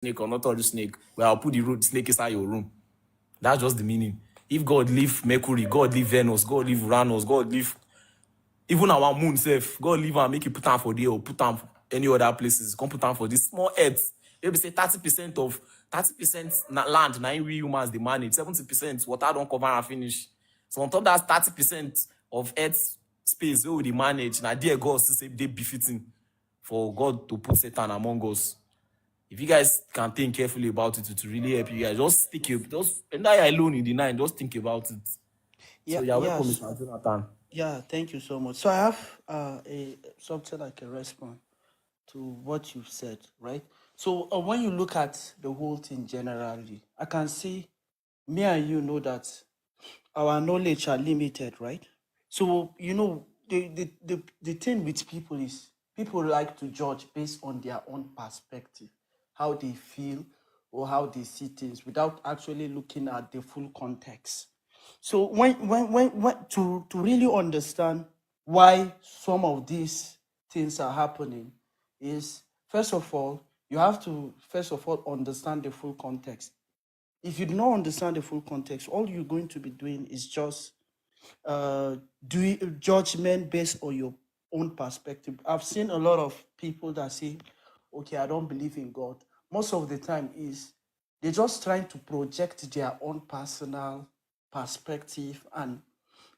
snake or not touch the snake, well, I'll put the snake inside your room. That's just the meaning. If God leave Mercury, God leave Venus, God leave Uranus, God leave even our moon self, God leave and make you put down for there or put down any other places. Come put down for this small earth. Maybe say 30% land, now we humans they manage, 70% water don't cover and finish. So on top of that 30% of earth space where we manage, now dear God still say they befitting for God to put Satan among us. If you guys can think carefully about it, to really help you guys, just think it, just and I alone in the night, just think about it. So Yeah, you're welcome, yes. Mr. Jonathan. Yeah, thank you so much. So I have something like a response to what you've said, right? So when you look at the whole thing generally, I can see me and you know that our knowledge are limited, right? So the thing with people is people like to judge based on their own perspective, how they feel or how they see things without actually looking at the full context. So when to really understand why some of these things are happening is, first of all, you have to first of all understand the full context. If you do not understand the full context, all you're going to be doing is just doing judgment based on your own perspective. I've seen a lot of people that say, okay, I don't believe in God. Most of the time is they're just trying to project their own personal perspective and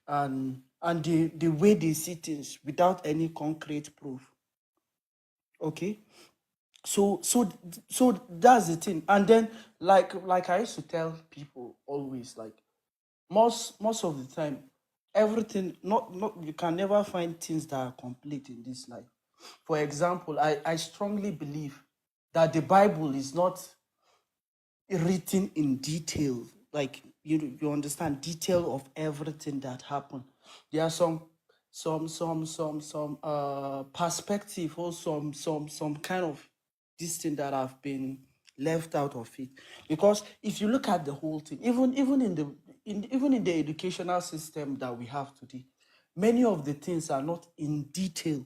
the way they see things without any concrete proof. Okay. So that's the thing. And then like I used to tell people always, like most of the time, everything not you can never find things that are complete in this life. For example, I strongly believe that the Bible is not written in detail, like you understand detail of everything that happened. There are some perspective or some kind of this thing that have been left out of it. Because if you look at the whole thing, even in the educational system that we have today, many of the things are not in detail.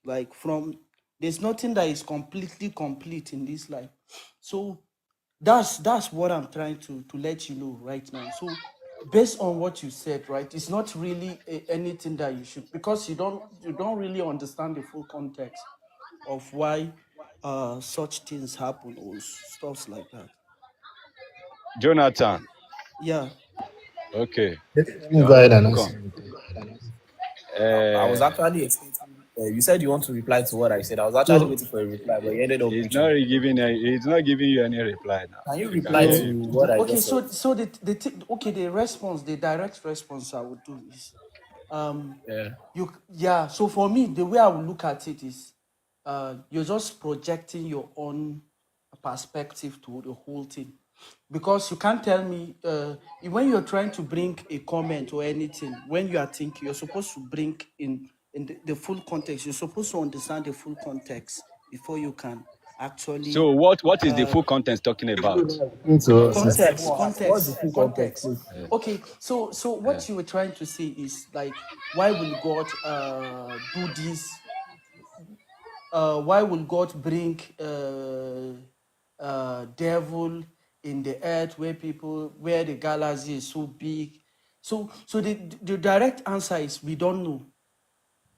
Like there's nothing that is completely complete in this life. So that's what I'm trying to let you know right now. So based on what you said, right, it's not really anything that you should, because you don't really understand the full context of why such things happen or stuff like that. Jonathan. Yeah. Okay. Let You me go are ahead and welcome. answer it. I was Uh, actually expecting. You said you want to reply to what I said. I was actually So, waiting for a reply, but you ended up he's not preaching. giving. He's not giving you any reply now. Can you We can reply hear to so him. what I Okay, just said? so the response, the direct response I would do is Yeah. so for me, the way I would look at it is you're just projecting your own perspective to the whole thing. Because you can't tell me when you're trying to bring a comment or anything, when you are thinking, you're supposed to bring in the full context. You're supposed to understand the full context before you can So actually what is the full content talking about? into That's what sister. everyone asks. What's the full context, context. please? Okay, so Yeah. what you were trying to say is like, why will God do this? Why will God bring devil in the earth where the galaxy is so big? So the direct answer is we don't know,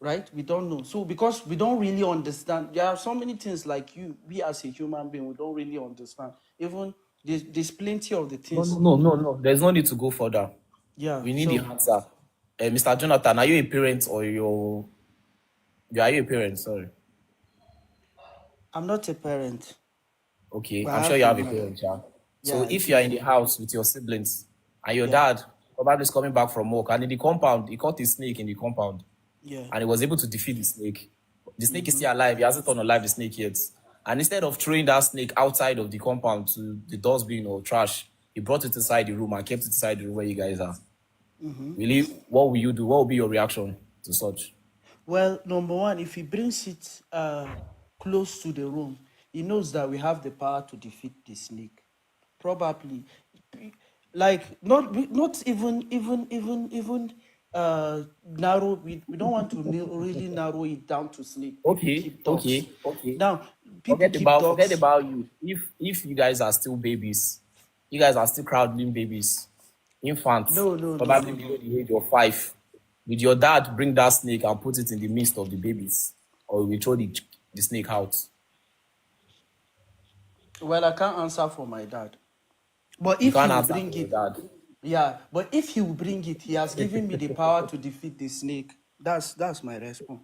right? We don't know. So because we don't really understand, there are so many things like we as a human being, we don't really understand. Even there's plenty of the No, things. no, no, no, no. There's no need to go further. Yeah. We need the So answer. Mr. Jonathan, are you a parent or are you a parent? Sorry. I'm not a parent, Okay, but I I'm sure have you a have a mother. parent, yeah. Yeah, So I if you are do. in the house with your siblings and your Yeah. dad probably is coming back from work and in the compound, he caught a snake in the compound Yeah. and he was able to defeat the snake. The snake is still alive. He hasn't turned alive the snake yet. And instead of throwing that snake outside of the compound to the dustbin or trash, he brought it inside the room and kept it inside the room where you guys are. Really, what will you do? What will be your reaction to such? Well, number one, if he brings it close to the room, he knows that we have the power to defeat the snake. Probably, like not even narrow. We don't want to really narrow it down to snake. Okay, Keep talks okay, okay. now. people keep Forget dogs. about you. If you guys are still babies, you guys are still crowding babies, infants, No, no, no, probably no, below no. the age of 5. Did your dad bring that snake and put it in the midst of the babies, or we throw the snake out? Well, I can't answer for my dad. But You if he can't will answer bring for your it, dad. yeah. But if he will bring it, he has given me the power to defeat the snake. That's my response.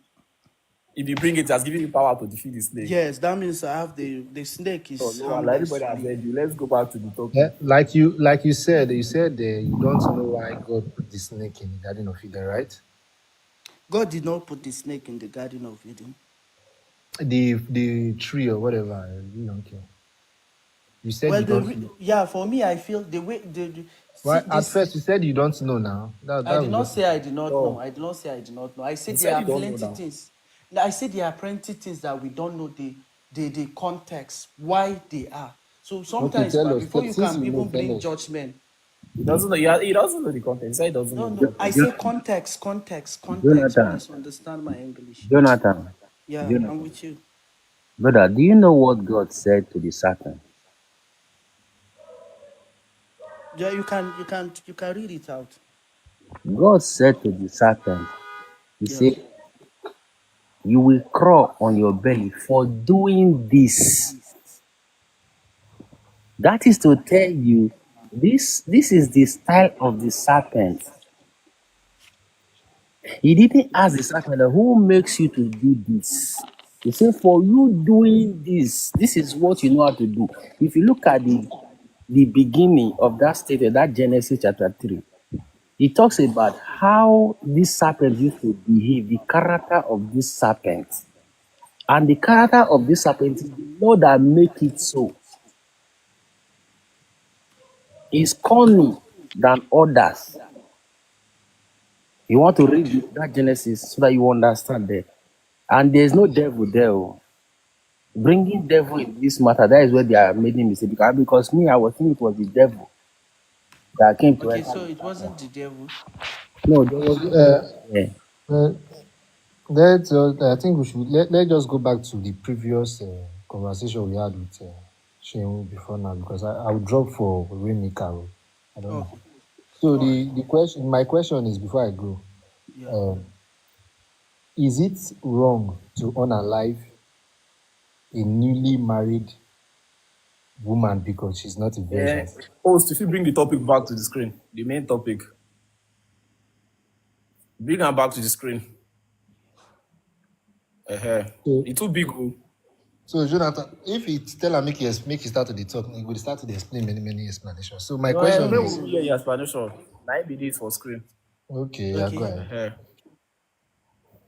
If you bring it, it has given you power to defeat the snake. Yes, that means I have the snake So is no, like harmless everybody to has me. said, you let's go back to the Yeah, topic. like you said, you don't know why God put the snake in the Garden of Eden, right? God did not put the snake in the Garden of Eden. The tree or whatever, you don't care. You said Well, you don't know. yeah, for me, I feel the way see Why? At this. first, you said you don't know. Now I that did was not just. say I did not know. No, I did not say I did not know. I you said there said are you don't know plenty now. things. I said there are plenty things that we don't know the context why they are. So Okay, sometimes, tell but us. before you Since can you know, even tell bring us. judgment, He doesn't know. He doesn't know the content. He said he doesn't know no, the no. I content. say context, context, context. Jonathan, Please understand my English. Jonathan, Yeah, I'm Jonathan. with you. Brother, do you know what God said to the serpent? Yeah, you can read it out. God said to the serpent, He Yeah. said, you will crawl on your belly for doing this. That is to tell you, this is the style of the serpent. He didn't ask the serpent, who makes you to do this? He said, for you doing this, this is what you know how to do. If you look at the beginning of that statement, that Genesis chapter 3, it talks about how this serpent used to behave, the character of this serpent. And the character of this serpent is the Lord that make it so. Is cunning than others. You want to read that Genesis so that you understand that. And there's no devil there. Oh. Bringing devil in this matter, that is where they are making mistake. Because me, I was thinking it was the devil that came to Okay, enter so the it serpent. wasn't the devil. No, there was no Uh, devil there. uh, I think we should let just go back to the previous conversation we had with Shehu before now because I will drop for Rainmaker. I don't know. Okay. So All right. my question is before I go, Yeah. um, is it wrong to unalive a newly married woman because she's not a Yeah. virgin? Host, if you bring the topic back to the screen, the main topic, bring her back to the screen. So, It will be good. so Jonathan, if it's tell her make it start to the talk, he will start to explain many explanations. So my No, question maybe No, is, we'll no, hear no. your explanation. Now be this for screen. okay, yeah, go Okay. ahead.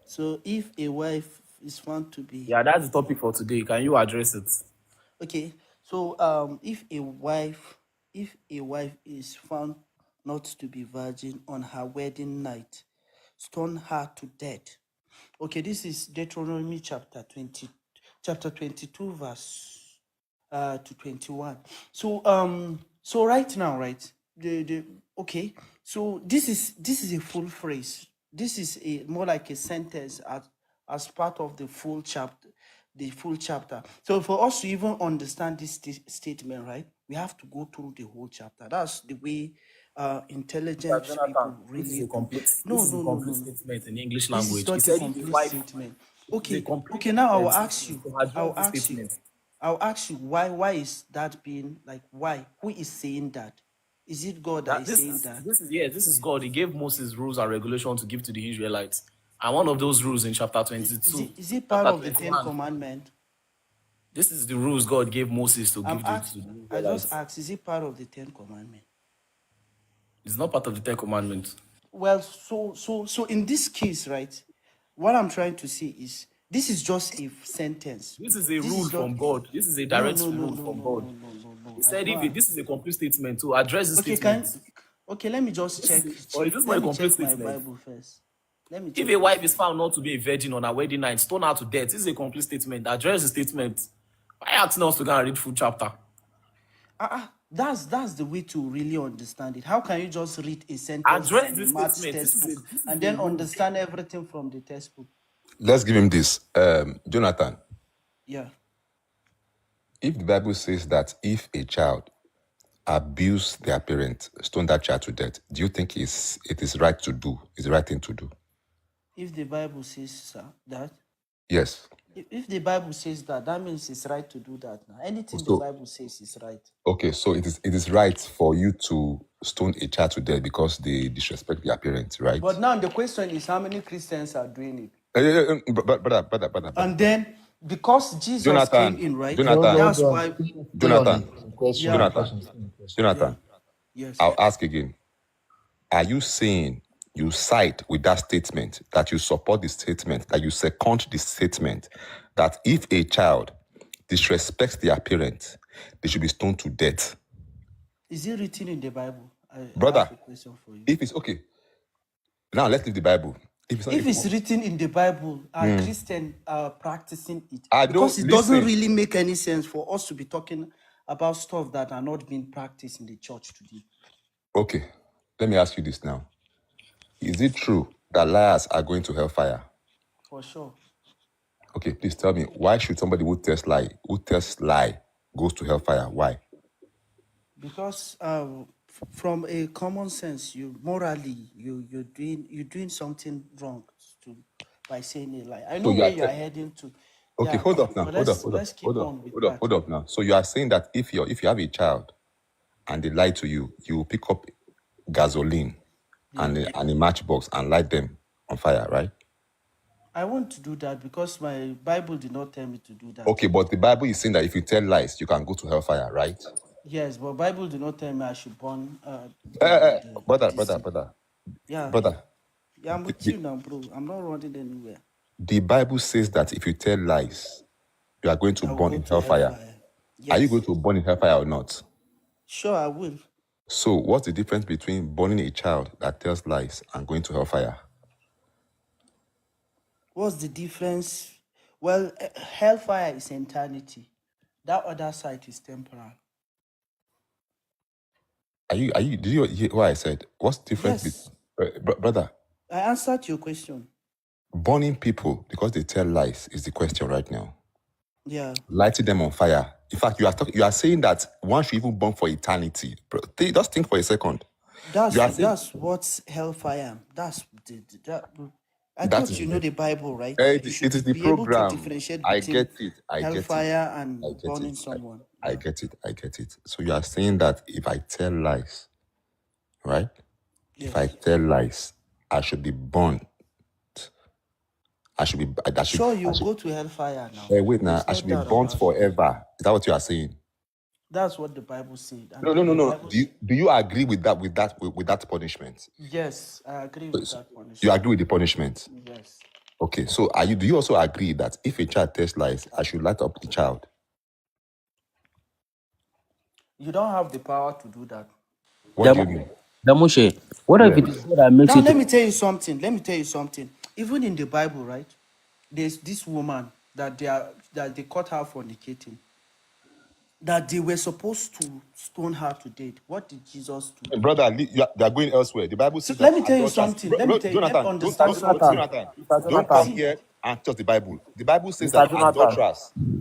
So if a wife is found to be Yeah, that's the topic for today. Can you address it? okay, so if a wife is found not to be virgin on her wedding night, stone her to death. Okay, this is Deuteronomy chapter 22, verse to 21. So right now, right? The okay. So this is a full phrase. This is a more like a sentence as part of the full chapter, the full chapter. So for us to even understand this statement, right, we have to go through the whole chapter. That's the way Yeah, intelligent Jonathan, people really do. this No, is a no, no, complete no, no. statement in English This is language. He not a said if a complete wife, statement. it is a Okay, complete okay. Now I will ask sentence you. to I address will the ask you. statement. I'll ask you why is that being like why? Who is saying that? Is it God that That is saying that? this is God. He gave Moses rules and regulations to give to the Israelites. And one of those rules in chapter Is it part chapter of the Ten 21. Commandment? This is the rules God gave Moses to I'm give ask. to the I just Israelites. asked, is it part of the Ten Commandment? It's not part of the Ten Commandments. Well, so in this case, right? What I'm trying to say is this is just a sentence. This is a This is rule just from God. This is a no, direct no, no, rule no, from no, God. no, no, no, no. He I did said, not. if this is a complete statement, to address the Okay, statement. okay, let me just Or is this not let a me complete check my statement? Bible first. Let me If check a my wife is Bible. found not to be a virgin on her wedding night, stone her to death. This is a complete statement. Address the statement. Why asking us to go and read full chapter? That's the way to really understand it. How can you just read a sentence Address from a the maths statement. textbook This is and a then rule. understand everything from the textbook? Let's give him this. Jonathan, Yeah. If the Bible says that if a child abuse their parent, stone that child to death, do you think it is right to do? Is the right thing to do? If the Bible says that, Yes. if the Bible says that, that means it's right to do that. Now, anything the So Bible says is right. okay, so it is right for you to stone a child to death because they disrespect their parents, right? But now the question is, how many Christians are doing it? Brother. And then, because Jesus came Jonathan, in, right? Jonathan, That's why. Stay on Jonathan, the question. Yeah. Jonathan, Question. Yeah. Jonathan. Yes. I'll ask again. Are you saying you side with that statement, that you support the statement, that you second the statement, that if a child disrespects their parent, they should be stoned to death? Is it written in the Bible? I have Brother, a question for you. if it's okay, now let's leave the Bible. If It's written in the Bible, are Christians practicing it? I Because don't it doesn't listen. really make any sense for us to be talking about stuff that are not being practiced in the church today. Okay, let me ask you this now. Is it true that liars are going to hellfire? For sure. Okay, please tell me, why should somebody who tells lie goes to hellfire? Why? Because from a common sense, you morally you're doing something wrong by saying a lie. I know So you where are you are heading to. okay. Yeah, Hold up now. but Hold up. let's keep on with that. Hold up now. So you are saying that if you have a child and they lie to you, you will pick up gasoline and a matchbox and light them on fire, right? I want to do that because my Bible did not tell me to do that. Okay, but the Bible is saying that if you tell lies, you can go to hellfire, right? Yes, but Bible did not tell me I should burn. Brother. Yeah, Brother, yeah, I'm with you now, bro. I'm not running anywhere. the Bible says that if you tell lies, you are going to I will burn go in to hellfire. hellfire. Are you Yes. going to burn in hellfire or not? Sure, I will. So what's the difference between burning a child that tells lies and going to hellfire? What's the difference? Well, hellfire is eternity. That other side is temporal. Did you hear what I said? What's the difference Yes. brother? I answered your question. Burning people because they tell lies is the question right now. Yeah. Lighting them on fire. In fact, you are saying that one should even burn for eternity. Just think for a second. That's what's hellfire. I thought you know the Bible, right? You should It is the be able to program. differentiate I between get it. hellfire and burning someone. I get it. So you are saying that if I tell lies, right? Yes. If I tell lies, I should be burned. Sure, you go to hellfire now. Wait now, I should be burnt forever. Is that what you are saying? That's what the Bible said. And No. Do you agree with that punishment? Yes, I agree with that punishment. You agree with the punishment? Yes. Okay, so do you also agree that if a child tells lies, I should light up the child? You don't have the power to do that. What do you mean? Damushe, what if it is God that makes Now, it? let me tell you something. Even in the Bible, right? There's this woman that they caught her fornicating. That they were supposed to stone her to death. What did Jesus do? Brother, they are going elsewhere. The Bible says So let that me tell you something. Jonathan, Jonathan, don't come here and trust the Bible. The Bible says that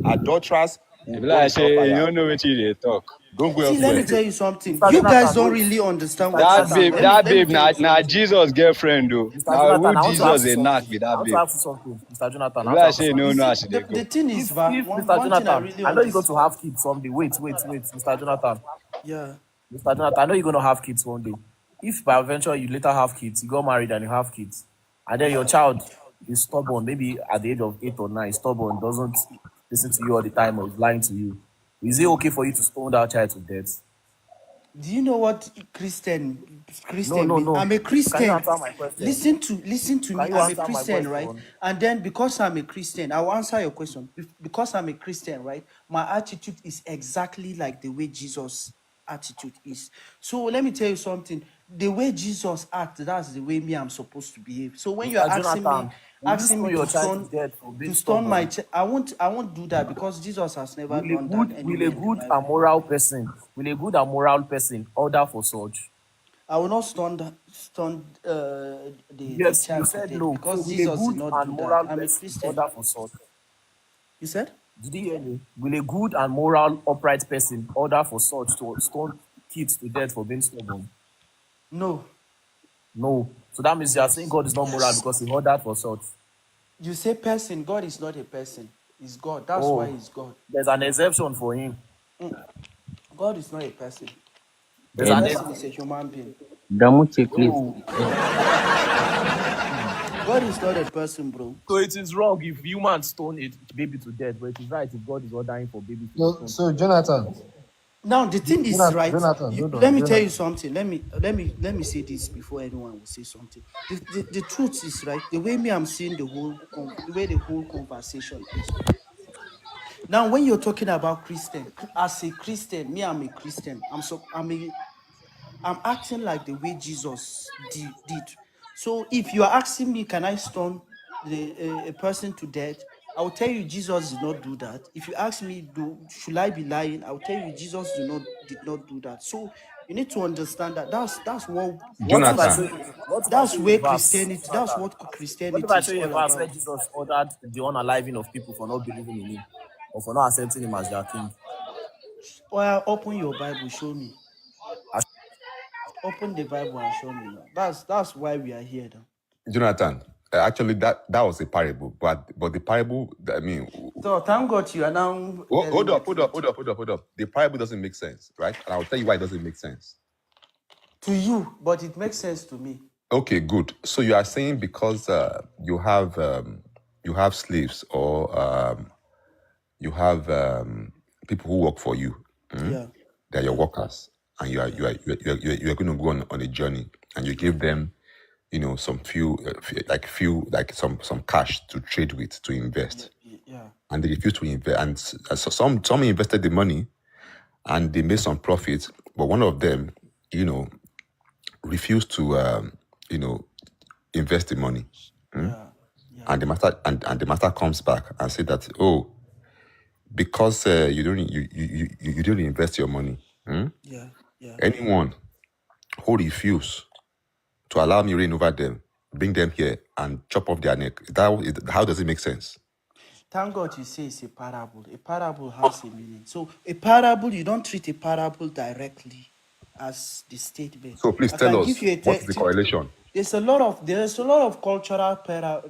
adulterers will If burn I in say you hellfire. don't know what they talk. Don't go See, let me elsewhere. tell you something. You guys don't really understand what I'm saying. That babe, now Jesus girlfriend though. Now who Jesus a knock with I that want to babe? ask you something, Mr. Jonathan. If I say no, You no, I see, should the go. thing is, If one Mr. thing I Jonathan, really I know you're going understand. to have kids someday. Wait, Mr. Jonathan. Yeah. Mr. Jonathan, I know you're going to have kids one day. If by adventure you later have kids, you got married and you have kids, and then your child is stubborn, maybe at the age of 8 or 9, stubborn, doesn't listen to you all the time or is lying to you, is it okay for you to stone that child to death? Do you know what Christian No. means? I'm a Can you Christian. answer my question? Listen to me. Can you I'm a answer my Christian, right? question? And then because I'm a Christian, I will answer your question. Because I'm a Christian, right? My attitude is exactly like the way Jesus' attitude is. So let me tell you something. The way Jesus acts, that's the way me I'm supposed to behave. So when you're Mr. Jonathan, will you stone your child to death for being to stone my stubborn? I won't do that because Jesus has never Will a done that good, anywhere in the Bible. and moral person order for such? I will not stone the Yes, you child to said death no. So because will a Jesus did good not and do that. moral I'm a person Christian. order for such? You said? Did you hear me? Will a good and moral, upright person order for such to stone kids to death for being stubborn? No. No. So that means you are saying Yes. God is not moral Yes. because he ordered for such. You say person, God is not a person. He's God. That's why Oh, he's God. there's an exception for him. God is not a person. There's A Eh, an person is a human being. Damuche, please. oh. God is not a person, bro. So it is wrong if humans stone a baby to death, but it is right if God is ordering for babies to be No, stoned to so death. Jonathan, Now the thing is, right? Jonathan, hold Let on, me tell you Jonathan. something. Let me say this before anyone will say something. The truth is, right. The way me I'm seeing the way the whole conversation is, right. Now, when you're talking about Christian, as a Christian, me I'm a Christian. I'm acting like the way Jesus did. So if you are asking me, can I stone a person to death? I will tell you Jesus did not do that. If you ask me, should I be lying? I will tell you Jesus did not do that. So you need to understand that that's what What if I that's show Jonathan, you? What if I that's show you a where verse, Christianity, that's Jonathan? what What if Christianity I show is you a all verse where about. Jesus ordered the unaliving of people for not believing in him or for not accepting him as their king? Well, open your Bible, show me. Open the Bible and show me now. That's why we are here now. Jonathan. Actually, that was a parable, but the parable. I mean, So thank God you are now telling hold the up, hold up, truth. hold up, hold up, hold up. The parable doesn't make sense, right? And I'll tell you why it doesn't make sense. To you, but it makes sense to me. Okay, good. So you are saying because you have slaves or you have people who work for you. Yeah, They're your yeah, workers, and yeah, you are going to go on a journey, and you give them, some like some cash to trade with to yeah, invest, yeah, and they refuse to invest, and so some invested the money, and they made some profit, but one of them, refused to you know invest the money, yeah, yeah, and the master comes back and say that, oh, because you don't invest your money, yeah, yeah. anyone who refuse to allow me reign over them, bring them here and chop off their neck. How does it make sense? Thank God you say it's a parable. A parable has a meaning. So a parable, you don't treat a parable directly as the statement. So please I tell can give us, you what is the correlation? there's a lot of cultural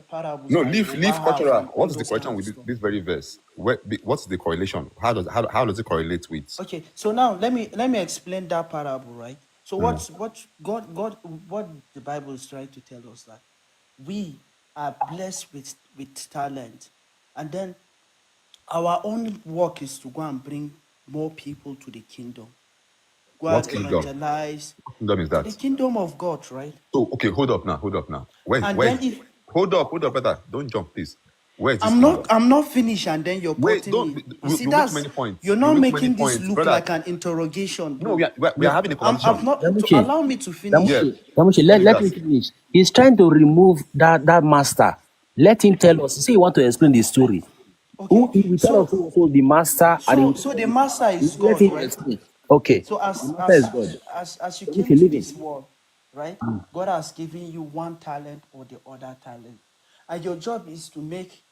parables No, that leave Yoruba have cultural. and What all is the those correlation kind of with stuff. this very verse? What's the correlation? How does it correlate with? Okay, so now let me explain that parable, right? So what the Bible is trying to tell us that we are blessed with talent, and then our own work is to go and bring more people to the kingdom, go What and kingdom? evangelize What kingdom is to the that? kingdom of God, right? So okay, hold up now. And then if Hold up, brother. Don't jump, please. Where is this I'm kingdom? not I'm not finished and then you're Wait, cutting don't. me. You see, You make too that's many points. you're You not make too many making this points, look brother. like an interrogation, No, bro. we are having a I've conversation. not Damuche, allow me to finish. Yes, Damuche, tell let me leaders. finish. He's trying to remove that master. Let him tell us. See, he want to explain the story. Okay, Who he will tell us so who was the master, and he so will so tell the us. master is Let God, him right? explain. Okay, So the as master is as God. as you came Damuche, to leave this him. world, right? God has given you one talent or the other talent, and your job is to make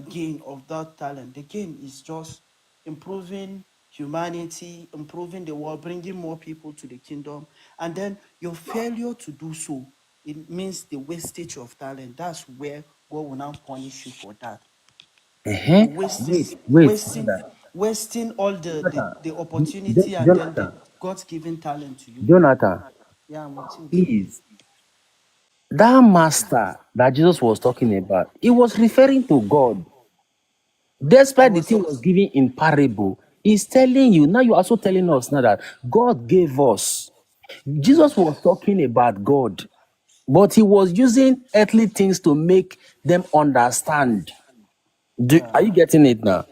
gain of that talent. The gain is just improving humanity, improving the world, bringing more people to the kingdom, and then your failure to do so, it means the wastage of talent. That's where God will now punish you for that, Uh-huh. for wasting Wait, wasting brother. wasting all Jonathan, the opportunity and then the Jonathan, God's given talent to you. Jonathan, Yeah, I'm with you. please. That master that Jesus was talking about, he was referring to God. He Despite the was thing was given in parable, he's telling you, now you're also telling us now that God gave us. Jesus yes, was talking about God, but he was using earthly things to make them understand. yeah, Are you getting it now?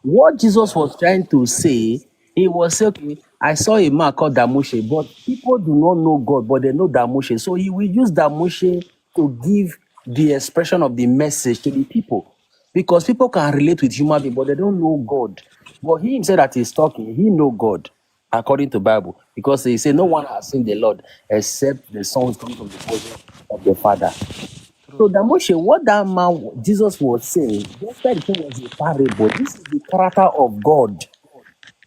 What Jesus yeah, was trying to say, he was saying, okay, I saw a man called Damushe, but people do not know God, but they know Damushe. So he will use Damushe to give the expression of the message to the people. Because people can relate with human beings, but they don't know God. But he himself that is talking, he know God, according to Bible. Because he said, no yeah, one has seen the Lord except the Son coming from the bosom of the Father. So Damoshe, what that man Jesus was saying, despite the thing was a parable, this is the character of God.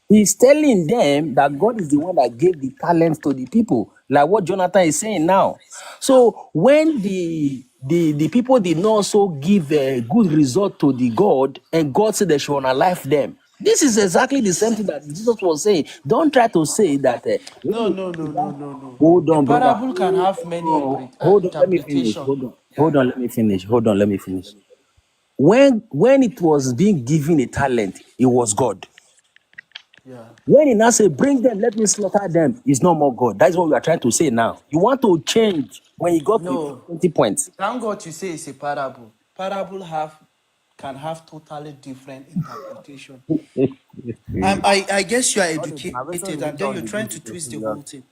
He's telling them that God is the one that gave the talents to the people, like what Jonathan is saying now. So when the people did not also give a good result to the God, and God said they should unalive them. This is exactly the same thing that Jesus was saying. Don't try to say that when No, you no, come to no, no, that. no, no. Hold A on, brother. parable can have many Hold on. Let me finish. interpretation. Hold on. Yeah, Hold on. Let me finish. Hold on. Let me finish. When it was being given a talent, it was God. yeah. When he now say, bring them, let me slaughter them, it's no more God. That's what we are trying to say now. You want to change when you got to No. 20 points. Thank God you say it's a parable. Parable can have totally different interpretation. I guess you are All the narration educated is and later then on you're the trying busy to twist person. the Yeah. whole thing.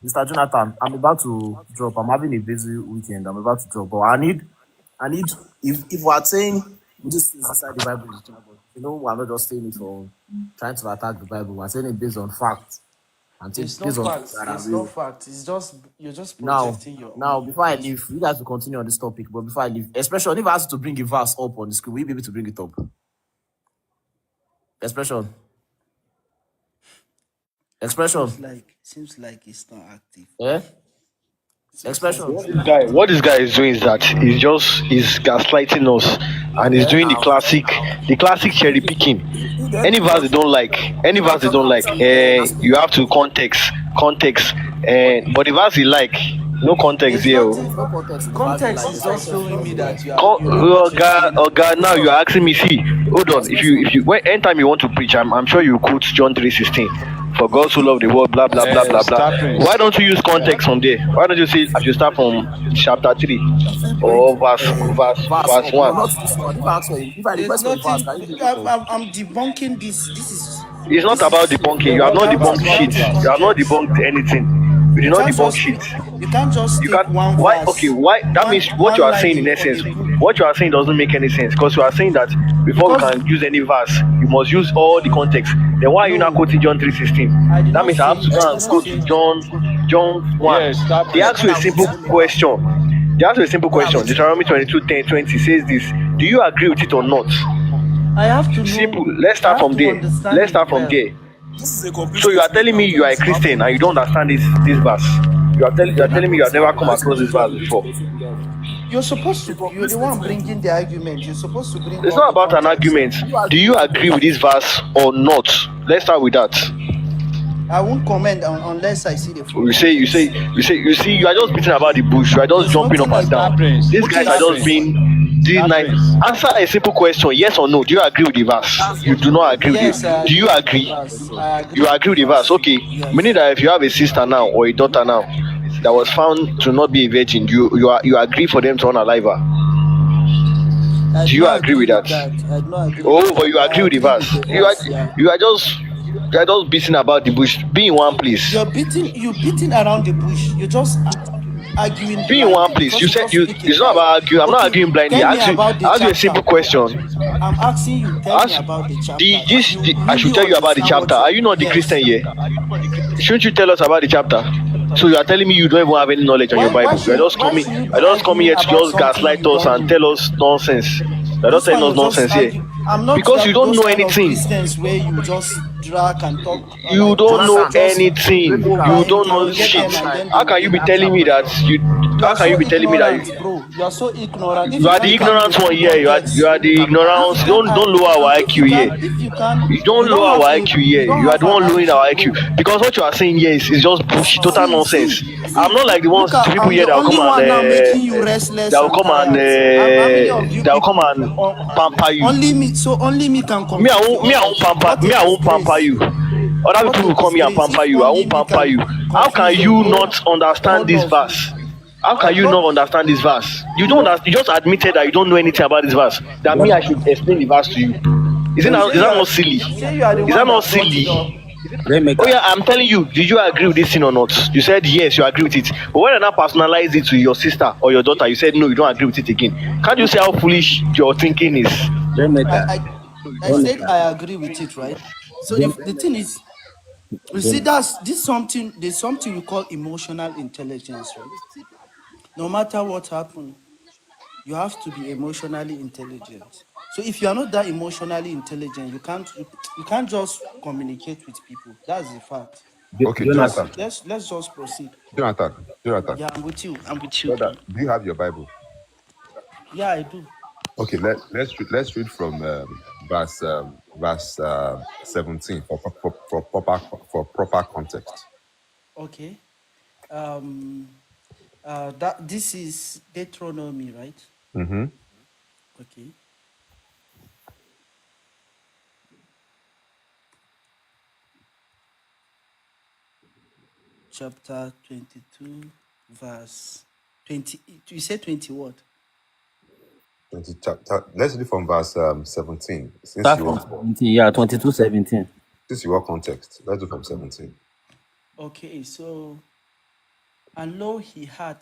Mr. Jonathan, I'm about to drop. I'm having a busy weekend. I'm about to drop. But I need, if we're saying this is inside the Bible, but we're not just saying it for trying to attack the Bible. We're saying it based on facts and There's no based on things facts. that are There's no real. facts. It's just you're just Now, projecting your now, own before I views. leave, you guys will continue on this topic. But before I leave, expression, if I ask you to bring a verse up on the screen, will you be able to bring it up? Expression, expression, Seems like it's not active. eh? Seems like Expression, it's not What active. this guy is doing is that he's gaslighting us, and he's eh? doing Now, the classic cherry picking. then Any verse they don't like, any now verse they don't talking, like, say, na you have spiritual to thing. context. But the verse he like, no context There's here. Oh. nothing. No context in the verse they Context like. is The just context showing is me there. that you know what you're saying. Now you Expression, are asking me. See, hold on. expression. If you when anytime you want to preach, I'm sure you quote John 3:16. For God so loved the world, blah blah blah blah blah. Star Why Prince. don't you use context from there? Why don't you say I should start from chapter 3 If you bring or verse verse up, no, 1? not this one. If I ask for if I There's request for a verse, nothing. can you bring it up? I'm debunking this. It's not about debunking. You have not debunked shit. Without a You have not context. debunked anything. You did You not can't debunk just shit. you can't just You take can't. one Why? Okay. verse, Why? That means what you one are line saying in from essence, a book what you are saying doesn't make any sense because you are saying that before we because can use any verse, you must use all the context. Then why are you not no, quoting John 3:16? I did That not means I have say to I go did and not go to say John 1. Yes, Star They Prince. ask you a simple question. They ask you a simple question. Deuteronomy 22:10-20 says this. Do you agree with it or not? I have to Simple. know. Let's I start have from to there. understand Let's it start from well. there. This is a complete So you are statement telling me now. you are a Guys, you have Christian to and you don't understand this verse. You are telling me you have never come This is across a this job. verse You need to before. go to the You're supposed It's a to. You're complete the one statement. bringing the argument. You're supposed to bring It's all not the about an context. argument. You Do agree you with agree with context. this verse or not? Let's start with that. I won't comment unless I see the full context. You see, you are just beating about the bush. You are just There's jumping nothing up and like Star that. down. Prince. These guys Okay, are Star just Prince. being these Star nice. Prince. Answer a simple question: yes or no. Do you agree with the verse? That's You what do you not want. agree with yes, it. I Do you agree with the agree? verse. I agree You with the agree with the verse, verse. okay? Meaning Yes. that if you have a sister now or a daughter now that was found to not be a virgin, you agree for them to unalive her. I Do do you not agree agree with with that? that. I do not agree with Oh, but that. you I agree with the agree with verse. the verse. Yeah. You are just beating about the bush. Be in one place. You beating around the bush. You're just arguing Be in one blindly place. because You you said just you. pick a It's not verse. about arguing. I'm not Okay, arguing blindly. tell me about the Ask you a simple chapter. question. I'm asking you, tell me Ask about the chapter. If you I should really tell you about the understand chapter. what Are you you not the Christian yes. here? Shouldn't you tell us about the chapter? So you are telling me you don't even have any knowledge on your Bible. Why should you You are be just coming arguing here to about just something gaslight you us don't and know? tell us nonsense. You are just This telling one us you just nonsense here. argue. I'm not Because you don't those know kind of anything. Christians where you just drag and talk You don't know Jonathan, just anything. Remika, over You don't know interrogate shit. them Make and I then How can you be ask you a telling me that question. you you how are can you so be telling me that ignorant, bro. You are so ignorant. If you you are the can't carry the ignorant one full here? You context, are the if you ignorance. can't Don't lower our IQ here. if you can't You don't you don't lower have our a IQ here. you don't You are have the an one lowering our IQ, IQ. bro. Because what you are saying here is just bullshit, total nonsense. I'm not like the Look ones at people I'm here the that will only come and one now making you restless that will and come and tired. How many of you that will come people and pamper you. only me so only me can complete your logic? What a I won't pamper disgrace. you. Other What people a will come here and disgrace. pamper If you. I only won't me pamper can you. How can confuse the you not understand whole this of you. verse? How can I'm you not not understand this verse? You don't. You just admitted that you don't know anything about this verse. That me, I should explain the verse to you. then Is that not silly? say you are the Is that one not that brought it silly? up. Oh Remeka. yeah, I'm telling you. Did you agree with this thing or not? You said yes, you agree with it. But when I now personalize it to your sister or your daughter, you said no, you don't agree with it again. Can't you see how foolish your thinking is? Remeka. I I said Remeka. I agree with it, right? So the thing is, you see, Remeka. there's something we call emotional intelligence, right? No matter what happened, you have to be emotionally intelligent. So if you are not that emotionally intelligent, you can't just communicate with people. That's the fact. Okay, Let's Jonathan. Jonathan, let's just proceed. Jonathan. Yeah, I'm with you. I'm with you. Brother, do you have your Bible? Yeah, I do. Okay, let's read from verse 17 for proper context. Okay. Um that this is Deuteronomy, right? Mm-hmm. Okay. Chapter 22, verse 20. You said 20 what? Let's read from verse 17. start from 17. Yeah, 22:17. Since you want context, let's do from 17. Okay, so and lo, he had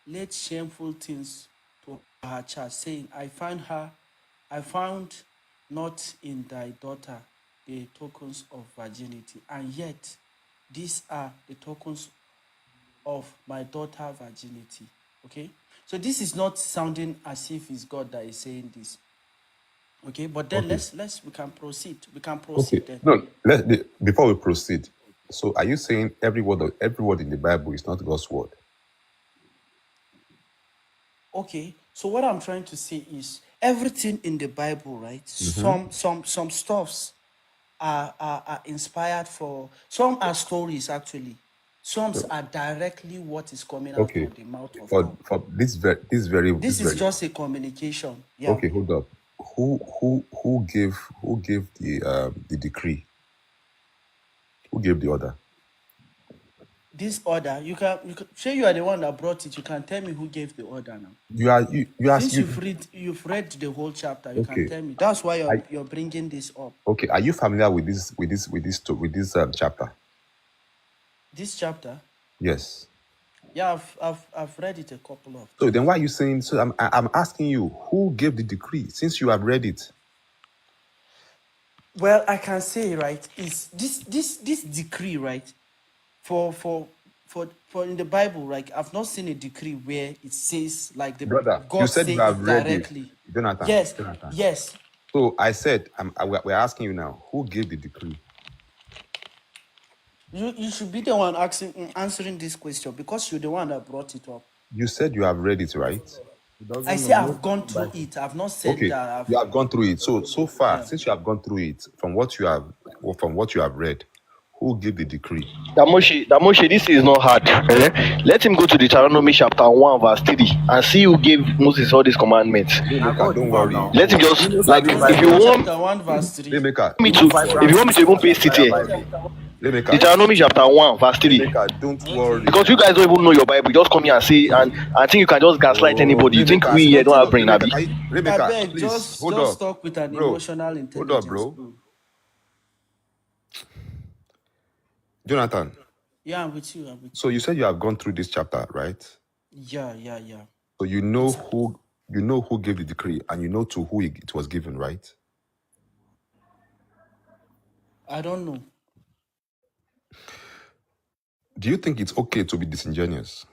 laid shameful things to her child, saying, I found not in thy daughter the tokens of virginity, and yet these are the tokens of my daughter virginity. Okay, so this is not sounding as if it's God that is saying this. Okay, but then Okay. let's we can proceed. We can Okay. proceed then. No, before we proceed, so are you saying every word in the Bible is not God's word? Okay, so what I'm trying to say is everything in the Bible, right? Mm-hmm. Some stuffs are inspired for, some are stories actually. Some are directly what is coming out Okay. from the mouth of For God. this This is very just a communication. Yeah. okay, hold up. Who gave the decree? Who gave the order? This order, you can say you are the one that brought it. You can tell me who gave the order now. You ask Since you you've read the whole chapter, you can okay. tell me. That's why I, you're bringing this up. okay, are you familiar with this chapter? This chapter, Yes. yeah, I've read it a couple of So then times. why are you saying so? I'm asking you who gave the decree since you have read it. Well, I can say, right, is this decree, right, for in the Bible, right? I've not seen a decree where it says like the Brother, you God said say you have it read it. directly. Jonathan. Yes, yes. So I said, we're asking you now, who gave the decree? You should be the one answering this question because you're the one that brought it up. You said you have read it, right? He I doesn't know. say No I've gone through Bible. it. I've not said Okay, that I've. you have gone through it. So far, Yeah. since you have gone through it, from what you have read, who gave the decree? That Moshe, this is not hard. Let him go to Deuteronomy chapter 1, verse 3, and see who gave Moses all these commandments. Now Laymaker, God don't give am worry. now. Let him You just, know like, Sabi if you Bible. Deuteronomy want chapter 1, verse 3. Laymaker, me Even to, if you want me to even paste it here, Laymaker, Paste Deuteronomy it here. chapter 1, verse 3. Laymaker, don't Okay. worry. Because you guys don't even know your Bible, you just come here and say, and I think you can just gaslight Oh, anybody. You think Laymaker, we here don't have brain, Laymaker, Abi? can you, I Laymaker, beg, please just hold up, talk with an bro. emotional Hold up, intelligence, bro. bro. Jonathan, Yeah, I'm with you. I'm with so you. you said you have gone through this chapter, right? Yeah. So you know who gave the decree, and you know to who it was given, right? I don't know. Do you think it's okay to be disingenuous?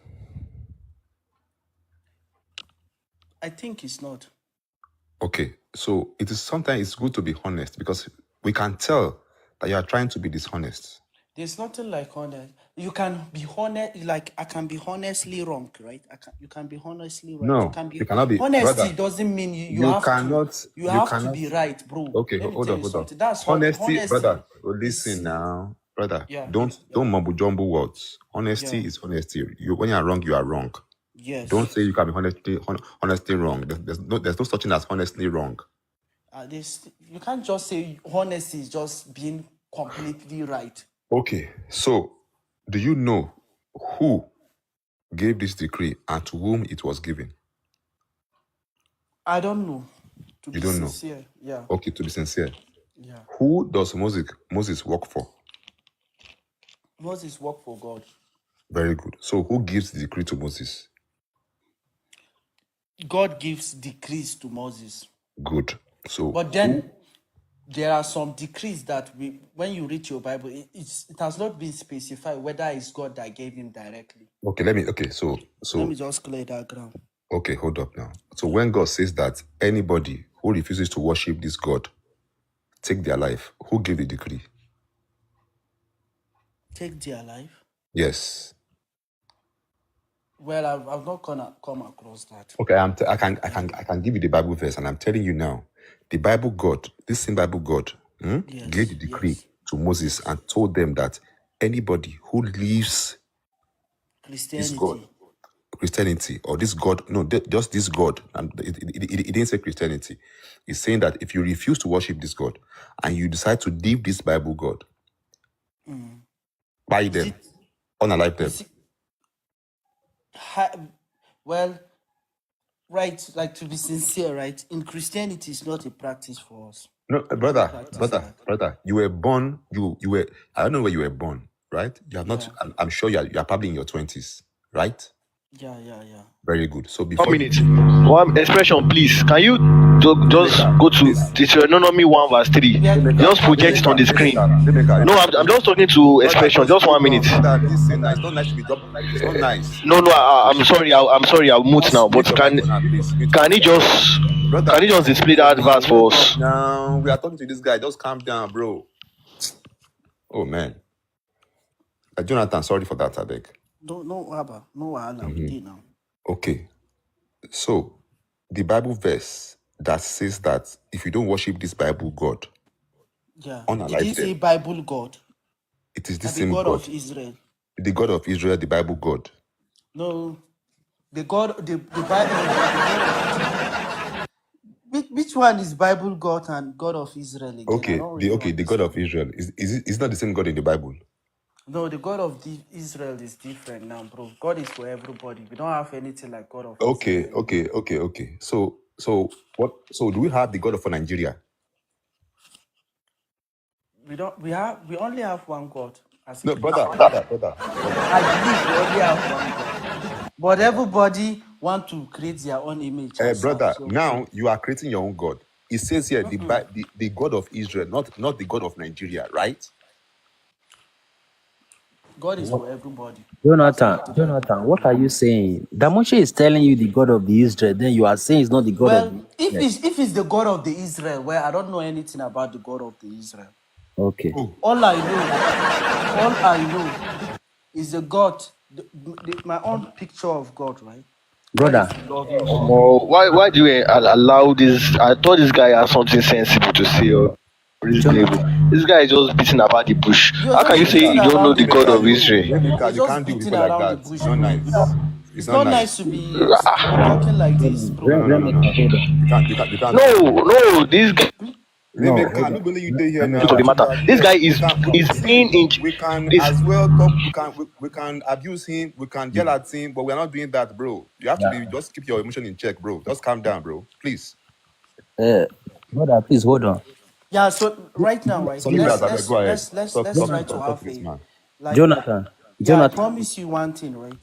I think it's not. Okay, so sometimes it's good to be honest because we can tell that you are trying to be dishonest. There's nothing like honest. You can be honest, like I can be honestly wrong, right? You can be honestly right. You No, can you be cannot be, honesty brother. doesn't mean you You have to cannot. you You have to cannot. be right, bro. Okay, Let me hold tell on, you hold on. something. That's Honesty, honesty brother. Listen is now, brother. yeah, Don't mumble jumble words. yeah, Honesty is honesty. When you are wrong, you are wrong. Don't yes. say you can be honestly wrong. There's no such thing as honestly wrong. This you can't just say honesty is just being completely right. Okay, so do you know who gave this decree and to whom it was given? I don't know. To You be don't know. sincere, yeah, Okay, to be sincere, yeah. who does Moses work for? Moses work for God. Very good. So who gives the decree to Moses? God gives decrees to Moses. Good. So But then there are some decrees that when you read your Bible, it has not been specified whether it's God that gave him directly. okay, let me. Okay, Let me so just clear that ground. Okay, hold up now. So when God says that anybody who refuses to worship this God, take their life, who gave the decree? Take their life. Yes. Well, I've not come across that. Okay, I can give you the Bible verse, and I'm telling you now, the Bible God, this same Bible God, gave the Yes, decree yes, to Moses yes. and told them that anybody who leaves this God, Christianity. Christianity, or this God, no, just this God, and it didn't say Christianity. It's saying that if you refuse to worship this God and you decide to leave this Bible God, buy Is them, it? unalive them. Is it? Well, right. Like, to be sincere, right? In Christianity, it's not a practice for us. No, We don't practice that. brother, you were born, you were, I don't know where you were born, right? You have not, Yeah, I'm sure you are probably in your 20s, right? yeah. Very good. So 1 before you, minute. One expression, please. Can you just Lameka, go to please, Deuteronomy 1 verse 3? We are Just talking project it on the about. screen. No, Lameka, I'm just talking to brother, expression. just Just hold 1 minute. on, brother, this thing now, it's not nice to be double, it's not nice. No, I'm Please, sorry. I'm sorry. I'll mute now. But mute your microphone, please, mute your can he microphone. just Brother, can he just display that verse for hold up us? now, we are talking to this guy, just calm down, bro. Oh, man. Jonathan, sorry for that, I beg. No, Abba, no wahala. We did now. Okay, so the Bible verse that says that if you don't worship this Bible God, Yeah. Did he unalive say them. Bible God? It is the I be same God God, of Israel. the God of Israel, the Bible God. No, the God, the Bible. Which one is Bible God and God of Israel again? I Okay, don't really the God of understand. Israel is not the same God in the Bible. No, the God of Israel is different now, bro. God is for everybody. We don't have anything like God of Israel anymore. Okay. So what? So do we have the God of Nigeria? We don't. We only have one God as a No, Christian. brother. I believe we only have one God. But everybody want to create their own image and stuff. Brother, So now you are creating your own God. It says here the God of Israel, not the God of Nigeria, right? God is for everybody. That's Jonathan, what the Bible. Jonathan, what are you saying? Damoshe is telling you the God of the Israel, then you are saying it's not the God of Well, the if Israel. it's the God of the Israel, well, I don't know anything about the God of the Israel. Okay. Oh, All I know is the God, my own picture of God, right? God Brother, is a loving God. Why do you allow this? I thought this guy has something sensible to say or reasonable. Jonathan, This guy is just beating about the bush. You're How can you just say beating you don't know around the the God bush, of bro. Israel? You're You just can't deal with beating people like around the that. It's bush, not bro. nice. It's It's not not nice nice. to be talking like this, bro. No. Hold on. You can't do that. No, this guy No, Lameka, hold on. nobody you there here to now. Lameka, the And matter. you are This here. guy We can is see. being in We can is as well talk. We can abuse him. We can yell at him. But we're not doing that, bro. You have to yeah. be just keep your emotion in check, bro. Just calm down, bro. Please. Brother, please hold on. Yeah, so right now, right? Some Let's leaders, I beg, let's go ahead. let's let's let's try to Talk have to this a man. like Jonathan, yeah, I Jonathan, promise you one thing, right?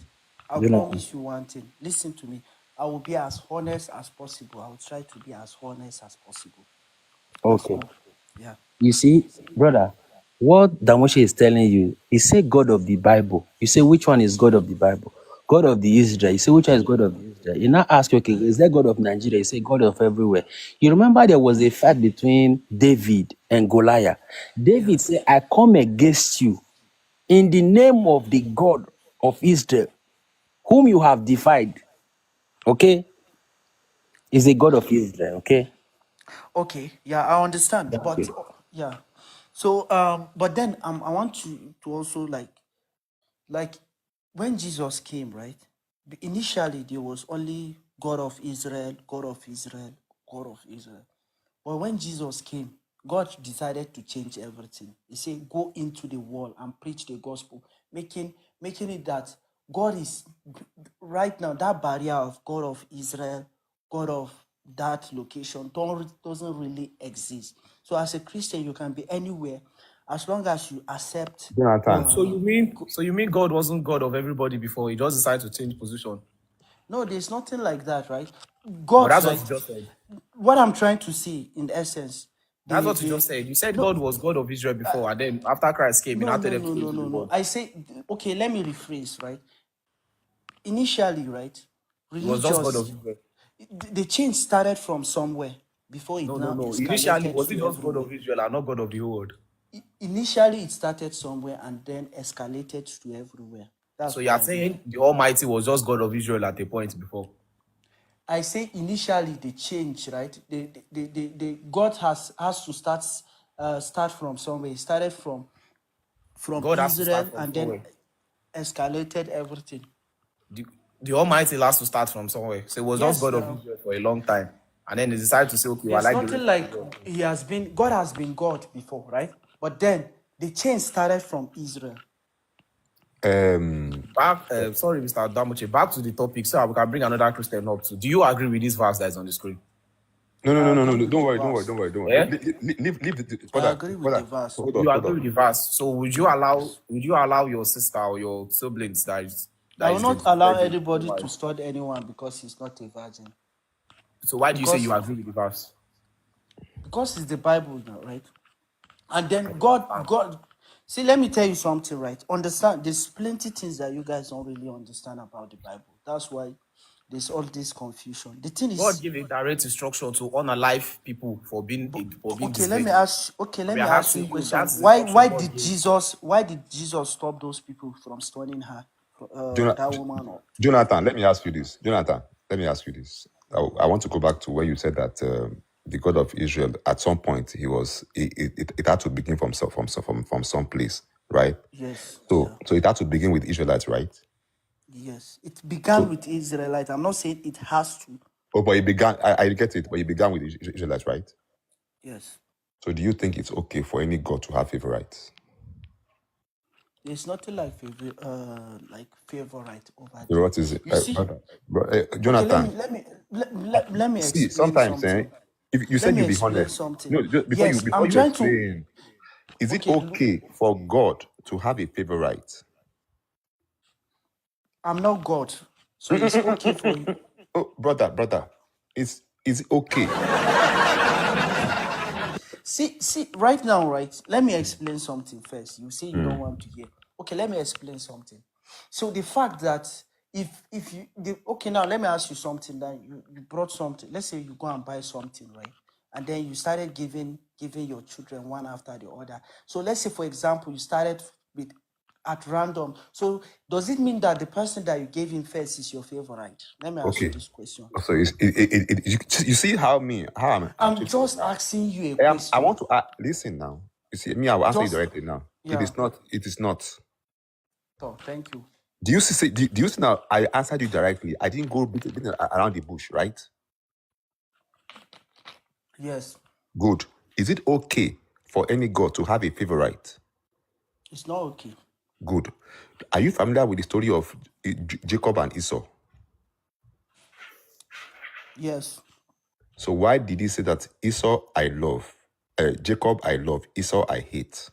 I Jonathan. promise you one thing. Listen to me. I will be as honest as possible. I will try to be as honest as possible. That's Okay. all. Yeah. You see, brother, what Damoshe is telling you, he say God of the Bible. You say which one is God of the Bible? God of the Israel. You say which one is God of the Israel? You now ask, okay, is there God of Nigeria? You say God of everywhere. You remember there was a fight between David and Goliath. Yeah. David said, I come against you in the name of the God of Israel, whom you have defied. Okay? Is a God of Israel. Okay? Okay. Yeah, I understand. But Okay. yeah. So but then I want to also like when Jesus came, right? Initially there was only God of Israel, God of Israel, God of Israel. But when Jesus came, God decided to change everything. He said, "Go into the world and preach the gospel," making it that God is right now that barrier of God of Israel, God of that location doesn't really exist. So as a Christian, you can be anywhere as long as you accept. Oh, Jonathan. so you mean God wasn't God of everybody before? He just decided to change position. No, there's nothing like that, right? But God, that's what right? you just said. What I'm trying to see in essence, That's the what you the just said. You said no God was God of Israel before, and then after Christ came, he no now told no them to no go no into the no no. world. I say okay. Let me rephrase, right? Initially, right? He was just God of religious. Israel. The change started from somewhere before it now No. Initially, escalated was he to just God everywhere. of Israel and not God of the whole world? Initially, it started somewhere and then escalated to everywhere. That's So you what are I believe. saying the Almighty was just God of Israel at a point before. I say initially the change, right? God has to start from somewhere. It started from God has to start Israel from and then somewhere. escalated everything. The, the Almighty has to start from somewhere. So it was just Yes, God of now Israel for a long time. And then he decided to say, okay, well, I there's like the nothing rest of the like world. God has been God before, right? But then the change started from Israel. Back, sorry, Mr. Damuche, back to the topic so we can bring another Christian up to. Do you agree with this verse that is on the screen? I No. agree with Don't the worry. verse. Yeah? Leave I brother, agree with the brother. verse. You Hold agree on. with the verse. So Yes. would you allow your sister or your siblings I that will is the not allow virgin? anybody to study anyone because he's not a virgin. So why do you say you Because agree with the verse? it's the Bible now, right? And then God, see, let me tell you something, right? Understand, there's plenty things that you guys don't really understand about the Bible. That's why there's all this confusion. The thing God is, gave a direct instruction to unalive people but, for being okay, this virgin. let We me are ask you a asking you, question. that's the instruction God Did gave. Jesus stop those people from stoning her, that woman up to death? Jonathan, let me ask you this. Jonathan, let me ask you this. I want to go back to where you said that the God of Israel, at some point, it had to begin from some place, right? Yes, yeah, So it had to begin with Israelites, right? yes. It began So, with Israelite. I'm not saying it has to. but it began. I get it, but it began with Israelites, right? Yes. So, do you think it's okay for any God to have favorites? There's nothing like favorite over there. What is it, You see, brother? okay, Jonathan? let me See, explain sometimes, something. if you Let said me you be explain honest. something. No, Yes, before I'm you trying to. explain, is it Okay, okay for God to have a favorite? I'm not God, so it's okay for you. Oh, brother, is it okay? See, right now, right? Let me explain something first. You say you don't want to hear. Okay, let me explain something. So the fact that if you okay, now let me ask you something. That you brought something. Let's say you go and buy something, right? And then you started giving your children one after the other. So let's say, for example, you started with at random. So does it mean that the person that you gave him first is your favorite? Let me ask you Okay. this question. So you see how I'm I'm treating you just now. asking you a I question. want to listen now. You see, me, I will answer you Just directly now. It yeah. is not. It is not. Oh, thank you. Do you see? Do you see now? I answered you directly. I didn't go beating around the bush, right? Yes, Good. Is it okay for any God to have a favorite? it's not okay. Good. Are you familiar with the story of Jacob and Esau? Yes. So why did he say that Esau I love, Jacob I love, Esau I hate?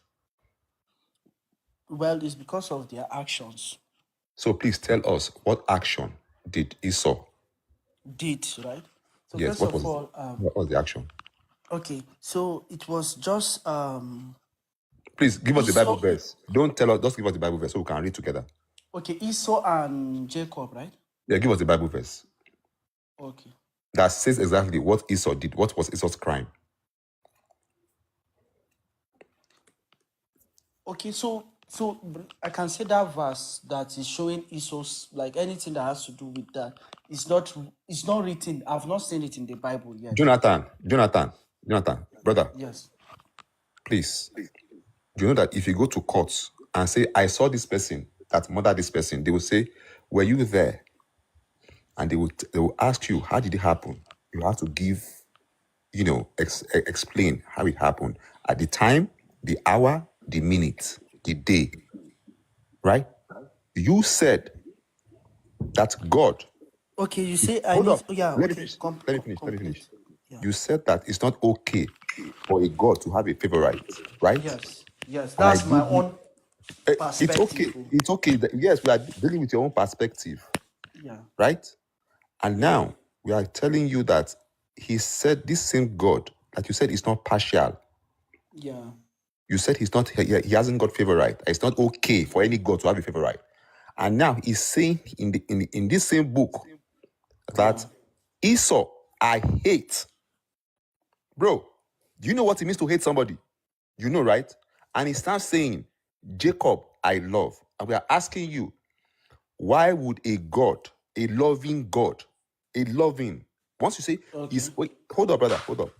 Well, it's because of their actions. So please tell us, what action did Esau? Did right? So Yes, first of all, what was the action? okay. So it was just Please give us the Bible Esau. verse. Don't tell us, just give us the Bible verse so we can read together. Okay, Esau and Jacob, right? Yeah, give us the Bible verse Okay. that says exactly what Esau did. What was Esau's crime? Okay, so I can say that verse that is showing Esau's, like anything that has to do with that. It's not written. I've not seen it in the Bible yet. Jonathan, brother, Yes. please. Do you know that if you go to courts and say, I saw this person that murdered this person, they will say, were you there? And they will ask you, how did it happen? You have to give, explain how it happened. At the time, the hour, the minute, the day, right? You said that God, Okay, you say I hold need. on, Oh, yeah. let me Okay. finish, let me finish. Complete. Yeah. You said that it's not okay for a God to have a favorite, right? Yes. Yes. And I That's my give you, own it's perspective. okay. It's okay. Yes, we are dealing with your own perspective, Yeah. right? And now we are telling you that he said this same God, like you said, is not partial. Yeah. You said he hasn't got favorite. It's not okay for any God to have a favorite. And now he's saying in this same book that Esau I hate. Bro, do you know what it means to hate somebody? You know, right? And he starts saying, Jacob I love. And we are asking you, why would a God, a loving God, a loving, once you say, is wait, hold up, brother, hold up.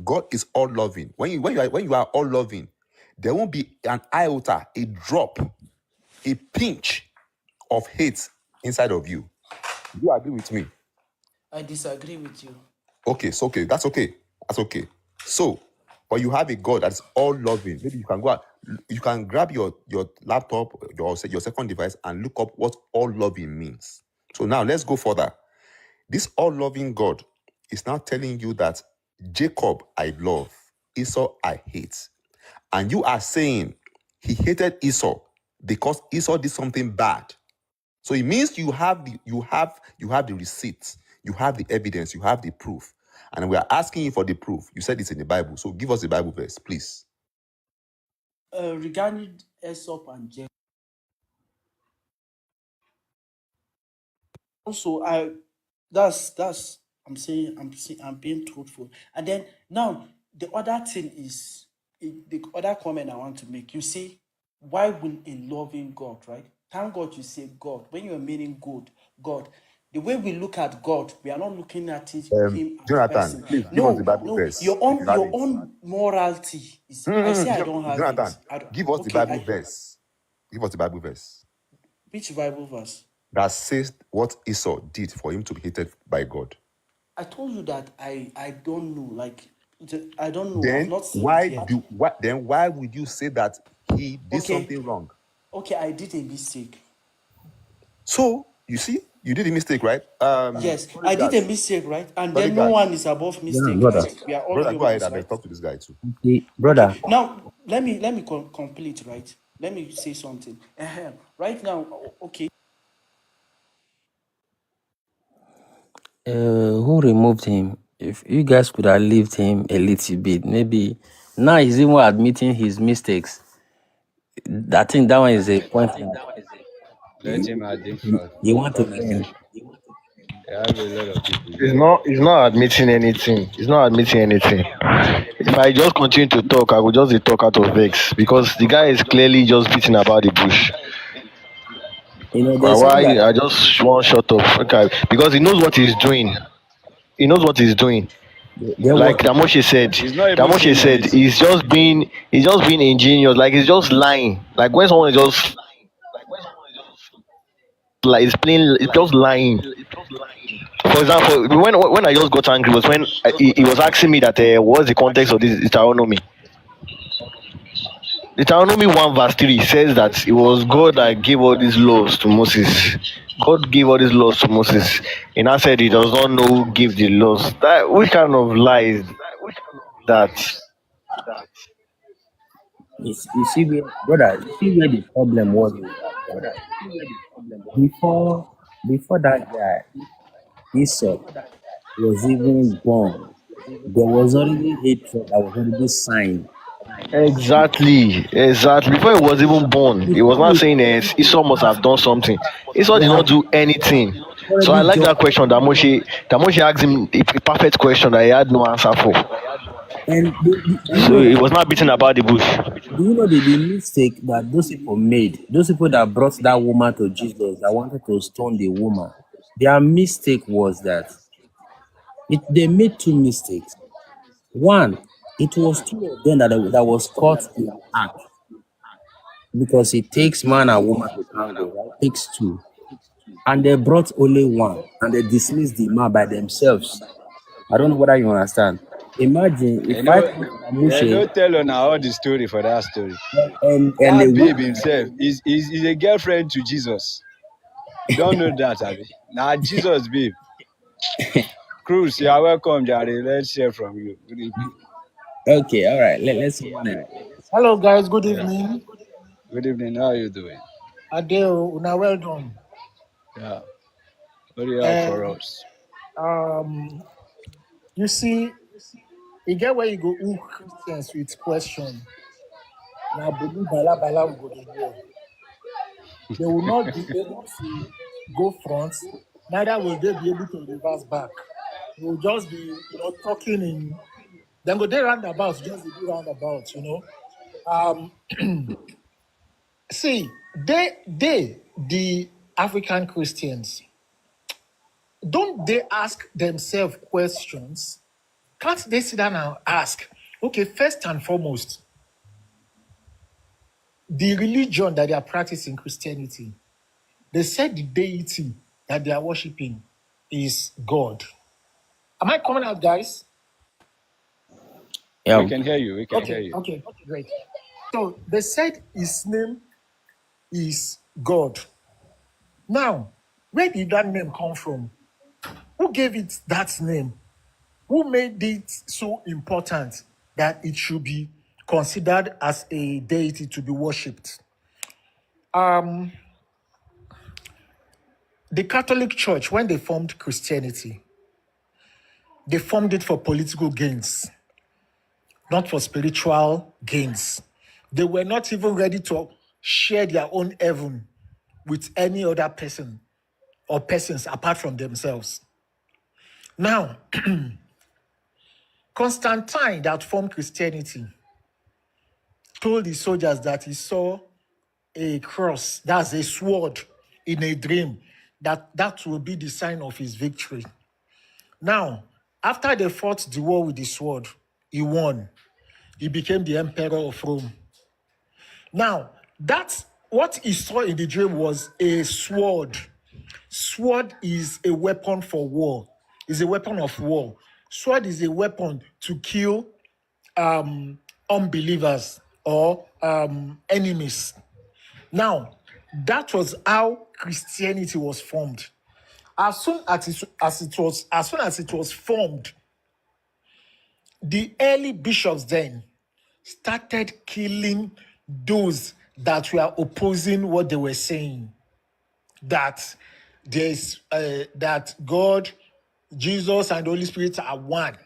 God is all loving. When you are all loving, there won't be an iota, a drop, a pinch of hate inside of you. Do you agree with me? I disagree with you. Okay, so okay, that's okay. That's okay. So, but you have a God that's all loving. Maybe you can go out, you can grab your laptop, your second device, and look up what all loving means. So now let's go further. This all loving God is now telling you that Jacob I love, Esau I hate. And you are saying he hated Esau because Esau did something bad. So it means you have the receipts, you have the evidence, you have the proof. And we are asking you for the proof. You said it's in the Bible. So give us the Bible verse, please. Regarding Aesop and Jacob, also that's I'm being truthful. And then now the other thing is the other comment I want to make. You say, why will a loving God, right? Thank God you say God. When you're meaning God, the way we look at God, we are not looking at him as Jonathan, person. please give us the No, Bible no, verse if you have your it. own morality is. I say I don't have Jonathan, it. I don't, give us the okay, Bible verse. Give us the Bible verse which Bible verse? that says what Esau did for him to be hated by God. I told you that I don't know. Like I don't know. I've Then not seen it yet. why would you say that he did Okay, something wrong? okay, I did a mistake. So you see, you did a mistake, right? Yes, I did a Bodyguards, mistake, right? And then no bodyguards, one is above Yeah, mistake, brother. right? We are all brother, go ahead. humans, I beg, right? talk to this guy too. See, Okay, brother. now let me complete, right? Let me say something. Right now, okay. Who removed him? If you guys could have left him a little bit, maybe now he's even admitting his mistakes. I think that one is a point that Let you, him admit fault. you want to Honestly, learn. they have a lot of people He's here. not. He's not admitting anything. He's not admitting anything. If I just continue to talk, I will just talk out of vex because the guy is clearly just beating about the bush. You know, Why? there's something that I just want shut up. Okay, because he knows what he's doing. He knows what he's doing. there Like was He's not even Damoshe saying said, anything. he's just being ingenious. Like he's just lying. Like when someone is just like it's plain, it's just lying. For example, when I just got angry was when he was asking me that what's the context of this Deuteronomy. Deuteronomy 1 verse 3 says that it was God that gave all these laws to Moses. God gave all these laws to Moses. And I said he does not know who gave the laws. That which kind of lie is that? you see where brother, you see where the problem was with that, right? Before that guy Esau was even born, there was already hatred that was already signed. Exactly. Before he was even born, he was Before not he saying Esau must have done something. Esau they did have not do anything. So I already like joined. that question that Moshe asked him a perfect question that he had no answer for. And do you So know he that was not beating about the bush. the mistake that those people made, those people that brought that woman to Jesus, that wanted to stone the woman, their mistake was that they made two mistakes. One, it was two of them that was caught in act because it takes man and woman to tango, right? It takes two. And they brought only one and they dismissed the man by themselves. I don't know whether you understand. Imagine You if I know, come to they Amushe don't tell on all the story for that story. and a That babe woman, himself is a girlfriend to Jesus. You don't know that, Abby. Now Jesus, babe. Cruz, you are welcome, Jare. Let's hear from you. Good evening. okay, all right, let's move on. Hello, guys. Good Yeah. evening. Good evening. How are you doing? Adeo, una well done. Yeah. What do you have for Um, us? um, you see, you get where you go who Christians with question. Now, believe bala bala we go dey hear. They will not be able to go front neither will they be able to reverse back. They will just be, talking in. Then go they roundabouts, just do roundabouts, See, the African Christians, don't they ask themselves questions? Can't they sit down and ask, okay, first and foremost, the religion that they are practicing, Christianity, they said the deity that they are worshiping is God. Am I coming out, guys? We Yeah. can hear you. We can hear Okay, you. okay, great. So they said his name is God. Now, where did that name come from? Who gave it that name? Who made it so important that it should be considered as a deity to be worshipped? The Catholic Church, when they formed Christianity, they formed it for political gains, not for spiritual gains. They were not even ready to share their own heaven with any other person or persons apart from themselves. Now, Constantine, that formed Christianity, told the soldiers that he saw a cross, that's a sword, in a dream, that will be the sign of his victory. Now, after they fought the war with the sword, he won. He became the emperor of Rome. Now, that's what he saw in the dream was a sword. Sword is a weapon for war. Is a weapon of war. Sword is a weapon to kill unbelievers or enemies. Now, that was how Christianity was formed. As soon as it was formed, the early bishops then started killing those that were opposing what they were saying. That there's that God, Jesus, and the Holy Spirit are one.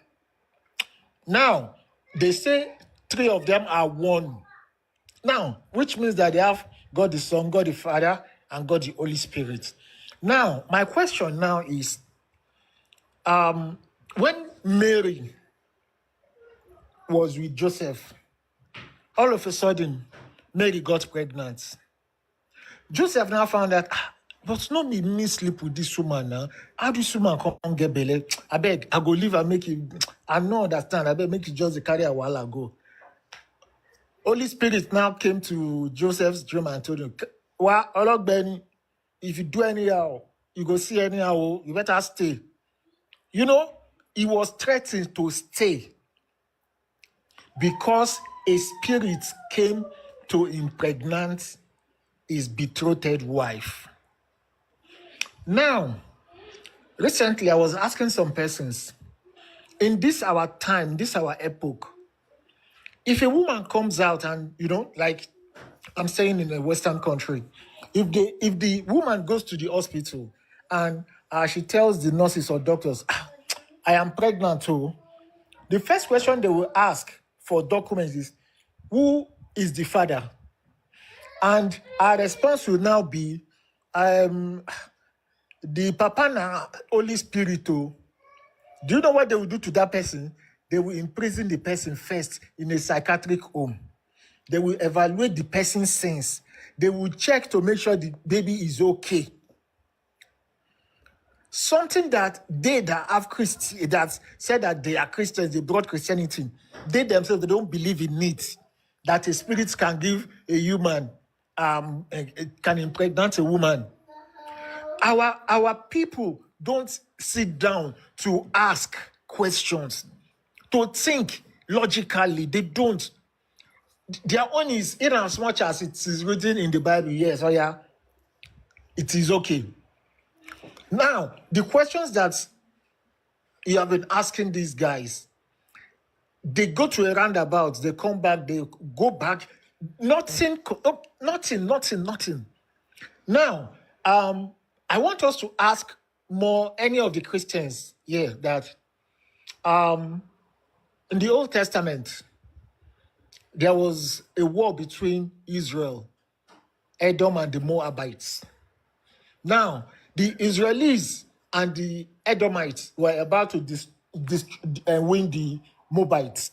Now they say three of them are one. Now, which means that they have God the Son, God the Father, and God the Holy Spirit. Now, my question now is, when Mary was with Joseph, all of a sudden, Mary got pregnant. Joseph now found that, but not me sleep with this woman now. How this woman come get belly? I beg, I go leave and make it. I no understand. I beg, make it just carry a while ago. Holy Spirit now came to Joseph's dream and told him, well, Benny, if you do anyhow, you go see anyhow, you better stay. He was threatened to stay because a spirit came to impregnate his betrothed wife. Now, recently I was asking some persons, in this our time, this our epoch, if a woman comes out and, like I'm saying in a Western country, if the woman goes to the hospital and she tells the nurses or doctors, I am pregnant too, the first question they will ask for documents is, who is the father? And our response will now be, the Papa na Holy Spirit. Do you know what they will do to that person? They will imprison the person first in a psychiatric home. They will evaluate the person's sense. They will check to make sure the baby is okay. Something that they that have that said that they are Christians, they brought Christianity, they themselves, they don't believe in it, that a spirit can give a human, can impregnate a woman. Our people don't sit down to ask questions, to think logically. They don't. Their own is, in as much as it is written in the Bible, yes, oh yeah, it is okay. Now, the questions that you have been asking these guys, they go to a roundabout, they come back, they go back, nothing. Now, I want us to ask any of the Christians here that in the Old Testament, there was a war between Israel, Edom, and the Moabites. Now, the Israelis and the Edomites were about to win the Moabites.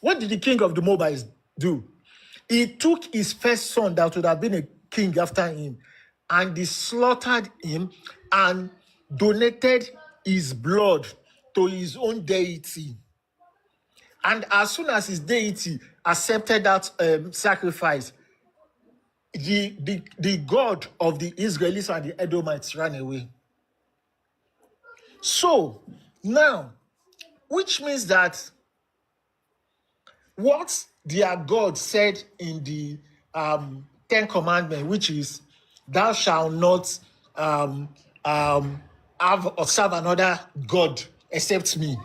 What did the king of the Moabites do? He took his first son that would have been a king after him, and he slaughtered him and donated his blood to his own deity. And as soon as his deity accepted that sacrifice, the God of the Israelites and the Edomites ran away. So now, which means that what their God said in the Ten Commandments, which is, "Thou shalt not have or serve another God except me,"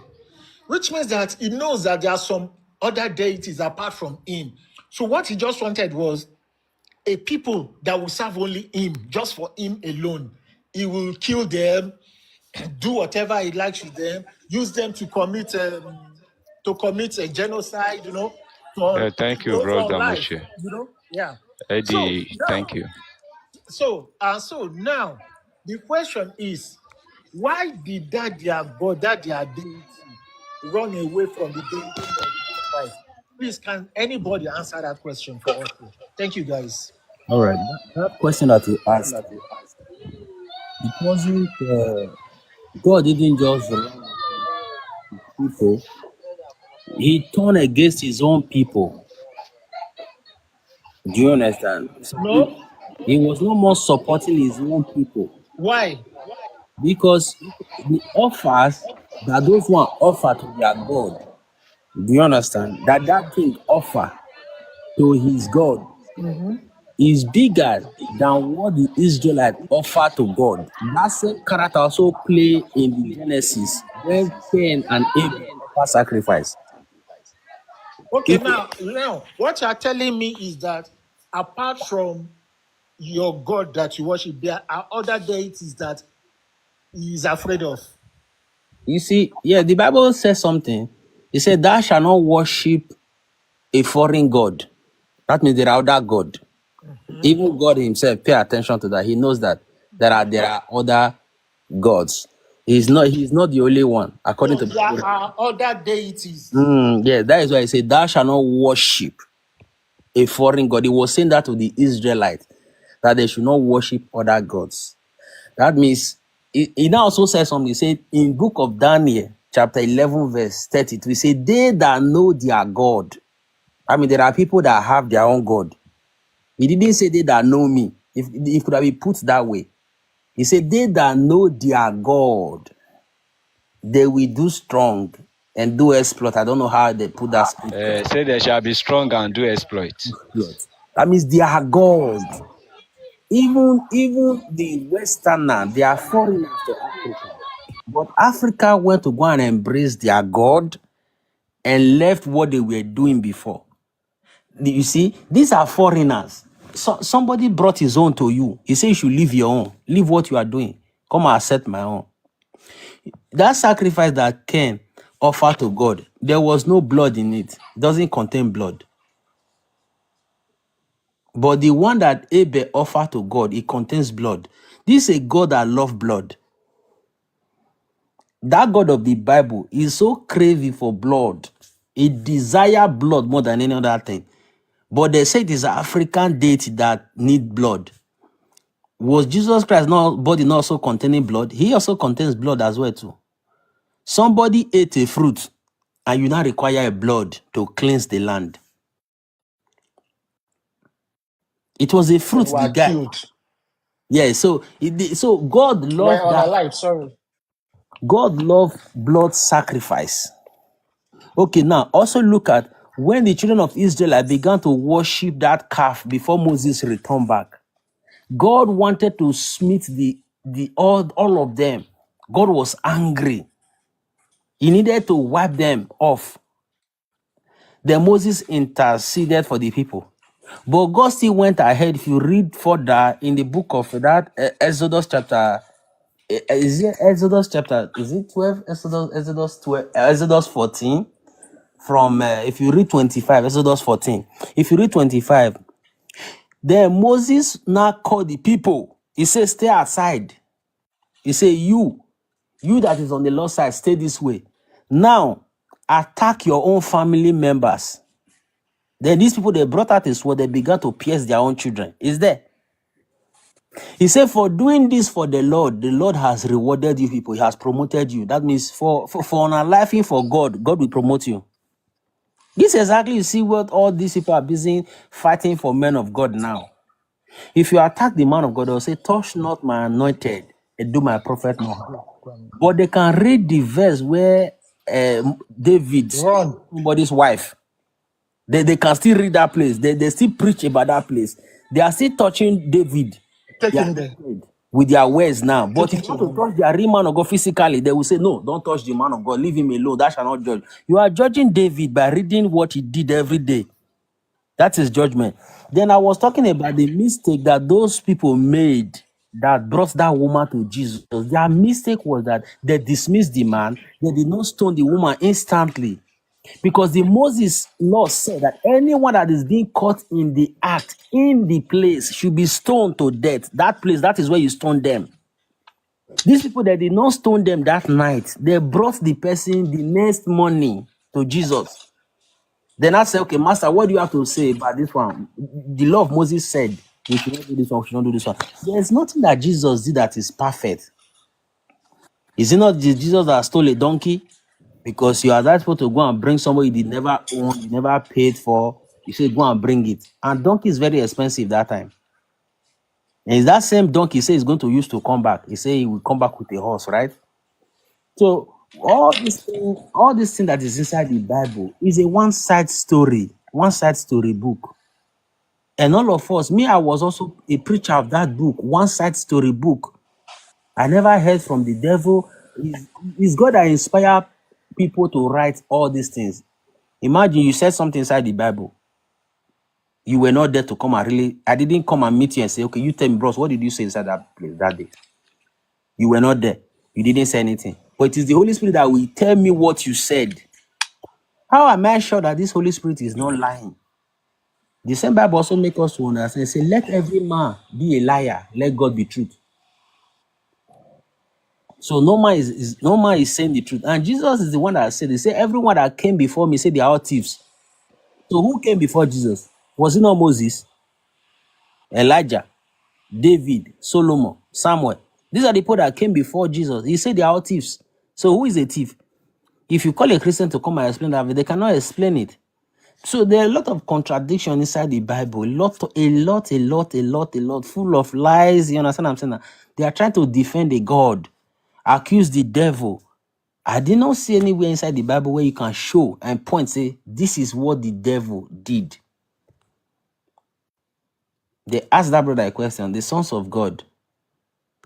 which means that he knows that there are some other deities apart from him. So what he just wanted was a people that will serve only him, just for him alone. He will kill them, do whatever he likes with them, use them to commit a genocide, Thank you, for brother life, Moshe. yeah. So Eddie, now, thank you. so now the question is, why did that their God, that their deity, run away from the deity of Christ? Please, can anybody answer that question for us? Thank you, guys. All right, that question that you asked, it wasn't, God didn't just run from people, he turned against his own people. Do you understand? So No? he was no more supporting his own people Why? because the offers that those one offer to their God, do you understand? That king offer to his God is bigger than what the Israelite offer to God. That same character also play in the Genesis when Cain and Abel offer sacrifice. Okay, If now, what you're telling me is that apart from your God that you worship, there are other deities that he is afraid of. you see, yeah, the Bible says something. It said, "Thou shalt not worship a foreign god." That means there are other god. Even God Himself pay attention to that. He knows that there are other gods. He's not the only one, according So to there Bible. are other deities. Yeah, that is why I say, "Thou shalt not worship a foreign god." He was saying that to the Israelites, that they should not worship other gods. That means he now also says something. He said in book of Daniel, chapter 11, verse 32, he said, "They that know their God." I mean, there are people that have their own God. He didn't say they that know me. If it could have been put that way. He said, "They that know their God, they will do strong and do exploit." I don't know how they put that scripture. Say they shall be strong and do exploits. Exploit. That means they are God. Even the Westerner, they are foreigners to Africa. But Africa went to go and embrace their God and left what they were doing before. You see, these are foreigners. So somebody brought his own to you. He said you should leave your own. Leave what you are doing. Come and accept my own. That sacrifice that Cain offered to God, there was no blood in it. It doesn't contain blood. But the one that Abel offered to God, it contains blood. This is a God that loves blood. That God of the Bible is so craving for blood. He desires blood more than any other thing. But they say it is an African deity that need blood. Was Jesus Christ not body not also containing blood? He also contains blood as well too. Somebody ate a fruit and you now require a blood to cleanse the land. It was a fruit And the were guy. killed. Yeah, so God Were loved that. unalive, sorry. God loved blood sacrifice. Okay, now also look at when the children of Israel began to worship that calf before Moses returned back. God wanted to smite all of them. God was angry. He needed to wipe them off. Then Moses interceded for the people. But God still went ahead. If you read further in the book of that Exodus chapter, is it Exodus chapter? Is it 12? Exodus 12, Exodus 14. From if you read 25, Exodus 14. If you read 25, then Moses now called the people. He said, "Stay aside." He said, "You." You that is on the Lord's side, stay this way. Now, attack your own family members. Then these people, they brought out a sword, they began to pierce their own children. Is there? He said, for doing this for the Lord has rewarded you people. He has promoted you. That means for unaliving for God, God will promote you. This is exactly, you see what all these people are busy fighting for men of God now. If you attack the man of God, they'll say, touch not my anointed and do my prophet no harm. But they can read the verse where David stole Run. somebody's wife. They can still read that place. They still preach about that place. They are still touching David. Take They are him there. naked with their words now. But Take if him you to want to Rama. touch their real man of God physically, they will say, no, don't touch the man of God. Leave him alone. That shall not judge. You are judging David by reading what he did every day. That is judgment. Then I was talking about the mistake that those people made that brought that woman to Jesus. Their mistake was that they dismissed the man. They did not stone the woman instantly. Because the Moses law said that anyone that is being caught in the act, in the place, should be stoned to death. That place, that is where you stone them. These people, they did not stone them that night. They brought the person the next morning to Jesus. Then I said, okay, Master, what do you have to say about this one? The law of Moses said, we should not do this one, we should not do this one. There's nothing that Jesus did that is perfect. Is it not Jesus that stole a donkey? Because you are that supposed to go and bring somebody you never owned, you never paid for. You say, go and bring it. And donkey is very expensive that time. And it's that same donkey he says he's going to use to come back. He say he will come back with a horse, right? So all this thing that is inside the Bible is a one-side story book. And all of us, me, I was also a preacher of that book, one-side story book. I never heard from the devil. It's God that inspired people to write all these things. Imagine you said something inside the Bible. You were not there to come and really, I didn't come and meet you and say, okay, you tell me, bros, what did you say inside that place that day? You were not there. You didn't say anything. But it is the Holy Spirit that will tell me what you said. How am I sure that this Holy Spirit is not lying? The same Bible also makes us to understand. Say, let every man be a liar, let God be truth. So no man is saying the truth. And Jesus is the one that said, they say, everyone that came before me said they are all thieves. So who came before Jesus? Was it not Moses, Elijah, David, Solomon, Samuel? These are the people that came before Jesus. He said they are all thieves. So who is a thief? If you call a Christian to come and explain that, they cannot explain it. So there are a lot of contradiction inside the Bible, a lot, full of lies. You understand what I'm saying? Now? They are trying to defend the God, accuse the devil. I did not see anywhere inside the Bible where you can show and point, say, this is what the devil did. They asked that brother a question. The sons of God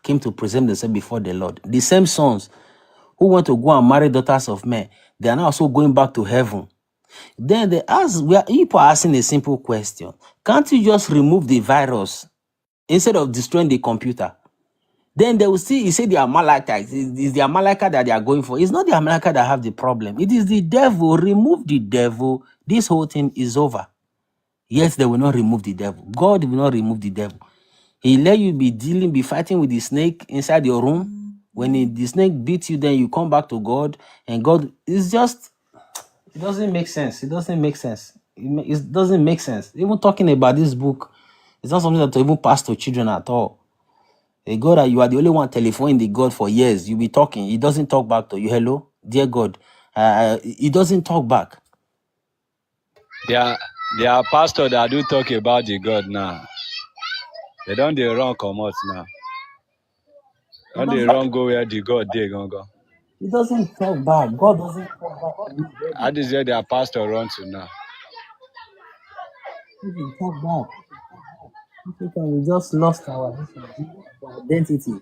came to present themselves before the Lord. The same sons who want to go and marry daughters of men, they are now also going back to heaven. Then they ask, people are asking a simple question. Can't you just remove the virus instead of destroying the computer? Then they will see, you say the Amalekites. It's the Amalekite that they are going for. It's not the Amalekite that have the problem. It is the devil. Remove the devil. This whole thing is over. Yes, they will not remove the devil. God will not remove the devil. He let you be fighting with the snake inside your room. When the snake beats you, then you come back to God. And God is just, it doesn't make sense. It doesn't make sense. It doesn't make sense. Even talking about this book, it's not something that to even pass to children at all. A God that you are the only one telephoning the God for years. You be talking. He doesn't talk back to you. Hello, dear God. He doesn't talk back. There are pastors that do talk about the God now. They don't they run come out now. He Don't they doesn't, run go where the God they gonna go. he doesn't talk back. God doesn't talk back to How anybody. is where their pastor run to now? He doesn't talk back. Africa, we just lost our identity.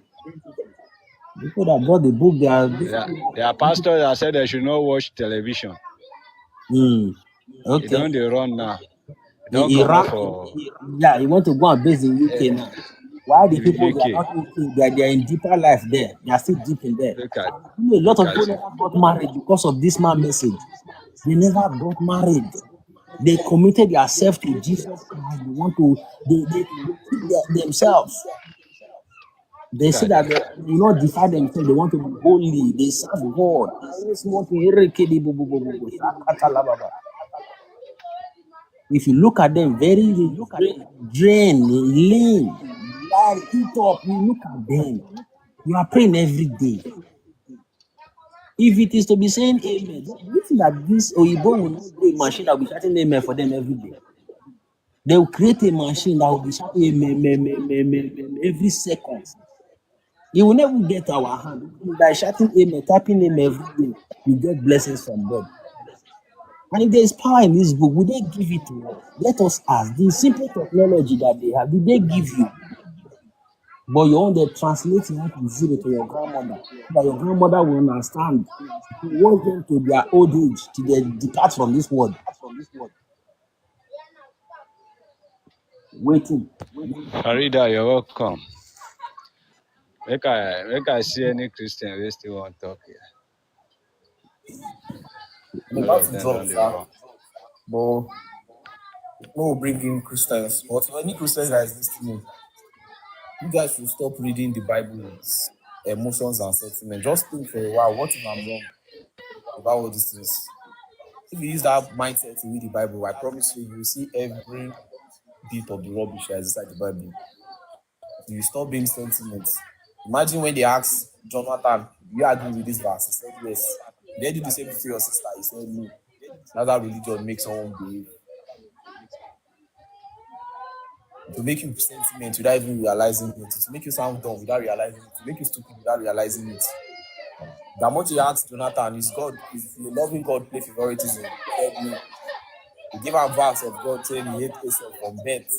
People that brought the book, they are these There are pastors that said they should not watch television. They Okay. don't they run now. They don't He come out ran. for Yeah, he want to go and base in UK now. Why the people they are UK. not UK? They are in deeper life there. They are still deep in there. Look at You know, a lot look of at people it. never got married because of this man message. They never got married. They committed themselves to Jesus Christ. They want to. They keep themselves. They say that they will not defy themselves. They want to be holy. They serve God. If you look at them, very drain, lean, lie, eat up. You look at them. You are praying every day. If it is to be saying amen, you think that this Oyibo will not do a machine that will be shouting amen for them every day. They will create a machine that will be shouting amen every second. It will never get to our hand. By shouting amen, tapping amen every day, you get blessings from them. And if there is power in this book, will they give it to us? Let us ask. The simple technology that they have, did they give you? But you want to translate 1 to 0 to your grandmother, so that your grandmother will understand. You want them to their old age till they depart from this world. Waiting. Farida, you're welcome. Make I see any Christian wey still wan talk here. I'm All about of to them drop, don dey sir. run. But we'll bring in Christians. But to any Christians that is listening, you guys should stop reading the Bible with emotions and sentiment. Just think for a while, what if I'm wrong about all these things? If you use that mindset to read the Bible, I promise you, you will see every bit of the rubbish that is inside the Bible. You stop being sentiment. Imagine when they asked Jonathan, you agree with this verse? He said yes. They did the same thing to your sister. He said no. That's how religion makes someone behave. To make you sentiment without even realizing it, to make you sound dumb without realizing it, to make you stupid without realizing it. The much he asked Jonathan, is a loving God play favoritism? He said no. He gave a verse of God saying he hates Esau from birth.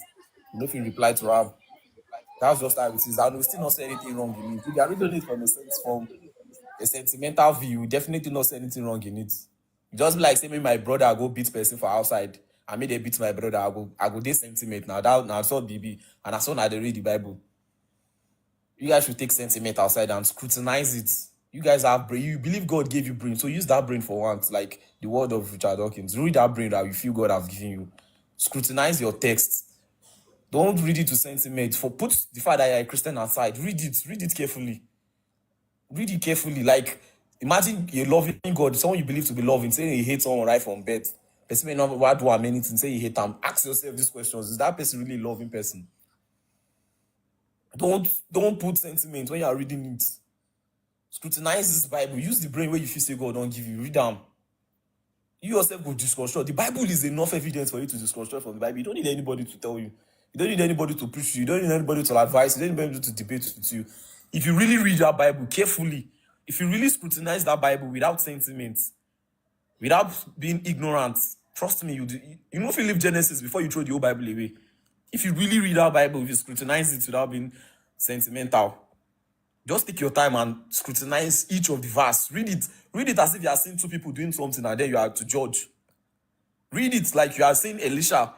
You know if he replied to her. That's just how it is. And we still not say anything wrong in it. If you are reading it from a sentimental view, you definitely not say anything wrong in it. Just be like say me my brother go beat person for outside. I made they beat my brother. I go dey sentiment now. That's all BB. And that's all now they read the Bible. You guys should take sentiment outside and scrutinize it. You guys have brain. You believe God gave you brain, so use that brain for once. Like the word of Richard Dawkins. Read that brain that you feel God has given you. Scrutinize your text. Don't read it to sentiment. Put the fact that you're a Christian aside. Read it carefully. Read it carefully. Like, imagine you're loving God, someone you believe to be loving, saying he hates someone right from birth. Person may not do anything, say you hate them. Ask yourself these questions. Is that person really a loving person? Don't put sentiment when you are reading it. Scrutinize this Bible. Use the brain where you feel say God don't give you. Read them. You yourself go deconstruct. The Bible is enough evidence for you to deconstruct from the Bible. You don't need anybody to tell you. You don't need anybody to preach you. You don't need anybody to advise. You don't need anybody to debate with you. If you really read that Bible carefully, if you really scrutinize that Bible without sentiment, without being ignorant, trust me, you know if you leave Genesis before you throw the whole Bible away. If you really read that Bible, if you scrutinize it without being sentimental, just take your time and scrutinize each of the verse. Read it as if you are seeing two people doing something and then you are to judge. Read it like you are seeing Elisha,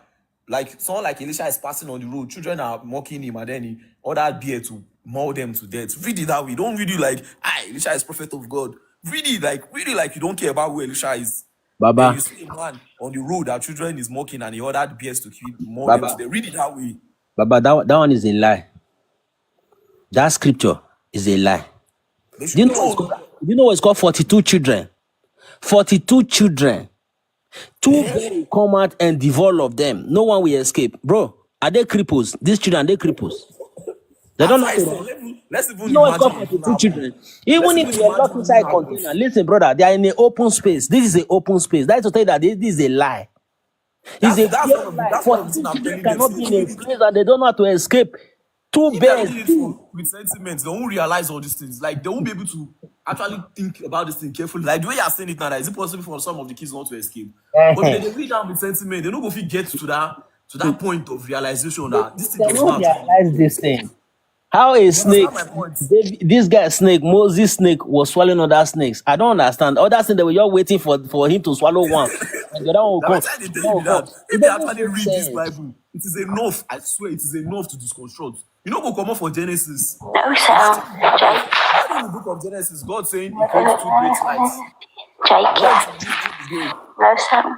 like someone like Elisha is passing on the road. Children are mocking him and then he ordered beer to maul them to death. Read it that way. Don't read it like, Elisha is prophet of God. Read it like you don't care about who Elisha is. Then you Baba, see a man on the road that children is mocking and he ordered beers to maul them to death. Read it that way. Baba, that one is a lie. That scripture is a lie. They Do you should know what it's know. called? Do you know what it's called? 42 children. 42 children. Two men will come out and devour all of them. No one will escape. Bro, are they cripples? These children, are they cripples? They don't That's know why how I to said, run. let's You even know what's imagine called it didn't 42 happen. children? Let's Even if even they are imagine locked it didn't inside happen. container, listen, brother, they are in an open space. This is an open space. That is to tell you that this is a lie. It's a That's pure one of the lie. that's one of the things 42 I'm children telling them. cannot See, be if in you a read it, place that they don't know how to escape. Two if they are bears, reading it two. with sentiments, they won't realize all these things. Like they won't be able to actually think about this thing carefully. Like the way you are saying it now, is it possible for some of the kids not to escape? But if they read down with sentiment, they don't go fit get to that point of realization that this thing They does don't not actually make realize this sense. thing. How a You understand snake, my point? this guy snake, Moses snake was swallowing other snakes. I don't understand. Other things they were just waiting for him to swallow one. And the other one will Now, come. by the time they The tell other you will come. that, It if they doesn't actually make read this sense. Bible, it is enough. I swear, it is enough to deconstruct. You know, go come up for Genesis. No Imagine sound, in the book of Jake. imagine in the book of Genesis, God saying He creates two great lights. Jake, One yeah. to live through the day. No sound.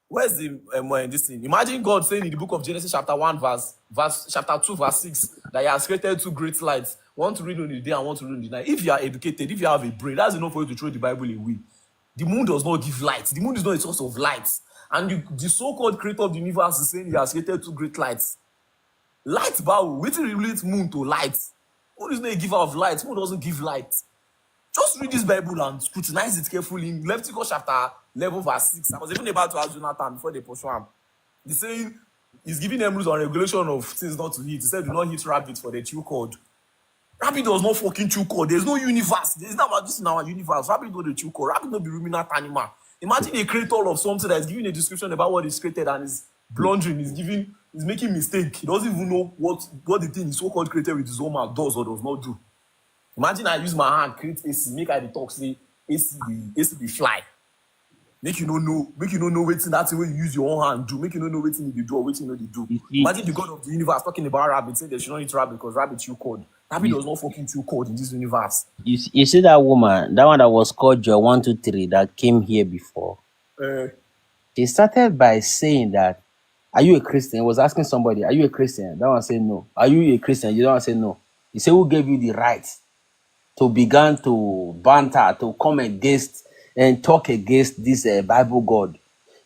Where's the this thing? Imagine God saying in the book of Genesis, chapter 1, verse chapter 2, verse 6, that He has created two great lights. Want to read on the day and want to read on the night. If you are educated, if you have a brain, that's enough for you to throw the Bible away. The moon does not give light. The moon is not a source of light. And the so-called creator of the universe is saying he has created two great lights. Light, bow. Waiting relates moon to light. Moon is not a giver of light. Moon doesn't give light. Just read this Bible and scrutinize it carefully. In Leviticus chapter 11, verse 6. I was even about to ask Jonathan before they pursue him. He's saying he's giving them rules on regulation of things not to eat. He said, do not eat rabbit for the chew cord. Rabbit does not fucking chew cord. There's no universe. There's not about this in our universe. Rabbit don't dey chew cord. Rabbit don't be ruminant animal. Imagine a creator of something that is giving a description about what is created and is blundering, is making mistake. He doesn't even know what the thing is so-called created with his own mouth does or does not do. Imagine I use my hand, create AC, make I dey talk, say AC be fly. Make you no know wetin that thing wey you use your own hand do. Make you no know wetin you dey do or wetin you no dey do. You see, Imagine the God of the universe talking about rabbit, saying they should not eat rabbit because rabbit chew cord. Rabbit does not fucking chew cord in this universe. you see that woman, that one that was called Joy 123 that came here before. She started by saying that, "Are you a Christian?" He was asking somebody, "Are you a Christian?" That one said no. "Are you a Christian?" You don't want to say no. He said, "Who gave you the right to begin to banter, to come against and talk against this Bible God?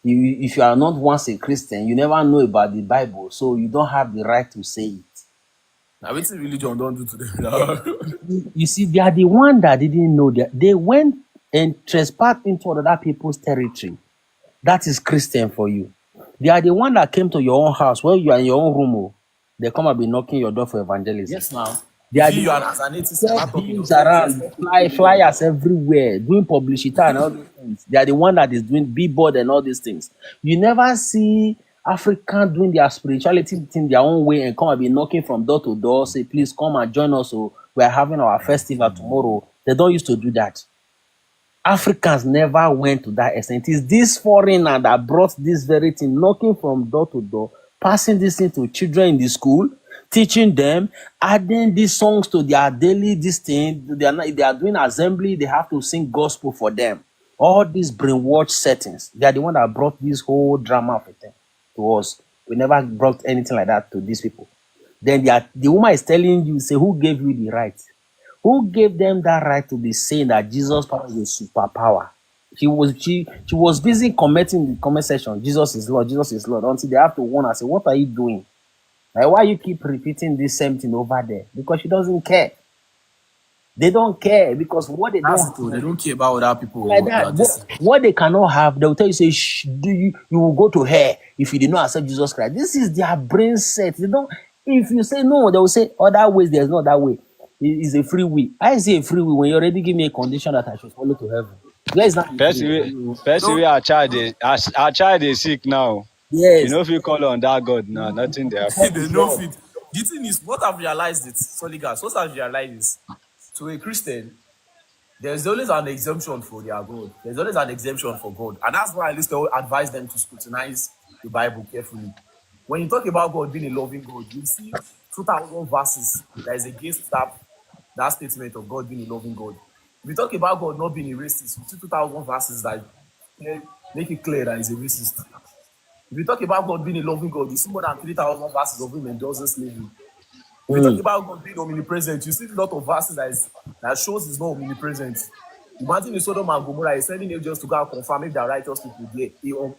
If you are not once a Christian, you never know about the Bible, so you don't have the right to say it." Now wetin religion don't do to them. You see, they are the one that didn't know that they went and trespassed into other people's territory. That is Christian for you. They are the one that came to your own house while you are in your own room. Oh, they come and be knocking your door for evangelism. Yes, now. They are You the and as an atheist, you're not talking bills around, flyers everywhere, doing publicity and all these things. They are the one that is doing billboard and all these things. You never see African doing their spirituality in their own way and come and be knocking from door to door, say, "Please come and join us. So we are having our festival tomorrow." They don't used to do that. Africans never went to that extent. It is this foreigner that brought this very thing, knocking from door to door, passing this thing to children in the school, teaching them, adding these songs to their daily this thing. They are doing assembly, they have to sing gospel for them. All these brainwash settings, they are the one that brought this whole drama of a thing to us. We never brought anything like that to these people. Then the woman is telling you, say, who gave you the right? Who gave them that right to be saying that Jesus power is a superpower? She was busy commenting in the comment section, Jesus is Lord, Jesus is Lord, until they have to warn her, say, what are you doing? Like, why you keep repeating this same thing over there? Because she doesn't care. They don't care because what they That's don't it. They don't care about other people. like that. What they cannot have, they will tell you, say, "Shh, you will go to hell if you did not accept Jesus Christ." This is their brain set. They don't. If you say no, they will say other ways. There's not that way. It's a free will. I say a free will when you already give me a condition that I should follow to heaven. Where is that? Person wey our child is sick now. Yes. You know if you call on that God now, nothing there. They know fit. The thing is, what I've realized it, solid guys, what I've realized is, to a Christian, there's always an exemption for their God. There's always an exemption for God. And that's why I used to advise them to scrutinize the Bible carefully. When you talk about God being a loving God, you see 2,000 verses that is against that statement of God being a loving God. If you talk about God not being a racist, you see 2,000 verses that make it clear that he's a racist. If you talk about God being a loving God, you see more than 3,000 verses of him endorsing slavery. If you talk about God being omnipresent, you see a lot of verses that shows he's not omnipresent. Imagine in Sodom and Gomorrah, he's sending angels to go and confirm if there are righteous people there.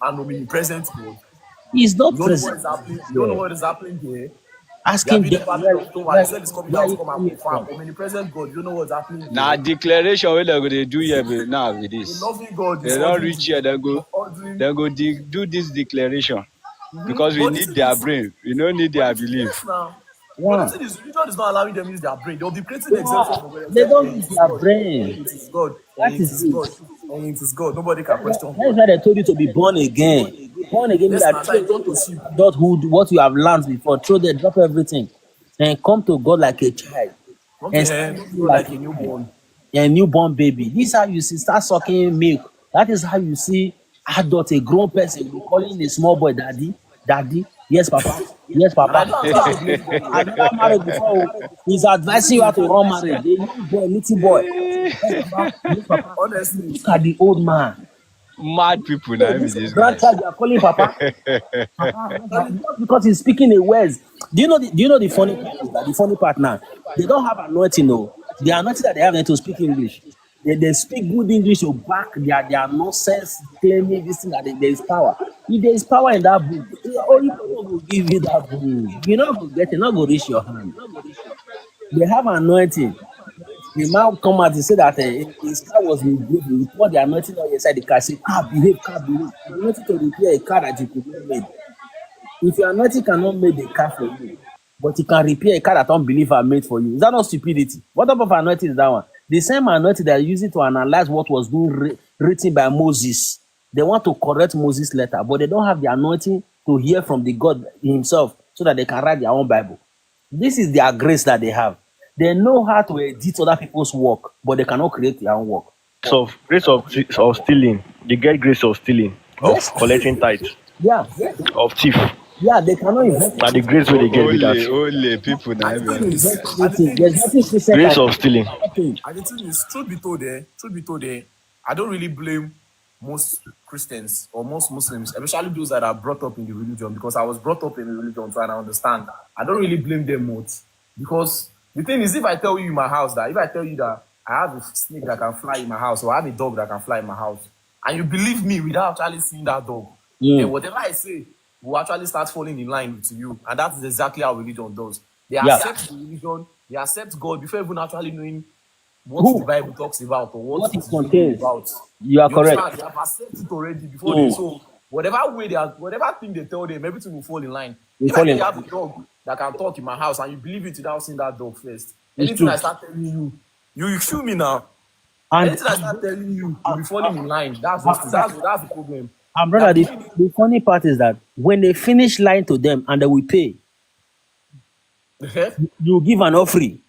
An omnipresent God. He's not You don't know what is happening. You don't know what is happening there. Asking them where said it's coming out to come and confirm. Omnipresent God, you don't know what's happening there. Now declaration wey dem go dey do here now with this. The loving God They is don't reach here, they go do this declaration. Because we need their brain. We don't need their belief. Yes, now. But the thing is, religion is not allowing them to use their brain. They'll be creating exemption for where they don't use their brain. It is God. That It is is it. God. And it is God. Nobody can question That is God. why they told you to be born again. Born again means Yes, that now, like God to sheep. adulthood, what you have learned before, throw there, drop everything, and come to God like a child. Okay, And don't start feel like a newborn. a newborn baby. This is how you see start sucking milk. That is how you see adult, a grown person, be calling a small boy daddy, daddy. Yes, papa. Yes, And I papa. don't understand blame God. I never married before. He's advising you how to run marriage. A young boy, little boy. Yes, papa. Yes, papa. Honestly, Look at the old man. Mad people now be This these guys. grandchild you are calling Papa. Just because he's speaking in words. Do you know the funny part is that the funny part now, they don't have anointing, no. The anointing that they have to speak English. They speak good English to back their nonsense claiming this thing that there is power. If there is power in that book, oh, you not go give you that book. You not go get it, not go reach your hand. They have anointing. The man come out and say that his car was rebuilt. He poured the anointing on inside the car. Say, car behave, car behave. Anointing to repair a car that you could not make. If your anointing cannot make the car for you, but you can repair a car that unbeliever made for you, is that not stupidity? What type of anointing is that one? The same anointing that used it to analyze what was being written by Moses. They want to correct Moses' letter, but they don't have the anointing to hear from the God himself so that they can write their own Bible. This is their grace that they have. They know how to edit other people's work, but they cannot create their own work. Of stealing. They get grace of stealing, of Yes. collecting tithes, Yeah. of thief. Yeah, they cannot invent And the grace where they get with that. Only people now And be the all thing these is, guys. and the anything. thing There's is, nothing Christian Grace can of stealing. nothing. and the thing is, truth be told, I don't really blame most Christians or most Muslims, especially those that are brought up in the religion, because I was brought up in the religion, so I understand. I don't really blame them much, because the thing is, if I tell you in my house that, if I tell you that I have a snake that can fly in my house, or I have a dog that can fly in my house, and you believe me without actually seeing that dog, then whatever I say will actually start falling in line to you, and that is exactly how religion does. They Yeah. accept the religion, they accept God before even actually knowing what Who? the Bible talks about or what What it it is really contains. about. You are You correct. understand? They have accepted it already before they, so whatever way they are, whatever thing they tell them, everything will fall in line. We If I fall tell in you have a dog that can talk in my house and you believe it without seeing that dog first, It's anything true. I start telling you, you feel me now. And Anything I start telling you, you'll be falling in line. That's just it. That's the problem. and They are brother, the, believing it. the funny part is that when they finish lying to them and they will pay, you give an offering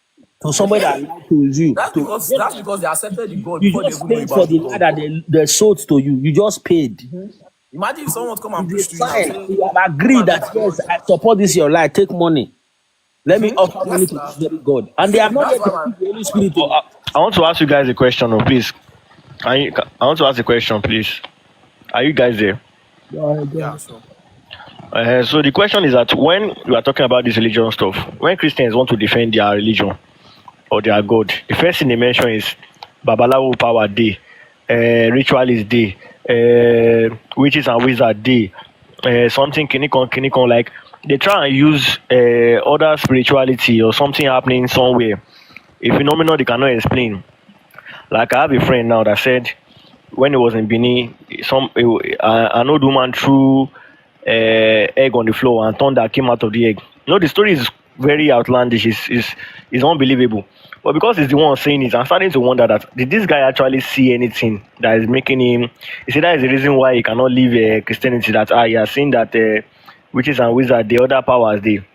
to somebody that lied to you. That's because they accepted the God You before they just even know paid for about the the lie God. that they sold to you. You just paid. Imagine if someone come and preach It's a to you now, sign. say, You have come agreed and that meet God. yes, I support this your lie. Take money. Let me offer money Yes, to this now. very God. And they have not That's yet why man. received the Holy Spirit. But I want to ask you guys a question, please. I want to ask a question, please. Are you guys there? Yeah, sure. So the question is that when we are talking about this religion stuff, when Christians want to defend their religion or their God, the first thing they mention is Babalawo power day, ritualist day, witches and wizard day, something kinikon. Like they try and use other spirituality or something happening somewhere, a phenomenon they cannot explain. Like I have a friend now that said when he was in Benin, an old woman threw egg on the floor and thunder came out of the egg. The story is very outlandish. It's unbelievable. But because he's the one saying it, I'm starting to wonder that did this guy actually see anything that is making him? You see, that is the reason why he cannot leave Christianity. That he has seen that witches and wizards, the other powers, they.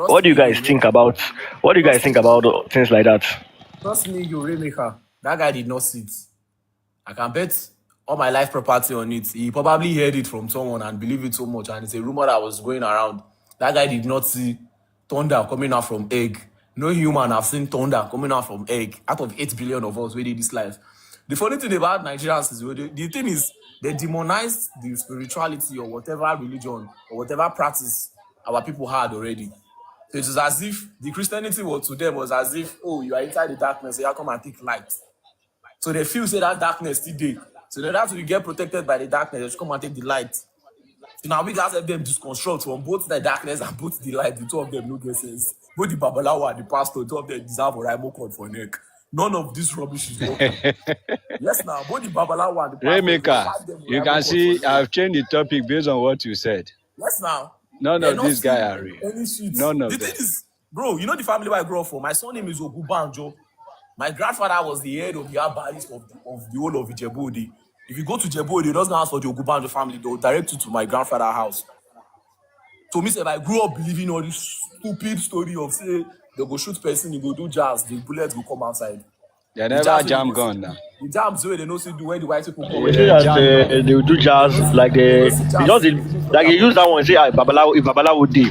What Trust do you me, guys think about? What do you guys trust think me, about things like that? trust me, you Remaker. That guy did not see it. I can bet all my life property on it. He probably heard it from someone and believed it so much, and it's a rumor that was going around. That guy did not see thunder coming out from egg. No human have seen thunder coming out from egg. Out of 8 billion of us waiting this life. The funny thing about Nigerians is the thing is they demonized the spirituality or whatever religion or whatever practice our people had already. So it was as if the Christianity was to them was as if, oh, you are inside the darkness, so you come and take light. So they feel say that darkness still there. So they have to get protected by the darkness. They should come and take the light. So now we guys have them disconstruct from both the darkness and both the light. The two of them no get sense. Both the Babalawo and the pastor, the two of them deserve a Raimo cord for neck. None of this rubbish is working. Yes, now both the Babalawo and the pastor, they Raymaker, fight them with you Raimo can cord see for neck. I've changed the topic based on what you said. Yes, now. None They're of not these guys seeing are real. any shit. None The of them. thing is, bro, you know the family where I grew up from? My son name is Ogubanjo. My grandfather was the head of the Abaris of the whole of Ijebu-Ode. If you go to Ijebu-Ode, it doesn't ask for the Ogubanjo family. They'll direct you to my grandfather's house. So me say, I grew up believing all this stupid story of say they go shoot person, you go do jazz, the bullets will come outside. They The never jazz wey they jam no see gun do, now. the jams wey they no see do when the white people come They and say they that Jam gun. they will do they jazz no see like they no they see jazz just say they go for like their they use body. that one say Babalawo day.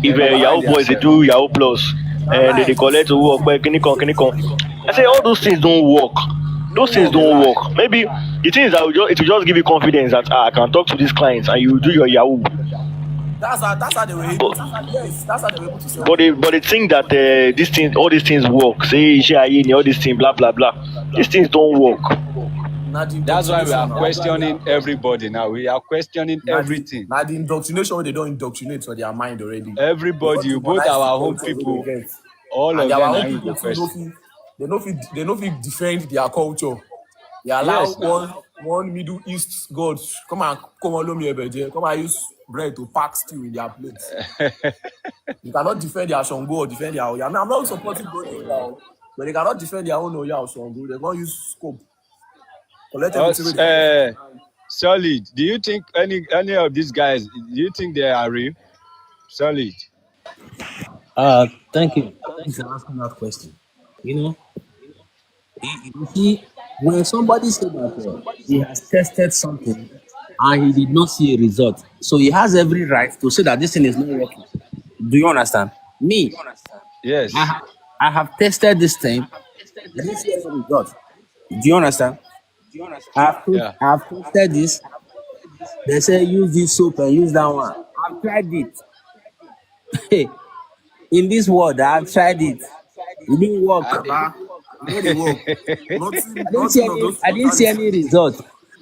If They lie Yahoo boys they themselves. do Yahoo plus Now and lie, they just collect to work by kinikon. I say all those things don't work. those things don't work. Maybe the thing is that it will just give you confidence that I can talk to these clients and you do your Yahoo. That's how they were able to. Yes, that's how they were able to sell But they products. think that these things, all these things work. Say all these things, blah blah blah. These things don't work. Now the That's why we are indoctrination now. questioning everybody now. We are questioning everything. Now the indoctrination they don't indoctrinate for their mind already. They Everybody, don't both demonize the our own culture where they people, get. all And of our them own are in people go too no question. fit they no fit defend their culture. They allow Yes, now. one Middle East god come on Lomi Ebeje, come and use bread to pack stew in their plates. You cannot defend their Shango or defend their Oya. I mean, I'm not supporting both Oya, but they cannot defend their own Oya or Shango. They're going to use scope, collect everything with Uh, Solid. Do you think any of these guys? Do you think they are real? Solid. Thank you. Thanks for asking that question. You know, you see, when somebody said that he has tested something and he did not see a result, so he has every right to say that this thing is not working. Do you understand? Me, I Yes. have, I have tested this thing. I didn't see any result. Do you understand? Yeah. I have tested this. They say use this soap and use that one. I've tried it. In this world, I've tried it. It didn't I work. did. Baba, you know they work. Nothing of those I didn't see totality. any result.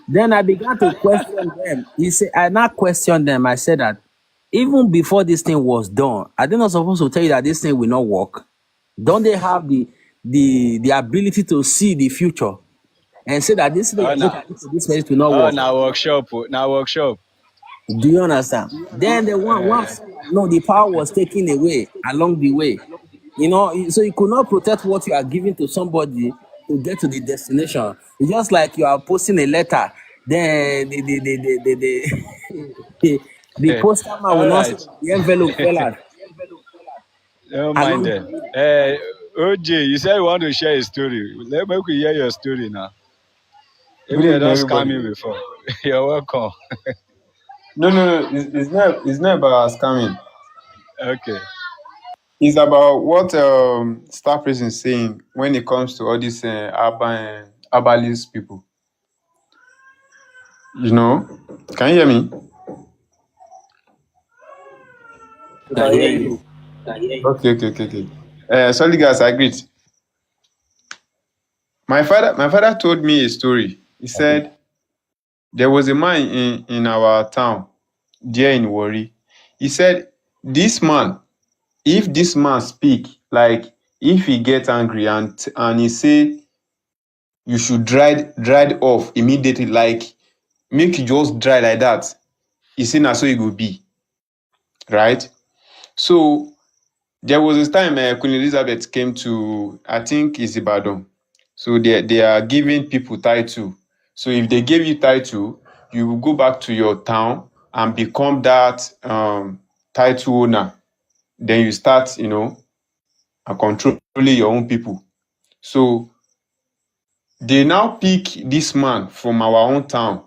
Then I began to question them. I now questioned them. I said that even before this thing was done, are they not supposed to tell you that this thing will not work? Don't they have the ability to see the future and say that this thing Oh, you're now. looking at this place will not Oh, work? now workshop. Now workshop. Do you understand? Then the one said that no, the power was taken away along the way. You know, so you could not protect what you are giving to somebody to get to the destination. It's just like you are posting a letter, then the postal man will All not say right. that the envelope fell out Don't mind along them. the way. OJ, you said you want to share a story. Let me hear your story now. Good Maybe they evening, don't scam everybody. me before. You're welcome. No. It's not about scamming. Okay. It's about what Star Prison is saying when it comes to all these urban herbalist people. You know, can you hear me? I can hear you. Okay. Sorry, guys, I agree. My father told me a story. He Okay. said there was a man in our town, there in Wari. He said this man, if this man speak, like if he get angry and he say you should dry off immediately, like make you just dry like that, he say na so e go be, right? So there was this time Queen Elizabeth came to, I think it's Ibadan. So they are giving people title. So if they give you title, you will go back to your town and become that title owner. Then you start, controlling your own people. So they now pick this man from our own town.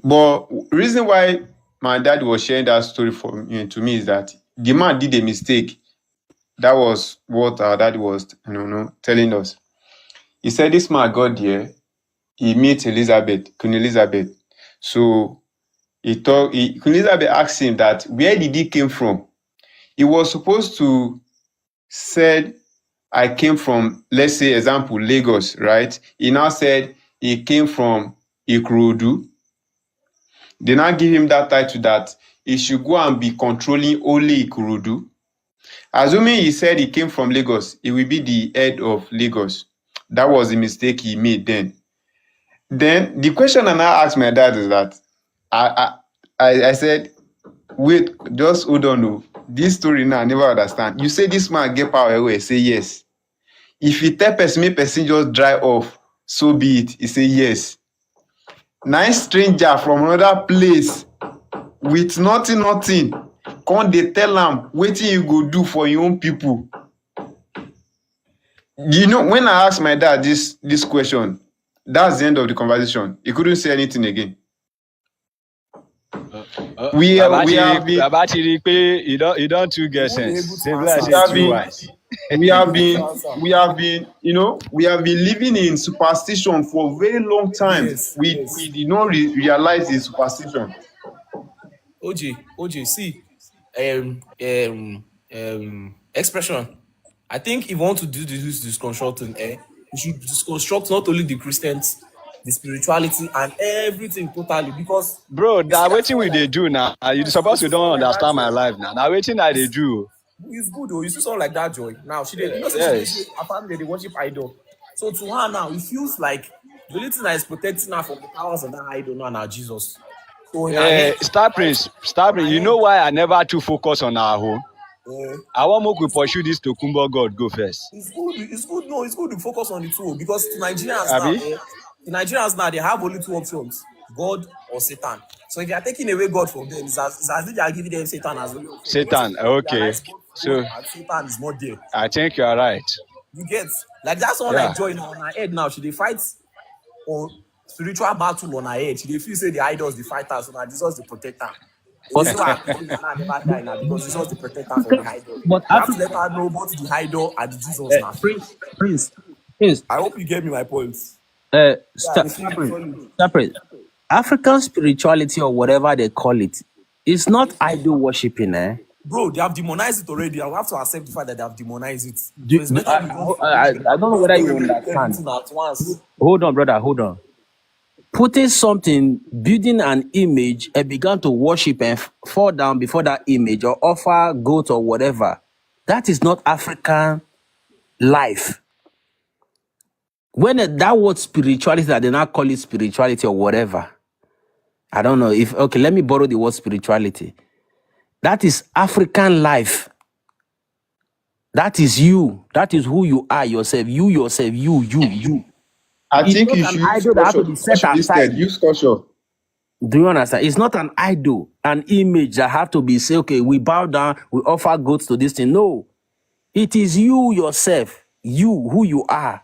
But reason why my dad was sharing that story to me is that the man did a mistake. That was what our dad was, telling us. He said this man got there, he met Queen Elizabeth. So Queen Elizabeth asked him that where did he came from? He was supposed to said, I came from, let's say, example, Lagos, right? He now said he came from Ikorodu. They now give him that title that he should go and be controlling only Ikorodu. Assuming he said he came from Lagos, he will be the head of Lagos. That was the mistake he made then. Then the question I now asked my dad is that I said, wait, just hold on. No. This story now I never understand. You say this man get power away, say yes. If you tell person, make person just dry off, so be it. He say yes. Nice stranger from another place with nothing, come dey tell am wetin you go do for your own people. You know, when I asked my dad this question, that's the end of the conversation. He couldn't say anything again. We have been Baba Chiri, you don't too They get won't be able sense. to They be like answer we say have too still. been wise. we have That's the been answer. we have been living in superstition for a very long time. Yes, We yes. did not realize the superstition. OJ, see, expression. I think if you want to do this deconstructing, you should deconstruct not only the Christians, the spirituality, and everything totally. Because Bro, you see that that waiting someone we like they do now. You yes, you suppose you see someone don't like that understand my joy. life now. Now waiting I they It's, do. it's good though. You see someone like that joy. Now she did, she did say Yes. her family they worship idol. So to her now, it feels like the only thing that is protecting her from the powers of that idol now are Jesus. So in her head, Star in her Prince, you head, know why I never too focus on our home? uh, I want make we pursue this Tokumbo God go first. it's good. It's good. No, it's good to focus on the two because to Nigerians now, Abi? they have only two options: God or Satan. So if you are taking away God from them, it's as if you are giving them Satan as only option because Satan, they okay. realize God So and Satan is not there. I think you are right. You get like that's one like Yeah. joy now on her head now. She they fight on spiritual battle on her head. She they feel say the idols the fighters, so now Jesus the protector. So you But see why her people now never die now because Jesus the protector from the Africa, idol. but You have to Africa, let her know both the idol and the Jesus now. Prince, Prince, Prince, I hope you get me my points. Yeah, stop, they feel separate, solid. separate. African spirituality or whatever they call it, it's not idol worshiping, eh? Bro, they have demonized it already. I have to accept the fact that they have demonized it. So it's better I don't know we just whether do you away with understand. everything at once. Hold on, brother, hold on. Putting something, building an image, and began to worship and fall down before that image or offer goat or whatever, that is not African life. When that word spirituality, that they now call it spirituality or whatever, I don't know if, okay, let me borrow the word spirituality. That is African life. That is you. That is who you are yourself. You yourself, you. I It's think not you an should use idol that has to caution. be set Caution instead. aside. Use caution. Do you understand? It's not an idol, an image that have to be say, okay, we bow down, we offer goats to this thing. No, it is you yourself, you who you are,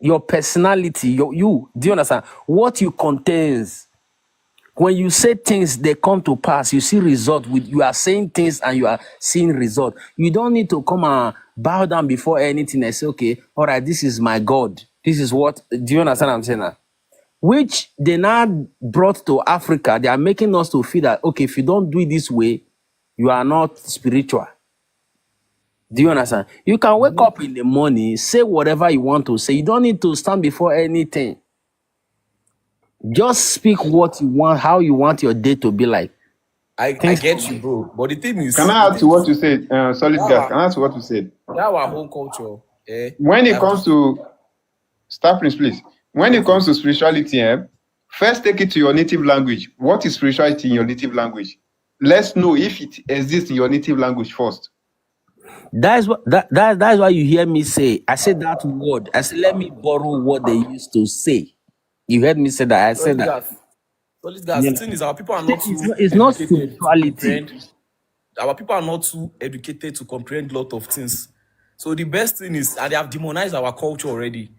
your personality, your you. Do you understand? What you contains. When you say things, they come to pass. You see result. With you are saying things and you are seeing result. You don't need to come and bow down before anything and say, okay, all right, this is my God. This is what. Do you understand what I'm saying now? Which they now brought to Africa. They are making us to feel that, okay, if you don't do it this way, you are not spiritual. Do you understand? You can wake up in the morning, say whatever you want to say. You don't need to stand before anything. Just speak what you want, how you want your day to be like. I get you, bro. But Can I add to what you said, Solid Gas? Can I add to what you said? our whole culture, When they it have comes to Star Prince, please. When it okay. comes to spirituality, first take it to your native language. What is spirituality in your native language? Let's know if it exists in your native language first. That's what that's why you hear me say. I said that word. I said, let me borrow what they used to say. You heard me say that. I said Solid that. gas. Solid gas. You The know, thing is, our people are not too it's not educated to spirituality. comprehend. Our people are not too educated to comprehend a lot of things. So the best thing is, and they have demonized our culture already.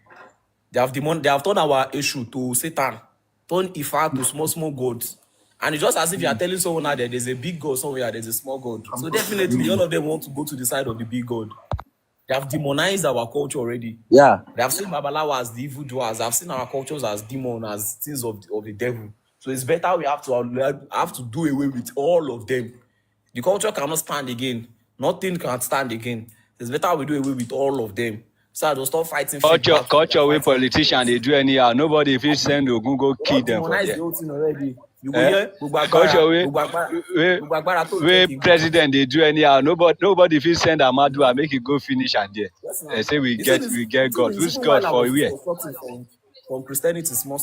They have turned our issue to Satan, turned Ifa to small gods. And it's just as if you are telling someone that there's a big God somewhere, there's a small God. So definitely all of them want to go to the side of the big God. They have demonized our culture already. Yeah. They have seen Babalawa as the evil doers. They have seen our cultures as demons, as things of the devil. So it's better we have to do away with all of them. The culture cannot stand again. Nothing can stand again. It's better we do away with all of them. So I will stop fighting fake battles. Culture where politicians they do anyhow. Nobody if send Ogun go They kill all them for demonize there. the whole thing already. You go Eh? here, Culture Gbogbo Agbara to where take a good. president they do anyhow. Nobody if send Amadu and make it go finish and there. Yes, They now. say we get The thing God. is, Who's even while God I for was where? constructing from Christianity small,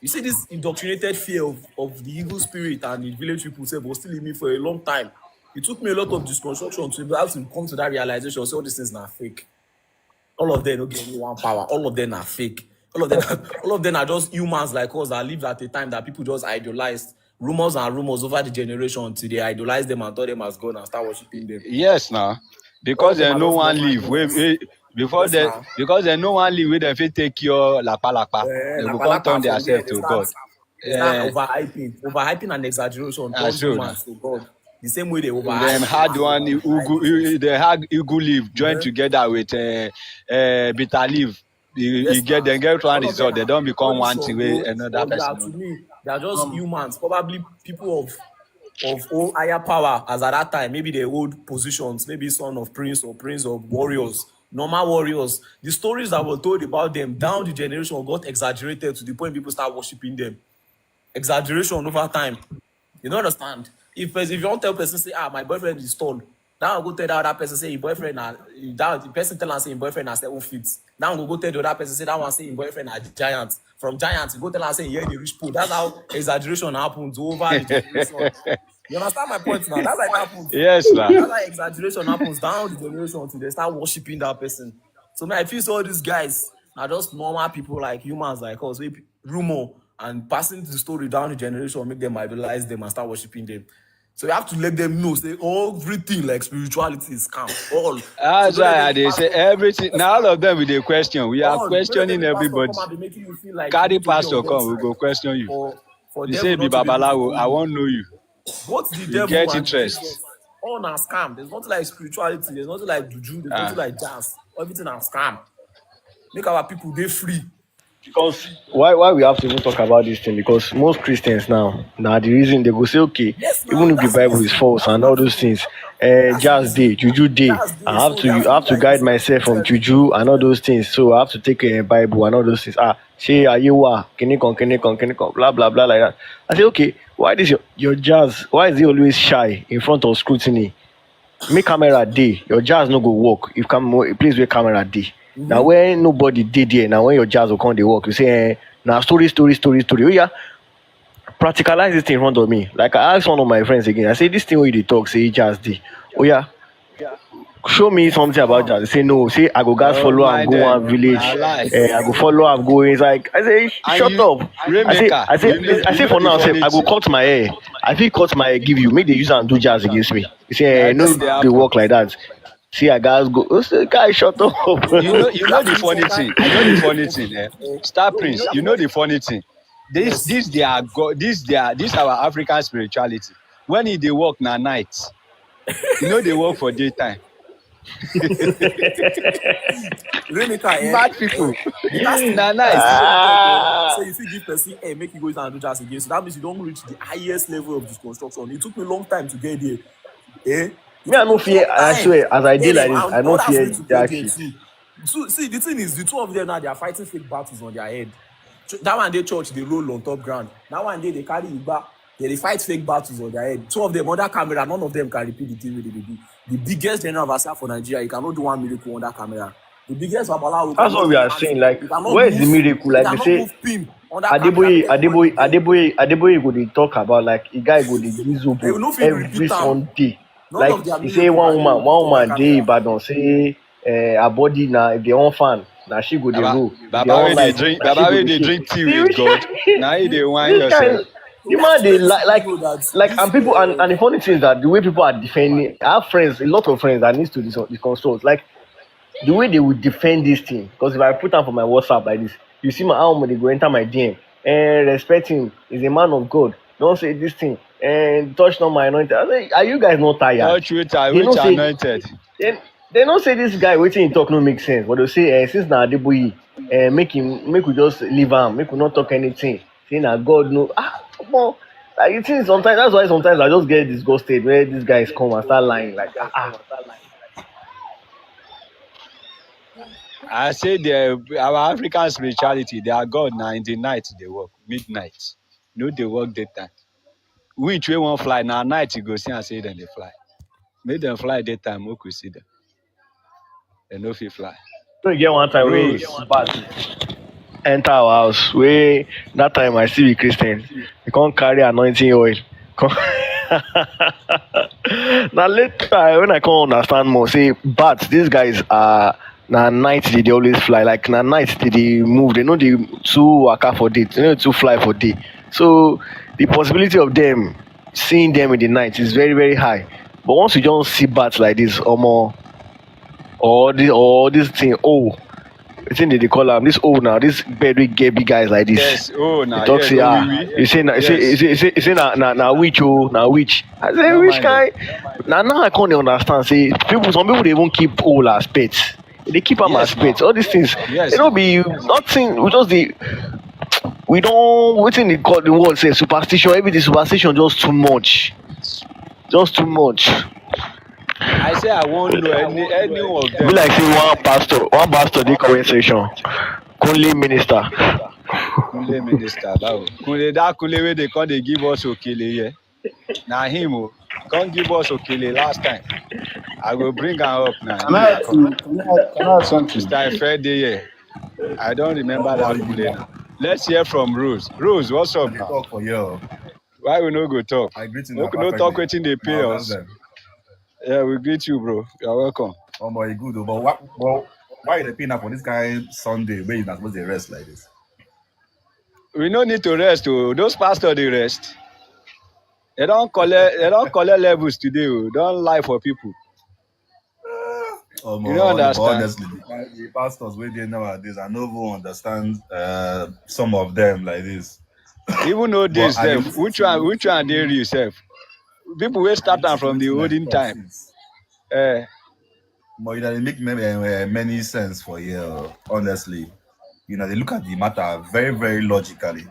you see this indoctrinated fear of the evil spirit and the village people say was still in me for a long time. It took me a lot of deconstruction to be able to come to that realization. So all these things are fake. All of them don't give me one power. All of them are fake. All of them are just humans like us that lived at a time that people just idolized rumors and rumors over the generation until they idolize them and thought them as God and start worshiping them. Yes, now. All Because of them they are no just one normal leave. humans. Yes, now. Because they no one leave where they fit take your lapa. They go come turn From there, themselves to God. they start Eh, overhyping and exaggeration and turns so now. humans to God. The same way they Them overhype had one Christians. they had eagle leaf joined Yeah. together with bitter leaf. You Yes, get now them get one all of them result. They don't all become these one thing where Shango, another or yeah, person. to No. me, they are just Um, humans, probably people of all higher power as at that time. Maybe they hold positions, maybe son of prince or prince of warriors, normal warriors. The stories that were told about them down the generation got exaggerated to the point people start worshiping them. Exaggeration over time. You don't understand. If you don't tell person say, my boyfriend is tall, now I go tell the other person say, your boyfriend that the person tell am say your boyfriend na 7 feet. Now I go tell the other person say that one say your boyfriend na giant. From giant, you go tell am say yeah they reach pool. That's how exaggeration happens over the generation. You understand my point now? That's how it happens. Yes, lah. That's how exaggeration happens down the generation until they start worshiping that person. So man, I feel so all these guys are just normal people like humans like us. We rumor and passing the story down the generation make them idolize them and start worshiping them. So you have to let them know, say everything like spirituality is calm. All. So That's don't let why any they say pastor, everything. Now all of them with a question. We are all. Don't let questioning any pastor everybody. come and be making you feel like you Carry need to be pastor on them come, we side go question you. for You say devil be not to be able to babalawo, fool I you. won't know you. Both the You devil get and interest. Jesus, all na scam. There's nothing like spirituality. There's nothing like juju. There's nothing Ah, like jazz. Everything na scam. Make our people dey free. Because why we have to even talk about this thing? Because most Christians now the reason they go say okay, Yes, even now if the that's the Bible is reason. false That's and the all those reason. things, That's the jazz day, reason. juju day, Jazz day. So they I have to have be to like guide this myself from spiritually. juju and all those things. So I have to take a Bible and all those things. Say ayewa, kinikon, blah blah blah like that. I say okay, why this your jazz? Why is he always shy in front of scrutiny? Make camera dey your jazz no go work if place where camera dey. Now when nobody dey there, now when your jazz go come dey work, you say na story. Oh yeah, practicalize this thing in front of me. Like I ask one of my friends again, I say this thing wey you dey talk say jazz dey. Oh yeah, show me something about jazz. He say no, say I go gats follow am my go then. one Na village. lie. I go follow am go inside. I say And shut you, up. I say Rainmaker, I say I you say know for the now sef funny I go thing. cut my hair. I fit cut my hair give you make they use am do jazz against me. He say Now no then they dey happen. work like that. See I gats go. I say guy shut up. You You know have the to use funny some kind. thing. I You know get the it. funny thing, eh? Star No, you Prince. have You to know get. the funny thing. Yes. This our African spirituality. When they work na night, they work for daytime. Rainmaker, Mad people. the last thing, Na the last night. thing when you talk, Ah. say if you give person, make you go and do jazz again. So that means you don't reach the highest level of deconstruction. It took me a long time to get there. It Me I took me no a fear. long I time swear as to I dey get like them, this and I no others fear need to get jack there shit. too. So, see, the thing is, the two of them now they are fighting fake battles on their head. That one day church they roll on top ground. That one day they carry Igba. They fight fake battles on their head. Two of them under camera, none of them can repeat the thing wey they do. The biggest general overseer for Nigeria, you cannot do one miracle under camera. The biggest babalawo That's cannot what we lay are hands. saying. Like You cannot where is the move. miracle? You Like they cannot say move pin under camera. Make anyone do them. Adeboye go dey talk about like a guy go dey do They zobo will not fit every repeat them. Sunday. None Like of their he say miracle can they repeat one under woman dey camera. Ibadan say her body na if they on fan na she go dey Baba, roll. If they on light na she Baba go wey dey they shake. drink tea See with which God. kind Now they whine which yourself. kind So the we have man to dey let these people like know that like this and people and the funny thing is that the way people are defending I have friends a lot of friends that needs to disconsult like the way they would defend this thing. Because if I put am for my WhatsApp like this, you see my how they go enter my DM and respect him. He's a man of God. Don't say this thing and touch not my anointed. I say, are you guys not tired? Touch with They which don't say anointed. they don't say this guy waiting talk no make sense. But they say since na Adeboye, make we just leave him, make we not talk anything. Say na God no come on. Like you think sometimes that's why sometimes I just get disgusted where these guys come and start lying like I say our African spirituality, their God now in the night they work, midnight. No, they work daytime. Which way won't fly? Now night you go see and say then they fly. Make them fly daytime, we could see them. They no fit fly. so you get one time we Rose. bad enter our house wey that time I still be Christian. He come carry anointing oil. Come na later when I come understand more say bats these guys are na night they dey always fly like na night they dey move they no dey too waka for day they no dey too fly for day so the possibility of them seeing them in the night is very very high but once you just see bats like this or this thing I think they call this now this very gabby guys like this. Yes. Oh, They nah. talk Yes. say Oh, we. you say Yes. you say na which na which. I say No which mind them. guy? Now I can't understand. Say some people they won't keep all as pets. They keep them as Yes, now. pets. All these things they Yes, don't now. be nothing. We don't waiting the call the word say superstition. Everything superstition just too much. Just too much. I say I won't know any of Be them. like say one pastor dey comment section. Only minister. Kunle minister, báwo. Kunle that Kunle wey they come they give us Okele here. Na him oh. He can't give us Okele last time. I will bring her up now. Can I ask you? Can I ask something? Mr. Efede here. I don't remember that Kunle now. Let's hear from Rose. Rose, what's up I dey now? talk for you. Why we no go talk? I greet you No, now no talk perfectly. wetin they pay Now that's us. them. Yeah, we greet you, bro. You're welcome. Oh boy, good. But what? Well, why you dey pay now for this guy Sunday where you not supposed to rest like this? We no need to rest. Oh, those pastors they rest. They don't collect levels today. Oh, don't lie for people. Oh You don't boy, but understand. honestly, the pastors where they nowadays, I no even understand some of them like this. Even though But this I dey self, listen which one they real self. People will I dey start them listen to from the wetin dem olden talk time. since. Uh, But you know, they make many sense for you. Honestly, you know, they look at the matter very, very logically.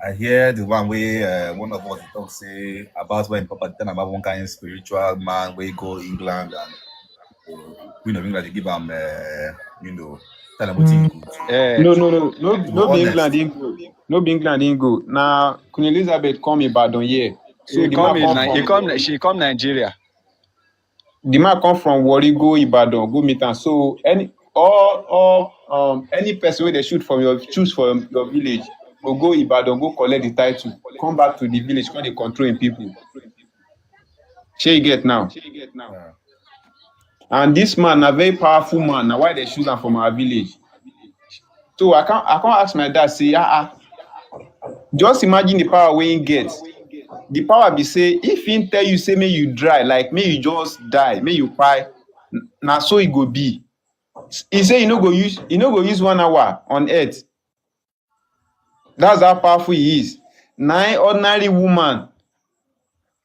I hear the one where one of us talk say about when Papa tell about one kind of spiritual man where go England and Queen of England they give him you know tell him what he could do. uh, To be No be England honest, didn't go. No be England didn't go. Now Queen Elizabeth come Ibadan here. So she come Nigeria. the man come from Warri go Ibadan go meet am. So any person wey they choose from your village go Ibadan go collect the title, come back to the village, come dey control im people. Shey you get now? uh, And this man na very powerful man. Na why they choose am from our village. So I can't ask my dad say just imagine the power wey him get. The power be say if him tell you say make you dry, like make you just die, make you kpai, na so e go be. He say he no go use 1 hour on earth. That's how powerful he is. Na ordinary woman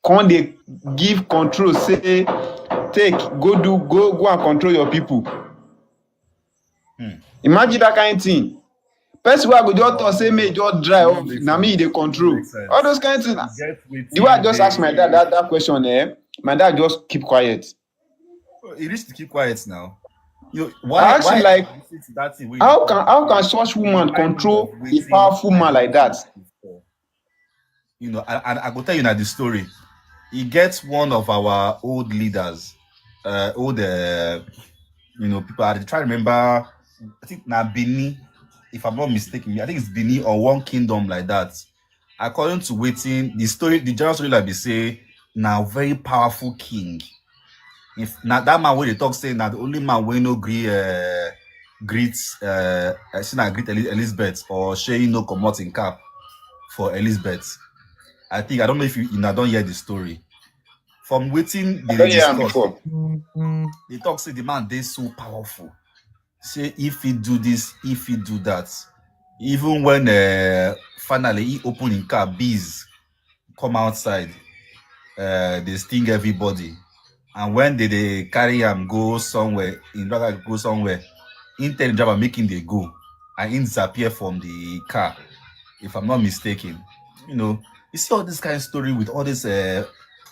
come dey give control say take go and control your people. Imagine that kind of thing. Person wey go just talk say make e just dry off, na me e dey control. All those kind of things. The way I just ask my dad that question, my dad just keep quiet. he reached to keep quiet now. You know, I ask him like, listen to that thing wey you how talk, can such woman remind me of control a wetin powerful I man like don that? see before. You know, I go tell you now the story. He gets one of our old leaders, you know, people. I try to remember. I think now Bini, if I'm not mistaken, I think it's Bini or one kingdom like that. According to waiting, the story, the general story like they say, now very powerful king. If now that man when they talk say now the only man we no greet greet Elizabeth or she no comot in cap for Elizabeth. I think I don't know if you don't hear the story. From waiting I they don hear am discuss, before. they talk say the man they so powerful. Say if he do this, if he do that, even when finally he open in car, bees come outside, they sting everybody. And when they carry him go somewhere, in fact go somewhere, in tell the driver making they go and in disappear from the car, if I'm not mistaken. You know, you see all this kind of story with all this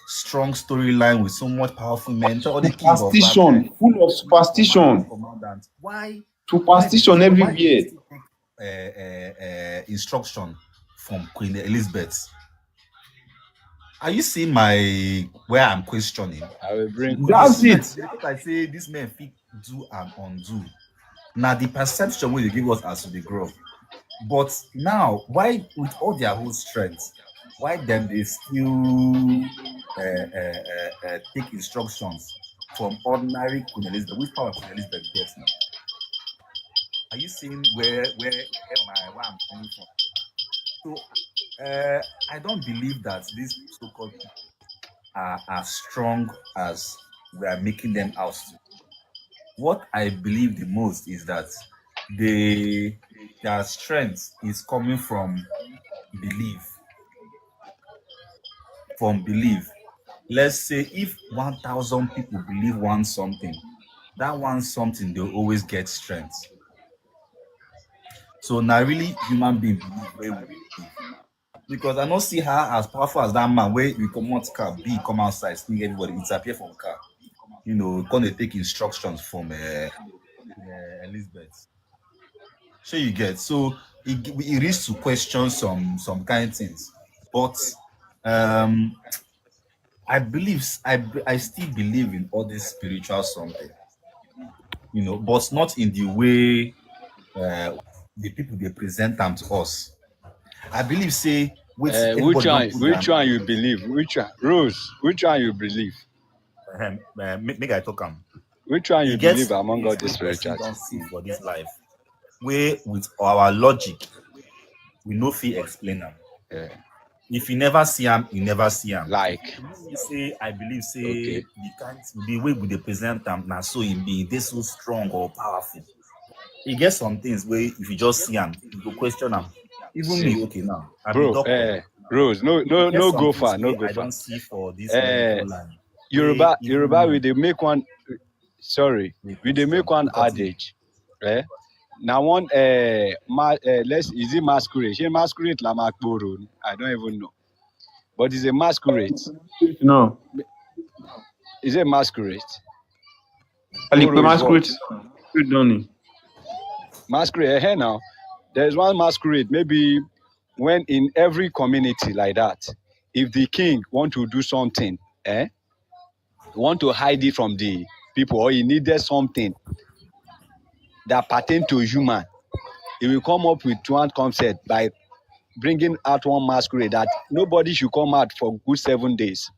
strong storyline with so much powerful men, all the king of Superstition, full of commanders, superstition. commandants. Superstition Why did they everywhere. still take instruction from Queen Elizabeth? Are you seeing my where I'm questioning? I will bring Because That's Kunle. it. because I say this men fit do and undo. Now the perception will they give us as to the grow. But now, why with all their whole strength, why then they still take instructions from ordinary Queen Elizabeth? Which power Queen Elizabeth gets now? Are you seeing where I'm coming from? So I don't believe that these so-called people are as strong as we are making them out to. What I believe the most is that their strength is coming from belief. From belief. Let's say if 1,000 people believe one something, that one something they'll always get strength. So now really human being believe where we believe. Because I don't see her as powerful as that man where we come out car, B come outside, sneak everybody, it's appear from car. Gonna take instructions from Elizabeth. So you get so it reads to question some kind of things. But um I still believe in all this spiritual something, but not in the way the people they present them to us. I believe say wait Which everybody one? don't put their Which one you believe? Which one? Rose. Which one you believe? make I talk am. Which one E you get believe some among all things the wey person spiritual don things? see for this life wey with our logic we no fit explain am. Yeah. If you never see am, you never see am. Like, E no mean say I believe say okay. the way we dey present am na so e be, e dey so strong or powerful. E get some things wey if you just see am, you go question am. Even See, me, okay now, I be bro, doctor. Rose, no, E no, get no, some go things far, no, wey go I far. don see for this Uh, medical line wey Yoruba, even we me they make one. Sorry, dey we they make question. one You continue. adage. Eh? Now one, let's is it masquerade? She masquerade la makboro. I don't even know, but it's a masquerade. No. Is it masquerade? Like Kporo is what? masquerade don't Masquerade. Here now, there's one masquerade. Maybe when in every community like that, if the king want to do something, want to hide it from the people, or he needed something that pertain to human, he will come up with one concept by bringing out one masquerade that nobody should come out for good 7 days.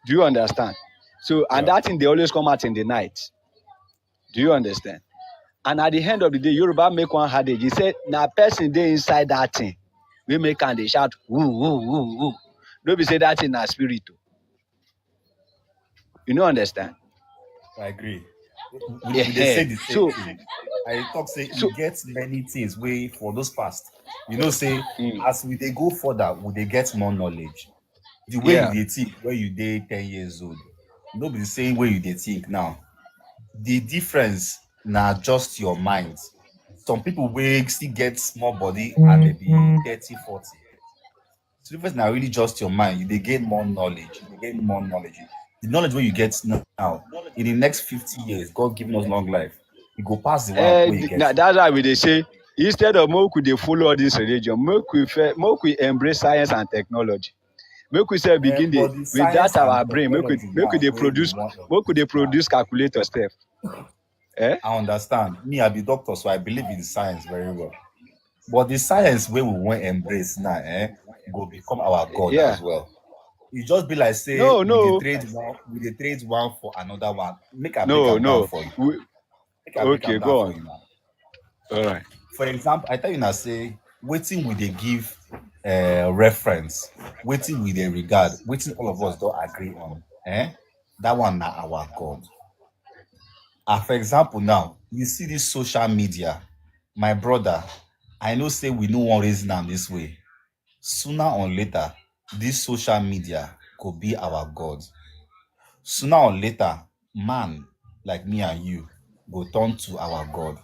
Do you understand? So, and Yeah. that thing they always come out in the night. Do you understand? And at the end of the day, Yoruba make one adage. He said, "Na person dey inside that thing. We make and they shout, woo, woo, woo, woo." Don't be say that thing na spirit. You know understand? I agree. We dey Yeah. say the same So, thing. I talk say e so, get many things wey for those past. Say mm, as we dey go further, we dey get more knowledge. The way you yeah. dey think when you dey 10 years old, no be the same way you dey think now. The difference na just your mind. Some people wey still get small body and they be 30, 40. So the difference na really just your mind. You dey gain more knowledge. You dey gain more knowledge. The knowledge wey you get now, in the next 50 years, God giving us long life, you go pass the one wey you get now. That's why we they say, instead of make we dey follow all this religion, make we embrace science and technology. Make we say begin But the the with that science and our brain. technology Make we now, dey where we produce want calculator stuff. Eh? I understand. Me, I be doctor, so I believe in science very well. But the science where we want embrace now, go become our God Yeah. as well. It just be like say No, no, we dey trade one for another one. Make I break no, am down no. for you. We, Make I break am okay, down go for on. you now. All right. For example, I tell you now, say, waiting we dey give reference, waiting we dey regard, waiting all of us don't agree on. That one na our God. For example, now, you see this social media, my brother, I know say we no wan reason am this way. Sooner or later, this social media could be our God. Sooner or later, man like me and you go turn to our God.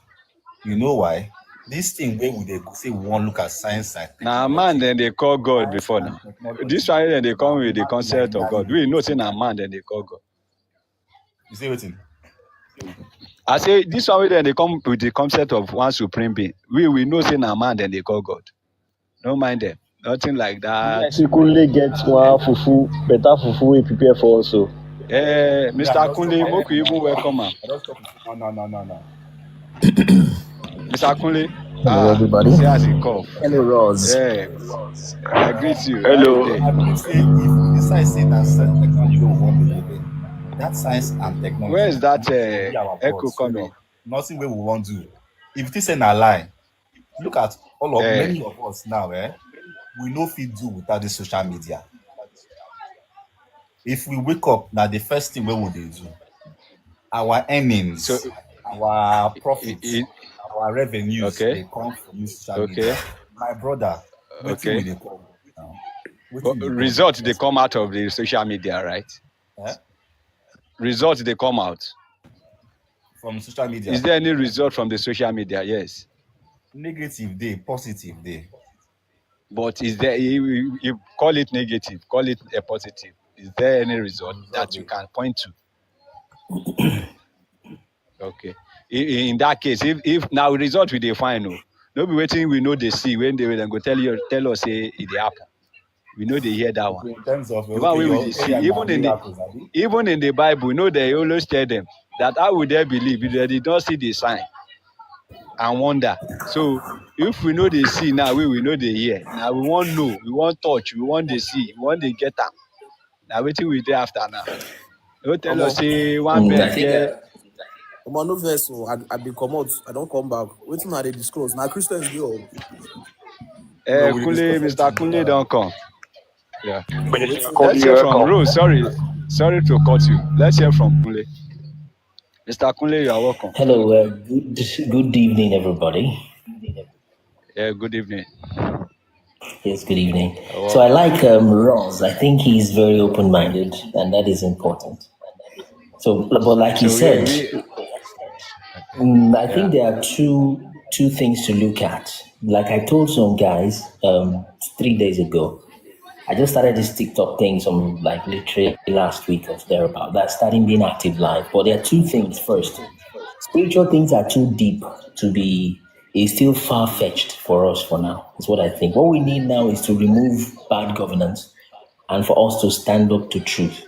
You know why? This thing where we dey say we wan look at science and Now man technology. then they call God Science before and now. This technology. one then they come Now with the man like concept me of and God. you We dey know say think na am. man then they call God. You say wetin? I say this one then they come with the concept of one supreme being. We know say na man then they call God. Don't mind them. Nothing like that. Secretly get one fufu, better fufu we prepare for us. So Me, I Mr. just chop Kunle, am make we even welcome him. I just chop am. No. Mr. Kunle, Hello, everybody. see as he cough. Hello, Roz. Yeah, I greet you. How you hello. So day? I believe say if we decide say na science and technology wey we wan believe in, that science and Where technology is that go be our God echo straight coming? up. Nothing wey we wan do. If you think say na lie, look at all of Eh, many of us now, we no fit do without this social media. If we wake up, na the first thing wey we dey do. Our so earnings, our i- profits, i- our revenues Okay. they come from this social Okay. media. My brother, waiting Okay. with the call now. Waiting the call. Results they come out of the social media, right? Eh? Results they come out. From social media. Is there any result from the social media? Yes. Negative day, positive day. But is there, you call it negative, call it a positive. Is there any result that you can point to? Okay. In that case, if now result we define, no be waiting, we know they see when they will go tell us say it dey happen. We know they hear that one. Okay, in terms of The one okay, wey we your dey see, area now miracles, Abi? even in the Bible, you know they always tell them that how would they believe if they did not see the sign and wonder. So if we know they see now, we know they hear. Now we want know, we want touch, we want they see, we want they get them. Now waiting we dey after now. Don't tell us say one I bird think get no verse, so I be come out. I don't come back. Waiting till they disclose. Now Christians do. No, we Kunle, discuss Mr. something Kunle generally. don't come. Yeah. Call Let's you hear from welcome. Rose. Sorry to cut you. Let's hear from Kunle. Mr. Kunle, you are welcome. Hello, good evening, everybody. Yeah, good evening. Yes, good evening. So I like Ross. I think he's very open-minded, and that is important. So, but like you So said, I yeah. think there are two things to look at. Like I told some guys 3 days ago, I just started this TikTok thing some like literally last week or thereabout. That's starting being active live. But there are two things. First, spiritual things are too deep to be. Is still far fetched for us for now. Is what I think. What we need now is to remove bad governance and for us to stand up to truth.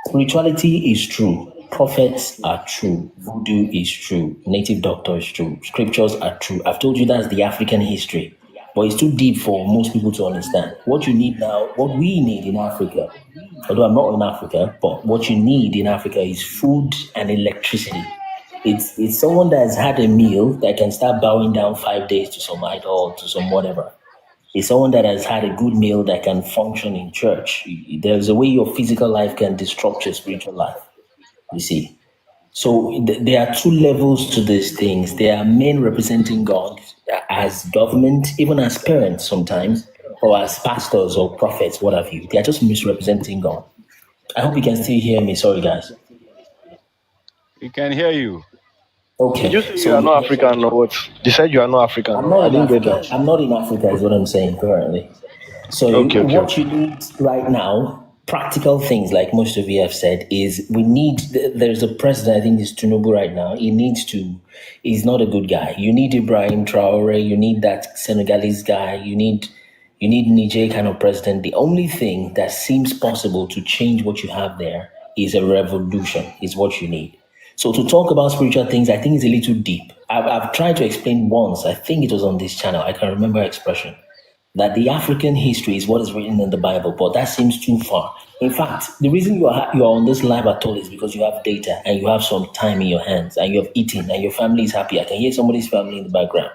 Spirituality is true. Prophets are true. Voodoo is true. Native doctor is true. Scriptures are true. I've told you that's the African history. But it's too deep for most people to understand. What you need now, what we need in Africa, although I'm not in Africa, but what you need in Africa is food and electricity. It's someone that has had a meal that can start bowing down 5 days to some idol, to some whatever. It's someone that has had a good meal that can function in church. There's a way your physical life can disrupt your spiritual life, you see. So there are two levels to these things. There are men representing God as government, even as parents sometimes, or as pastors or prophets, what have you. They are just misrepresenting God. I hope you can still hear me. Sorry, guys. We can hear you. Did you Okay, say you are so not African or what? You said you are not African. I'm not I in didn't get Africa. that. I'm not in Africa, is what I'm saying currently. So what Okay. you need right now, practical things like most of you have said, is we need. There's a president. I think it's Tinubu right now. He's not a good guy. You need Ibrahim Traore. You need that Senegalese guy. You need Niger kind of president. The only thing that seems possible to change what you have there is a revolution. Is what you need. So to talk about spiritual things, I think it's a little deep. I've tried to explain once. I think it was on this channel. I can remember expression that the African history is what is written in the Bible, but that seems too far. In fact, the reason you are on this live at all is because you have data and you have some time in your hands and you have eaten and your family is happy. I can hear somebody's family in the background,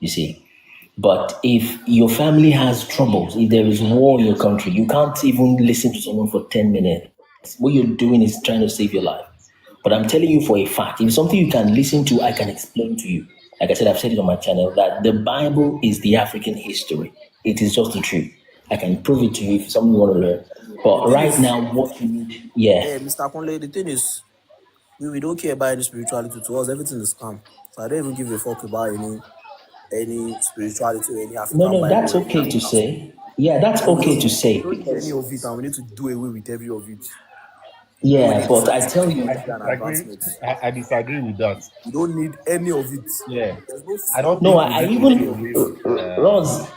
you see. But if your family has troubles, if there is war in your country, you can't even listen to someone for 10 minutes. What you're doing is trying to save your life. But I'm telling you for a fact, if it's something you can listen to, I can explain to you. Like I said, I've said it on my channel that the Bible is the African history. It is just the truth. I can prove it to you if something you want to learn. The But thing right is, now, what you need, yeah. Mr. Conley, the thing is, we don't care about any spirituality. To us, everything is calm. So I don't even give a fuck about any spirituality or any No, African no, Bible that's or any okay to African stuff. say. Yeah, that's So okay to we say don't need any because, of it, and we need to do away with every of it. When we yeah, dey but decide I say tell you, I technology and disagree. advancement, I disagree with that. we don't need any of it. Yeah. There's no I don't no, think we I need to do even, away with Ross,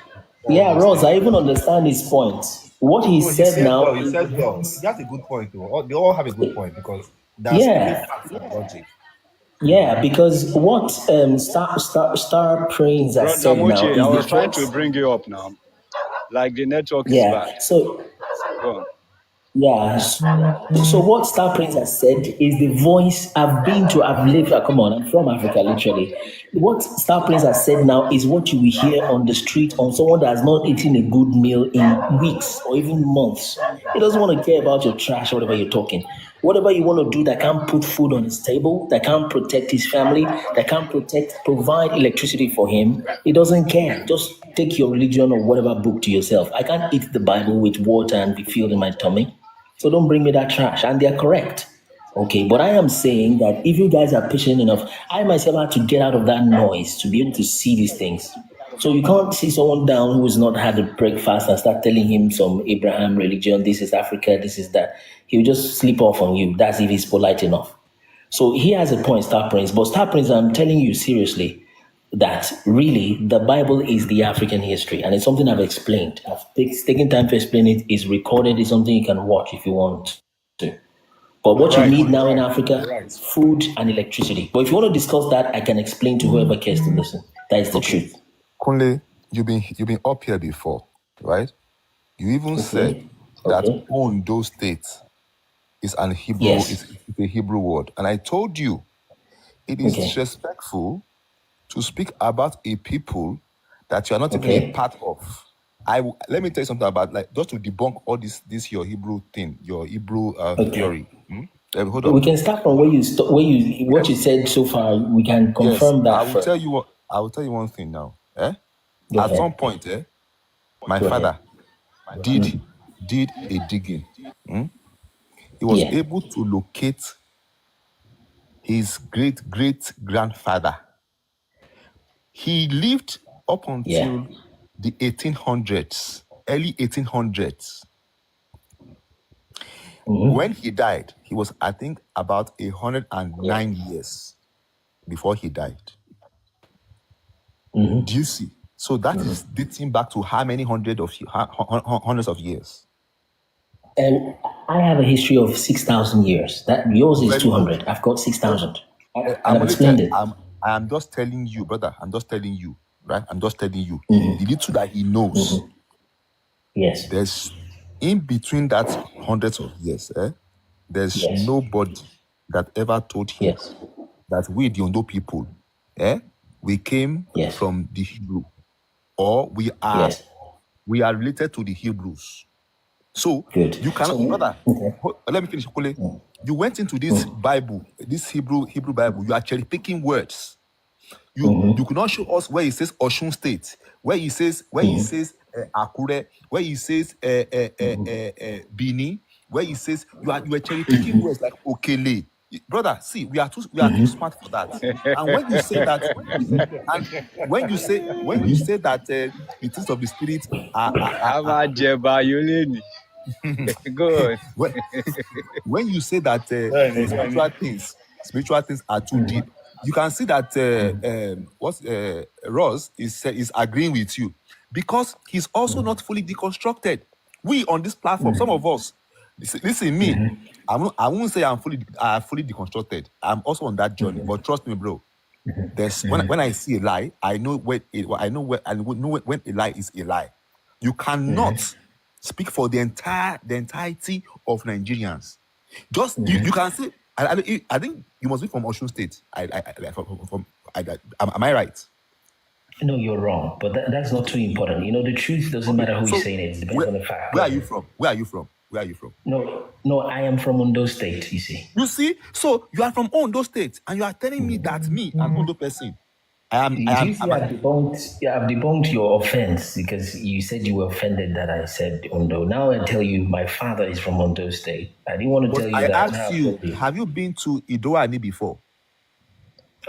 all yeah, those Ross, things. I even understand his point. What he No, he said said now well. He is the said well. voice. He has a good point, though. They all have a good point because they're speaking Yeah, facts and logic. yeah, because what Star Prince has Brother said now Moche, I is the was trying to voice. bring you up now. Like the network is bad. Yeah, so Go on. yeah, so what Star Prince has said is the voice. I've lived. Come on, I'm from Africa, literally. What Star Prince has said now is what you will hear on the street on someone that has not eaten a good meal in weeks or even months. He doesn't want to care about your trash or whatever you're talking. Whatever you want to do that can't put food on his table, that can't protect his family, that can't provide electricity for him, he doesn't care. Just take your religion or whatever book to yourself. I can't eat the Bible with water and be filled in my tummy. So don't bring me that trash. And they're correct. Okay, but I am saying that if you guys are patient enough, I myself had to get out of that noise to be able to see these things. So you can't see someone down who has not had a breakfast and start telling him some Abraham religion, this is Africa, this is that. He'll just slip off on you. That's if he's polite enough. So he has a point, Star Prince. But Star Prince, I'm telling you seriously that really the Bible is the African history. And it's something I've explained. I've taken time to explain it. It's recorded. It's something you can watch if you want to. But You're what you right. need now in You're Africa, right. food and electricity. But if you want to discuss that, I can explain to whoever cares to listen. That is the Okay. truth. Kunle, you've been up here before, right? You even said Okay. that Okay. Ondo State is an Hebrew Yes. is a Hebrew word. And I told you it is Okay. disrespectful to speak about a people that you are not even a Okay. part of. Let me tell you something about, like, just to debunk all this your Hebrew thing, your Hebrew Okay. theory. Hold We up. can start from what you Yes, said so far. We can yes. confirm that first. I will tell you one thing now. Go At some ahead. point, my Go ahead. father did a digging. He was Yeah. able to locate his great great grandfather. He lived up Yeah. until the 1800s, early 1800s. When he died, he was, I think, about 109 years before he died. Do you see? So that is dating back to how many hundreds of years? And I have a history of 6,000 years. That yours is Very good. 200. I've got 6,000. And I'm I've only explained it. I'm just telling you, brother. I'm just telling you, right? I'm just telling you. The little that he knows, Yes. there's in between that hundreds of years, there's Yes. nobody that ever told him Yes. that we, the Ondo people, we came Yes. from the Hebrew, or we are Yes. related to the Hebrews. So Good. you cannot, So, brother. okay. Let me finish, Kole. You went into this Bible, this Hebrew Bible. You are cherry picking words. You could not show us where he says Oshun State, where he says Akure, where he says Bini, where he says you are cherry picking words like Okele. Brother, see, we are too smart for that. And when you say that, and when you say that the things of the spirit Abajeba Yoleni. Go on. when, when you say that spiritual things are too deep, you can see that Ross is agreeing with you, because he's also not fully deconstructed. We on this platform, some of us, listen me, I won't say I'm fully deconstructed. I'm also on that journey, but trust me, bro. There's when I see a lie, I know when a lie is a lie. You cannot speak for the entirety of Nigerians. Just you can say, I think you must be from Osun State. Am I right? No, you're wrong. But that's not too important. You know, the truth doesn't Okay. matter who is So saying it. It depends on the fact. where are you from? Where are you from? Where are you from? No, I am from Ondo State, you see. You see, so you are from Ondo State, and you are telling me that me, an Ondo person, Do you see I've debunked your offense because you said you were offended that I said Ondo. Now I tell you my father is from Ondo State. I didn't want to But tell you I that. asked you, have you been to Idoani before?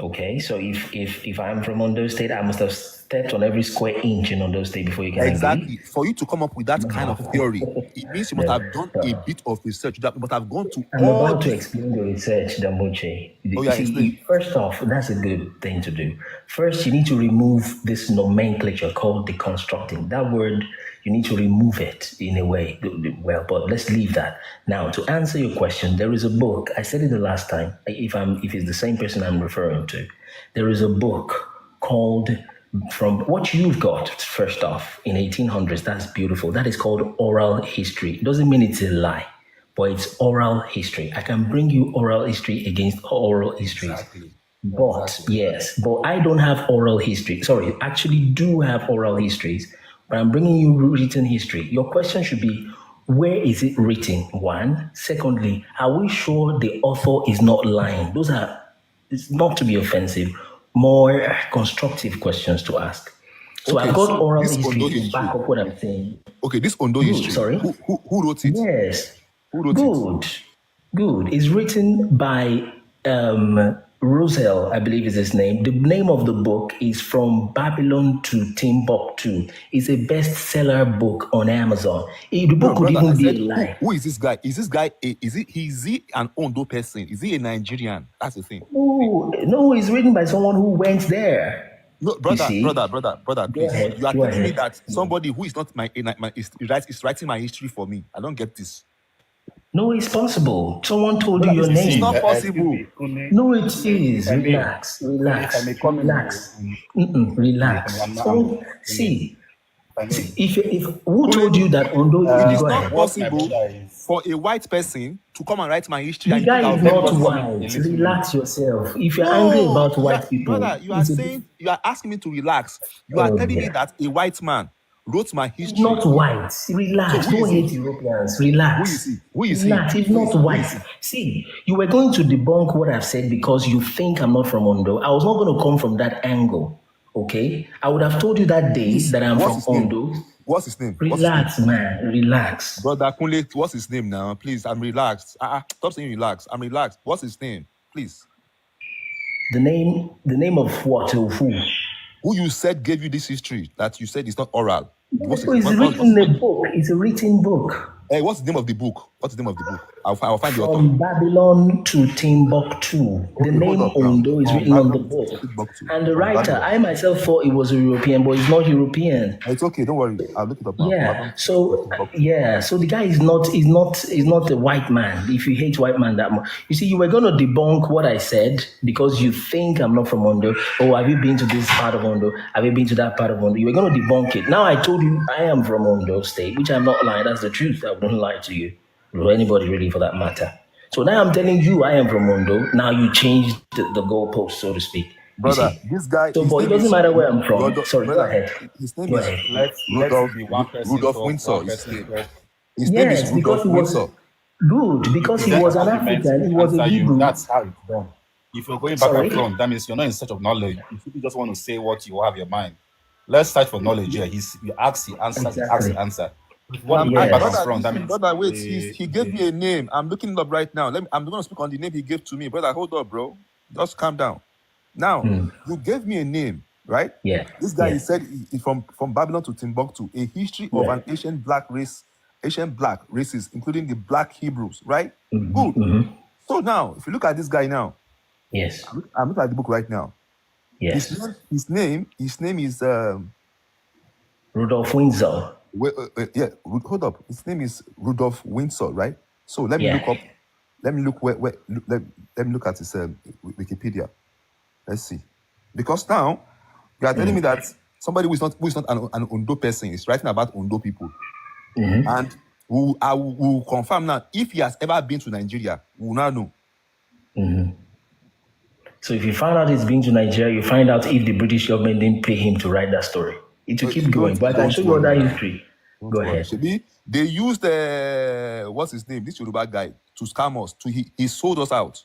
Okay, so if I'm from Ondo State, I must have stepped on every square inch in Ondo State before you can Exactly. agree. For you to come up with that kind of theory, it means you must No, have done a bit of research. You must have gone to I'm all about to these. explain the research, Damoche. Oh yeah, See, explain. first off, that's a good thing to do. First, you need to remove this nomenclature called deconstructing. That word, you need to remove it in a way. Well, but let's leave that. Now, to answer your question, there is a book. I said it the last time. If it's the same person I'm referring to, there is a book called from what you've got first off in 1800s. That's beautiful. That is called oral history. It doesn't mean it's a lie, but it's oral history. I can bring you oral history against oral histories. Exactly. But Exactly. yes, but I don't have oral history. Sorry, actually do have oral histories, but I'm bringing you written history. Your question should be, where is it written? One. Secondly, are we sure the author is not lying? Those are, it's not to be offensive, more constructive questions to ask. So I've got So oral this history Ondo to back history. up what I'm saying. Okay, this Ondo Good, history. sorry. Who wrote it? Yes. Who wrote it? Good. It's written by Rosel, I believe is his name. The name of the book is From Babylon to Timbuktu. It's a bestseller book on Amazon. The book could Brother, even I be a said, lie. who is this guy? Is this guy is he an Ondo person? Is he a Nigerian? That's the thing. No, it's written by someone who went there. No, brother, please. ahead, You are go telling me ahead. that somebody who is not is writing my history for me. I don't get this. No, it's possible. Someone told you your It's name. not possible. No, it is. Relax. Relax. So, see, if who told you that Ondo? It is Go not ahead. possible for a white person to come and write my history The and you think guy I'll is believe not what he's white. saying. Relax yourself. If you're angry about white people, brother, you are asking me to relax. You are telling me that a white man wrote my he's history. not white. Relax. So who Don't is he? hate Europeans. Relax. Who is Relax. he? He's not white. See, you were going to debunk what I've said because you think I'm not from Ondo. I was not going to come from that angle. Okay? I would have told you that day that I'm from Ondo. What's his name? Relax, man. Relax. Brother Kunle, what's his name now? Please, I'm relaxed. Stop saying relax. I'm relaxed. What's his name? Please. The name of what? Of who? Who you said gave you this history that you said is not oral? It's written in a book. It's a written book. Hey, what's the name of the book? I'll find the author. From Babylon to Timbuktu. The name Ondo is written on the book. And the writer, I myself thought it was a European, but it's not European. It's okay, don't worry. I'll look it up now. Yeah. So the guy is not a white man. If you hate white man that much, you see, you were gonna debunk what I said because you think I'm not from Ondo. Oh, have you been to this part of Ondo? Have you been to that part of Ondo? You were gonna debunk it. Now I told you I am from Ondo State, which I'm not lying. That's the truth. I wouldn't lie to you. Or anybody really for that matter. So now I'm telling you I am from Mondo. Now you changed the goalpost, so to speak. Brother, this guy. So, but it doesn't matter where I'm from. Sorry, go ahead. His name is Rudolph Windsor. His name is Rudolph Windsor. Good, because he was an African. He was a Hebrew. That's how it's done. If you're going back and front, that means you're not in search of knowledge. You just want to say what you have in your mind. Let's search for knowledge here. You ask, he answers. Exactly. He asks, he answer. Brother, wait, he gave me a name. I'm looking it up right now. I'm going to speak on the name he gave to me. Brother, hold up, bro. Just calm down. Now, you gave me a name, right? Yeah. This guy, he said, he's from Babylon to Timbuktu, a history of an ancient black races, including the black Hebrews, right? Good. So now, if you look at this guy now, yes, I'm looking at the book right now. Yes. His name is Rudolph Windsor. Hold up. His name is Rudolph Windsor, right? So let me look up. Let me look let me look at his Wikipedia. Let's see, because now you are telling me that somebody who is not an Ondo person is writing about Ondo people, and I will confirm now if he has ever been to Nigeria. We will now know. So if you find out he's been to Nigeria, you find out if the British government didn't pay him to write that story. It will keep going, but I can show you other history. Go ahead. They used what's his name? This Yoruba guy to scam us. He sold us out.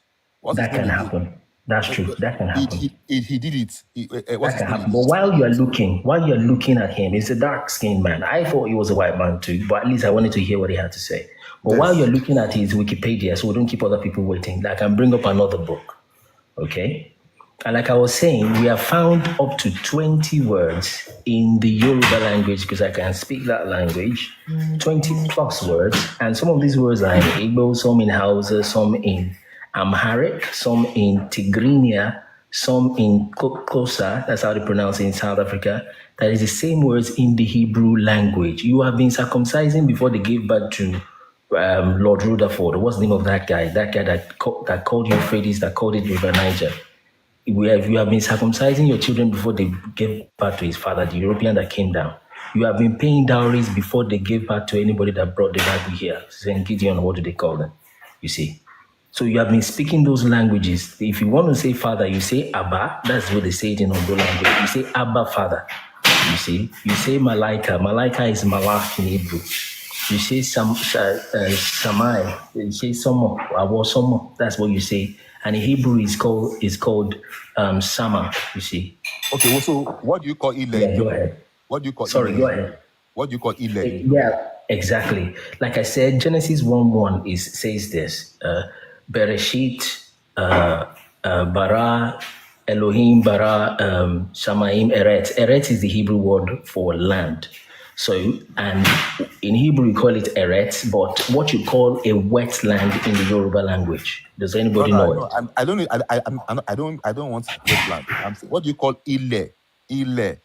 That can happen. That's true. That can happen. He did it. That can happen. But while you're looking at him, he's a dark-skinned man. I thought he was a white man too, but at least I wanted to hear what he had to say. But while you're looking at his Wikipedia, so we don't keep other people waiting, I can bring up another book. Okay? And like I was saying, we have found up to 20 words in the Yoruba language because I can speak that language, 20 plus words. And some of these words are in Igbo, some in Hausa, some in Amharic, some in Tigrinya, some in Kosa, that's how they pronounce it in South Africa. That is the same words in the Hebrew language. You have been circumcising before they gave birth to Lord Rutherford. What's the name of that guy? That guy that called Euphrates, that called it River Niger. You have been circumcising your children before they gave birth to his father, the European that came down. You have been paying dowries before they gave birth to anybody that brought the Bible here. St. Gideon, what do they call them? You see. So you have been speaking those languages. If you want to say father, you say Abba. That's what they say it in Ondo language. You say Abba, father. You see. You say Malaika. Malaika is Malach in Hebrew. You say samai. You say somo. Somo. That's what you say. And in Hebrew is called sama. You see. Okay, well, so what do you call ile in Yeah. Go Hebrew? ahead. What do you call ile Sorry. in Go Hebrew? ahead. What do you call ile in Hebrew? Yeah, exactly. Like I said, Genesis 1:1 says this: Bereshit, bara, Elohim bara, Shamaim Eret. Eret is the Hebrew word for land. So, and in Hebrew you call it Eret, but what you call a wetland in the Yoruba language. Does anybody Brother, know no, it? I don't need- I don't want wetland. I'm saying, what do you call ile? Ile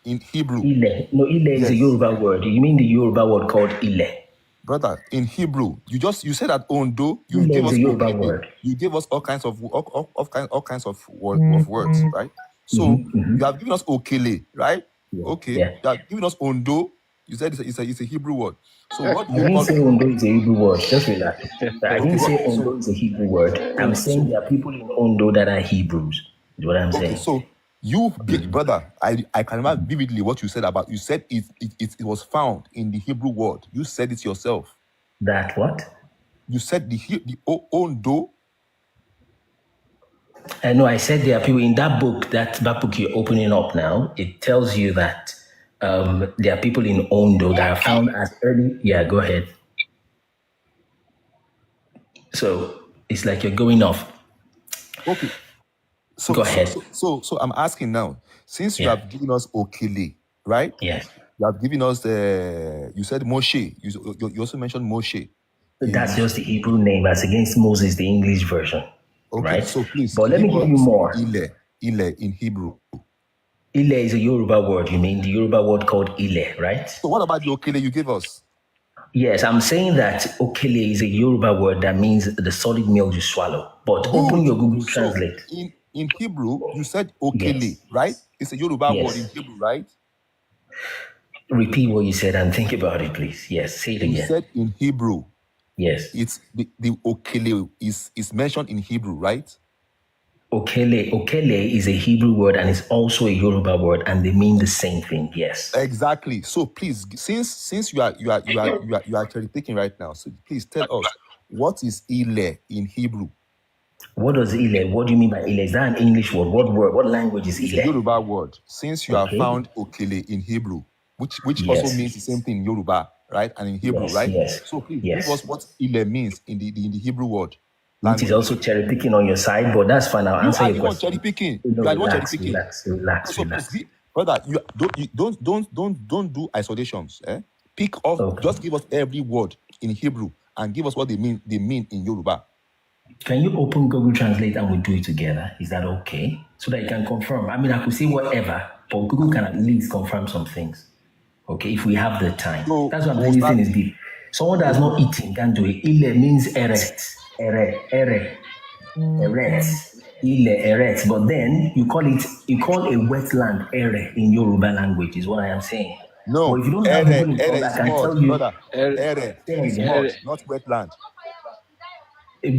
in Hebrew? Ile. No, Ile is a Yes. Yoruba word. You mean the Yoruba word called Ile? Brother, in Hebrew, you said that Ondo, you Ile gave is a us Yoruba Okele, word. you gave us all kinds of words, right? So you have given us Okele, right? Yeah. Okay, Yeah. you have given us Ondo. You said it's a Hebrew word. So what do I you didn't call? say Ondo is a Hebrew word. Just relax. I Okay, didn't what? say So Ondo is a Hebrew word. I'm saying there are people in Ondo that are Hebrews. Is what I'm okay, saying. so brother, I can remember vividly what you said about. You said it was found in the Hebrew word. You said it yourself. That what? You said Ondo. I know. I said there are people in that book. That book you're opening up now. It tells you that there are people in Ondo that are found as early. Yeah, go ahead. So it's like you're going off. Okay, Go so so ahead. so so so I'm asking now, since you Yeah. have given us Okele, right? Yes. You have given us you said Moshe. You also mentioned Moshe That's in just the Hebrew name as against Moses, the English version, okay. right? So please But let me give give you us more. Ile in Hebrew. Ile is a Yoruba word. You mean the Yoruba word called Ile, right? So what about the Okele you gave us? Yes, I'm saying that Okele is a Yoruba word that means the solid meal you swallow. But open Good. your Google So Translate. in Hebrew, you said Okele, Yes, right? It's a Yoruba word in yes. Hebrew, right? Repeat what you said and think about it, please. Yes, say it You again. said in Hebrew, Yes. it's the Okele is mentioned in Hebrew, right? Okele is a Hebrew word and it's also a Yoruba word and they mean the same thing. Yes. Exactly. So please, since you are cherry picking right now, so please tell us what is ile in Hebrew. What does Ile? What do you mean by Ile? Is that an English word? What word? What language is It's a Ile? Yoruba word. Since you have Okay. found okele in Hebrew, which also Yes. means the same thing in Yoruba, right? And in Hebrew, Yes. right? Yes. So please give us Yes. what ile means in the Hebrew word Which is language. also cherry picking on your side, but that's fine. I'll You answer are your the one cherry question. picking. No, You are the one cherry relax, picking. relax, relax, So please, relax. brother, you don't do isolations. Pick off. Okay. Just give us every word in Hebrew and give us what they mean. They mean in Yoruba. Can you open Google Translate and we do it together? Is that okay? So that you can confirm. I mean, I could say whatever, but Google can at least confirm some things. Okay, if we have the time. So That's what I'm we'll saying. This start. thing is deep. Someone that's not eating can do it. Ile means eret. Eret. Ile, eret. But then you call a wetland ere in Yoruba language, is what I am saying. But No, if you don't have ere Google installed, I is can mud, tell you, brother. Er, Ere say it is again. er, mud, not wetland.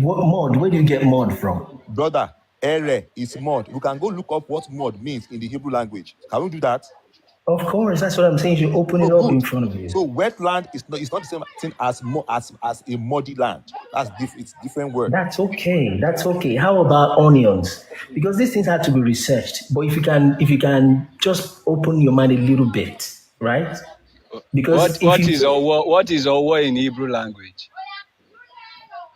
What mod? Where do you get mod from? Brother, ere is mud. You can go look up what mud means in the Hebrew language. Can we do that? Of course, that's what I'm saying. You open Oh, it up good. in front of you. So wetland is not, it's not the same thing as as a muddy land. It's different word. That's okay. That's okay. How about onions? Because these things have to be researched. But if you can just open your mind a little bit, right? what Because if what you is Owo? What is Owo in Hebrew language?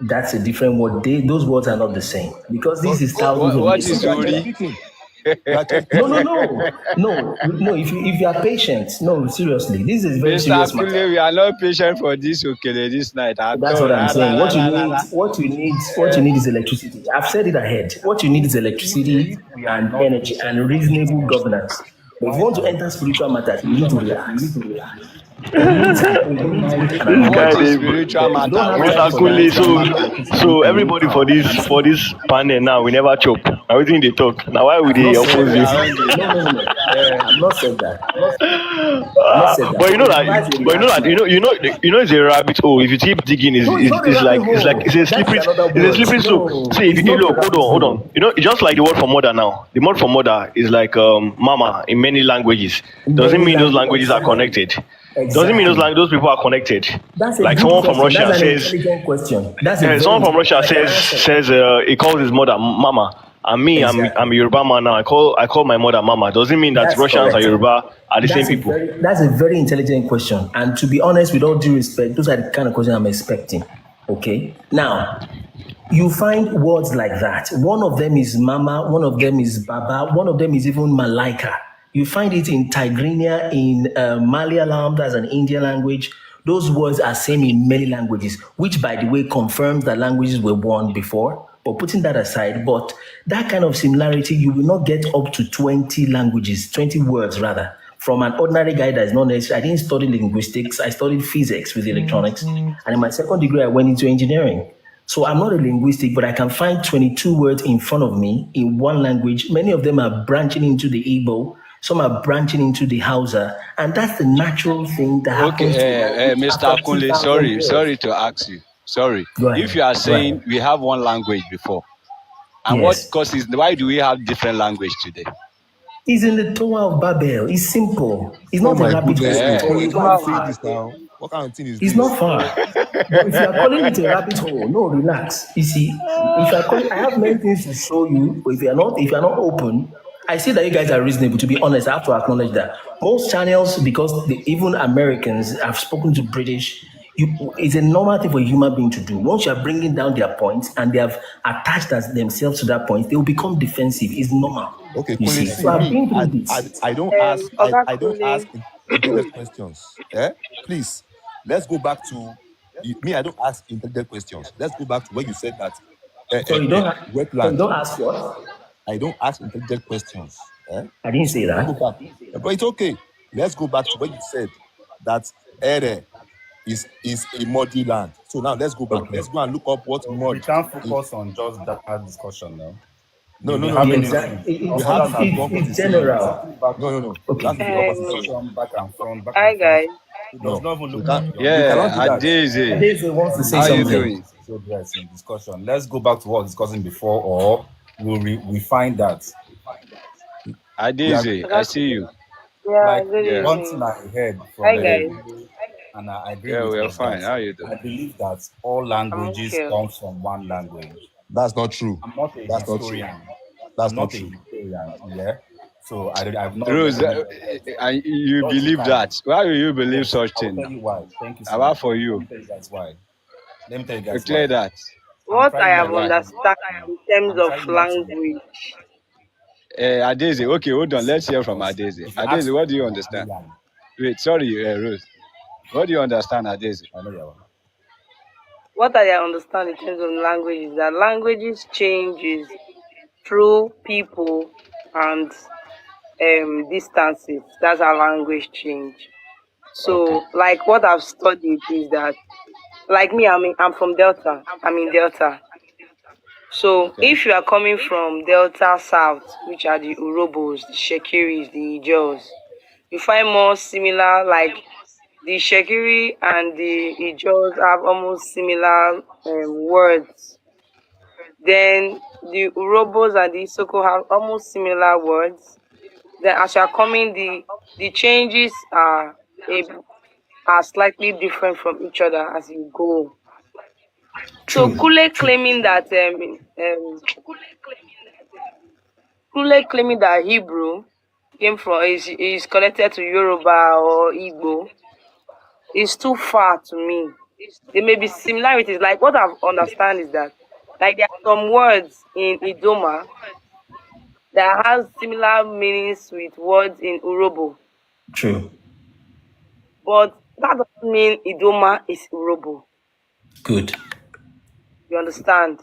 that's a different word. Those words are not the same. Because this is Oh, thousands of What so years is you are ago. cherry Uri? picking. You are cherry No, no, picking. no. If you are patient, no, seriously, this is a very Mr. serious matter. Kule, we are not patient for this Okele this night at That's all. what I'm Ra, ra, saying. ra, ra, ra, ra. What you need is electricity. I've said it ahead. What you need is electricity and energy and reasonable governance. But if you want to enter spiritual matters, you need to relax. You need an open mind and an This humble guy, What is they, heart. spiritual But if you don't matter? have What time Mr. is for that, Kunle. spiritual you So, need matter? electricity so and you everybody for calm. this I'm for saying, this panel now, we never chop. Everything they talk. Now why would I've not they said oppose We you? are that. hungry. No. Eh, I've not said that. I've not said that. But you So know that, that's a but you know relaxed that, mind. it's a rabbit hole. If you keep digging, No, it's not a is rabbit like hole. it's a That is slippery, another it's a word. slippery slope. No, See, if it's you not a look, hold rabbit on, hold on. hole. You know, it's just like the word for mother now. The word for mother is like mama in many languages. Doesn't Many mean those languages, languages are exactly. connected. Doesn't mean Exactly. those people are connected. That's a Like good someone from question. Russia That's an says, intelligent question. That's a very someone from intelligent, Russia and I can answer it. says he calls his mother Mama, and me I'm Exactly. a Yoruba man now. I call my mother Mama. Doesn't mean that That's Russians and correct. Yoruba are the same people. That's a very intelligent question. And to be honest, with all due respect, those are the kind of questions I'm expecting. Okay. Now, you find words like that. One of them is mama, one of them is baba, one of them is even malaika. You find it in Tigrinya, in Malayalam, that's an Indian language. Those words are same in many languages, which by the way confirms that languages were born before. But putting that aside, but that kind of similarity, you will not get up to 20 languages, 20 words rather, from an ordinary guy that is not necessary. I didn't study linguistics, I studied physics with electronics. And in my second degree, I went into engineering. So I'm not a linguistic, but I can find 22 words in front of me in one language. Many of them are branching into the Igbo, some are branching into the Hausa, and that's the natural thing that happens to Okay, language Mr. after Akunle, 2,000 years. sorry to ask you. Sorry. Go If ahead. you are Go saying ahead. we have one language before, and what Yes. causes, why do we have different language today? It's in the Tower of Babel. It's simple. It's Oh not a my rabbit goodness hole me. at all. Eh, Kunle, It's why are you not saying far. this now? What kind of thing is It's this? not far. But if you are calling it a rabbit hole, no, relax. You see, if you are calling, I have many things to show you. But if you are not open, I see that you guys are reasonable. To be honest, I have to acknowledge that most channels, because even Americans have spoken to British. It's a normal thing for a human being to do. Once you are bringing down their points and they have attached themselves to that point, they will become defensive. It's normal. Okay, You Kunle, see, so see I've me. been through this. I don't ask Oga I don't Kule, ask intelligent questions. Eh? Please, let's go back to me. I don't ask intelligent questions. Let's go back to where you said that So you wetland. don't ask what? I don't ask intelligent questions. Eh? I didn't say Let's go that. back. But it's okay. Let's go back to where you said that ere is a muddy land. So now let's go back. Okay. Let's go and look up what We mud can't is. focus on just that discussion now. No, no, We no, have no, many no. Exactly. things. We have to Others have debunk been what he's It's saying. general. No, no, no. We have to Okay. debunk what this he's saying. discussion back and front, back and hi front. guys. It does No. not even So we look can't like you're we cannot yeah, do that. Adeze, Adeze wants to say how you something. doing? progress in discussion. Let's go back to what we were discussing before, or we find that we are Adeze, Oga I see Kule. you. Yeah, like good Yeah, one thing evening. I heard Hi from guys. and I agree yeah, with we are was that fine. How you I doing? believe that all I'm languages okay. come from one language. That's not true. I'm not a That's not true. historian. I'm That's not not a true. historian, yeah. So I've not read Rose, any of that. and you believe Logically, that? Why will you believe yes, such I will thing tell now? you why. Thank you so How much. for Let you? me tell you guys why. Let me tell you guys Clear why. that. I'm What I trying have not Why? to. understand in terms I'm of trying not to language. Adeze, okay, hold on. Let's hear from because Adeze. if you Adeze, ask what do you me, understand? Ghanaian, Wait, sorry, Rose. What do you understand, Adeze? I know you What I understand in terms of language is that languages changes through people and distances. That's how language change. Okay, So like what I've studied is that like me, I'm from Delta. I'm in Delta. So okay. if you are coming from Delta South, which are the Urobos, the Shekiris, the Ijos, you find more similar, like the Shekiri and the Ijos have almost similar words. Then the Urobos and the Isoko have almost similar words. Then as you are coming, the changes are slightly different from each other as you go. So True. True. Kule claiming that Hebrew is connected to Yoruba or Igbo is too far to me. There may be similarities. Like what I've understand is that like there are some words in Idoma that has similar meanings with words in Urobo, True. but that doesn't mean Idoma is Urobo. Good. You understand?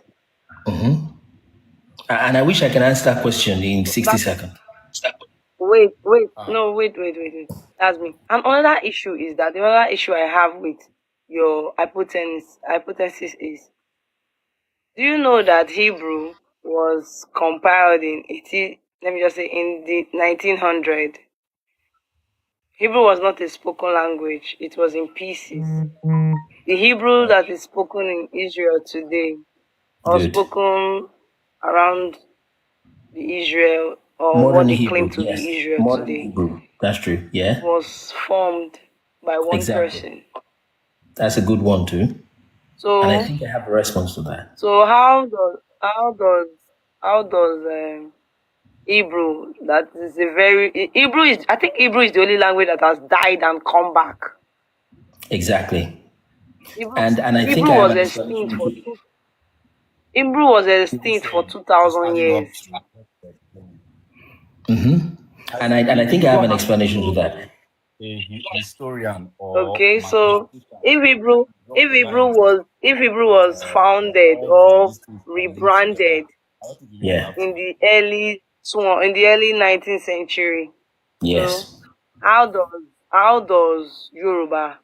And I wish I can answer that question in So 60 seconds. wait. That's me. And another issue is that the other issue I have with your hypothesis is, do you know that Hebrew was compiled in 80, let me just say in the 1900? Hebrew was not a spoken language, it was in pieces. The Hebrew that is spoken in Israel today or Good. spoken around the Israel or what Modern they claim Hebrew. to Yes. be Israel Modern today Hebrew. That's true. Yeah. was formed. by one Exactly. person. That's a good one too. And I So think I have a response to that. so how does Hebrew, that is a very Hebrew is, I think Hebrew is the only language that has died and come back. Exactly. Hebrew, And I think Hebrew I have was an explanation extinct with for it. two Hebrew was People extinct for said 2,000 standing years. up to And I think I you have don't an have to explanation to be that. a historian or Okay, so mathematician. if Hebrew Just rely if Hebrew was founded all the or history are linked together. rebranded I don't think you really in have to. the early 19th century. So Yes. how does Yoruba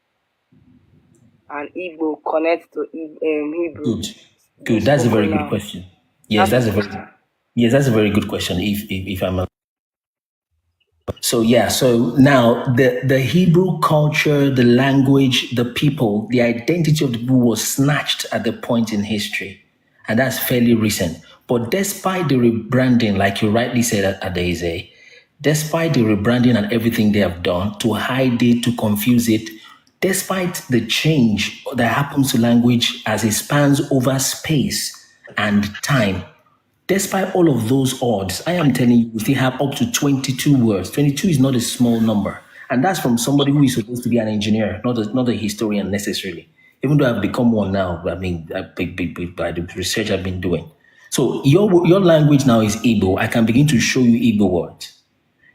and Igbo connect to Hebrew? Good. Been Good. That's a very spoken good now. question. Yes, That's the that's a very question. yes, that's a very good question. If I'm So yeah, so now the Hebrew culture, the language, the people, the identity of the people was snatched at the point in history, and that's fairly recent. But despite the rebranding, like you rightly said, Adeze, despite the rebranding and everything they have done to hide it, to confuse it, despite the change that happens to language as it spans over space and time, despite all of those odds, I am telling you, we still have up to 22 words. 22 is not a small number. And that's from somebody who is supposed to be an engineer, not a historian necessarily. Even though I've become one now, I mean, by the research I've been doing. So your language now is Igbo. I can begin to show you Igbo words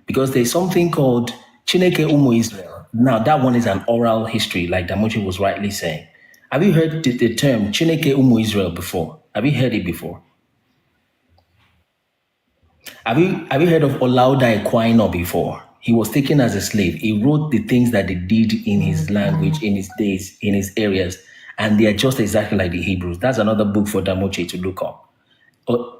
because there's something called Chineke Umo Israel. Now, that one is an oral history, like Damochi was rightly saying. Have you heard the term Chineke Umo Israel before? Have you heard it before? Have you heard of Olaudah Equiano before? He was taken as a slave. He wrote the things that they did in his language, in his days, in his areas, and they are just exactly like the Hebrews. That's another book for Damoche to look up.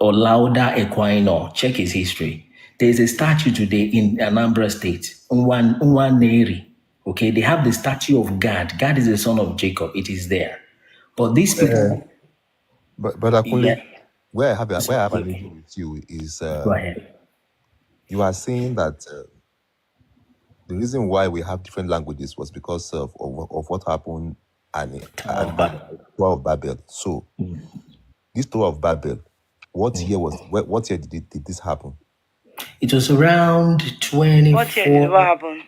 Olaudah Equiano, check his history. There's a statue today in Anambra State, Nwaneri. Okay, they have the statue of God. God is the son of Jacob. It is there. But these people, But yeah, Akunle, where I have an issue with you is go ahead. you are saying that the reason why we have different languages was because of what happened and Tower of Babel. So this Tower of Babel, what year did this happen? It was around What year did what 24. happen?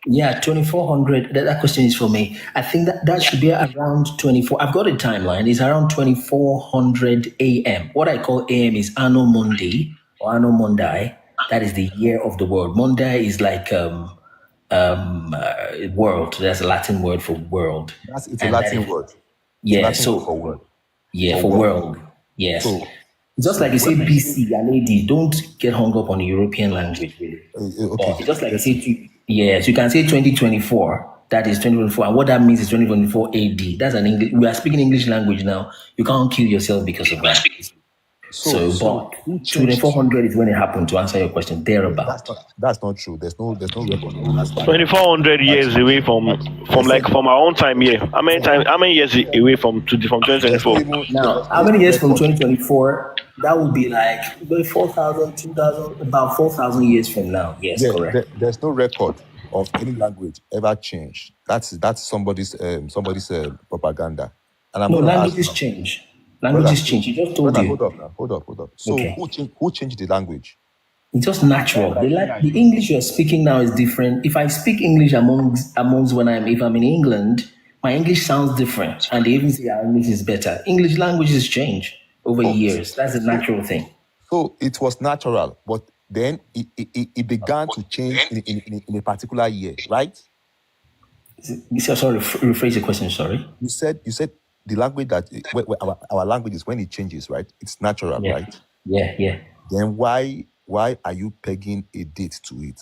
Yeah, 2400. That question is for me. I think that should be around 24. I've got a timeline. It's around 2400 AM. What I call AM is Anno Mundi or Anno Mundi. That is the year of the world. Mundi is like world. There's a Latin word for world. It's a And that Latin is, word. It's a yeah, Latin word so for word. yeah, For for world. world. Yes. So Just like you say when we say BC and AD, don't get hung up on the European language, really. okay, But it's just like you yes, say, yes, you can say 2024. That is 2024. And what that means is 2024 AD. That's an English. We are speaking English language now. You can't kill yourself because of that. So, so but who changed? 2400 is when it happened, to answer your question, thereabout. That's not true. There's no record of that. 2400 years away from They like said from our own time here. How many years away from there's no 2024? even Now, how there's many no years from record. 2024? That would be like maybe 4,000, 2,000, about 4,000 years from now. Yes, Yeah, correct. there's no record of any language ever changed. That's somebody's propaganda. And I'm No, going to ask languages now, change. brother, Languages change. He just told brother, you. hold up now, hold up. So Okay. who changed the language? It's just That's natural. what I think I The do. English you're speaking now is different. If I speak English amongst when if I'm in England, my English sounds different, and they even say our English is better. English languages change over Oh, years. That's a so natural thing. so it was natural, but then it began to change in a particular year, right? Sorry, rephrase the question. Sorry. You said the language that where our language is when it changes, right? It's natural, Yeah, right? yeah. Then why are you pegging a date to it?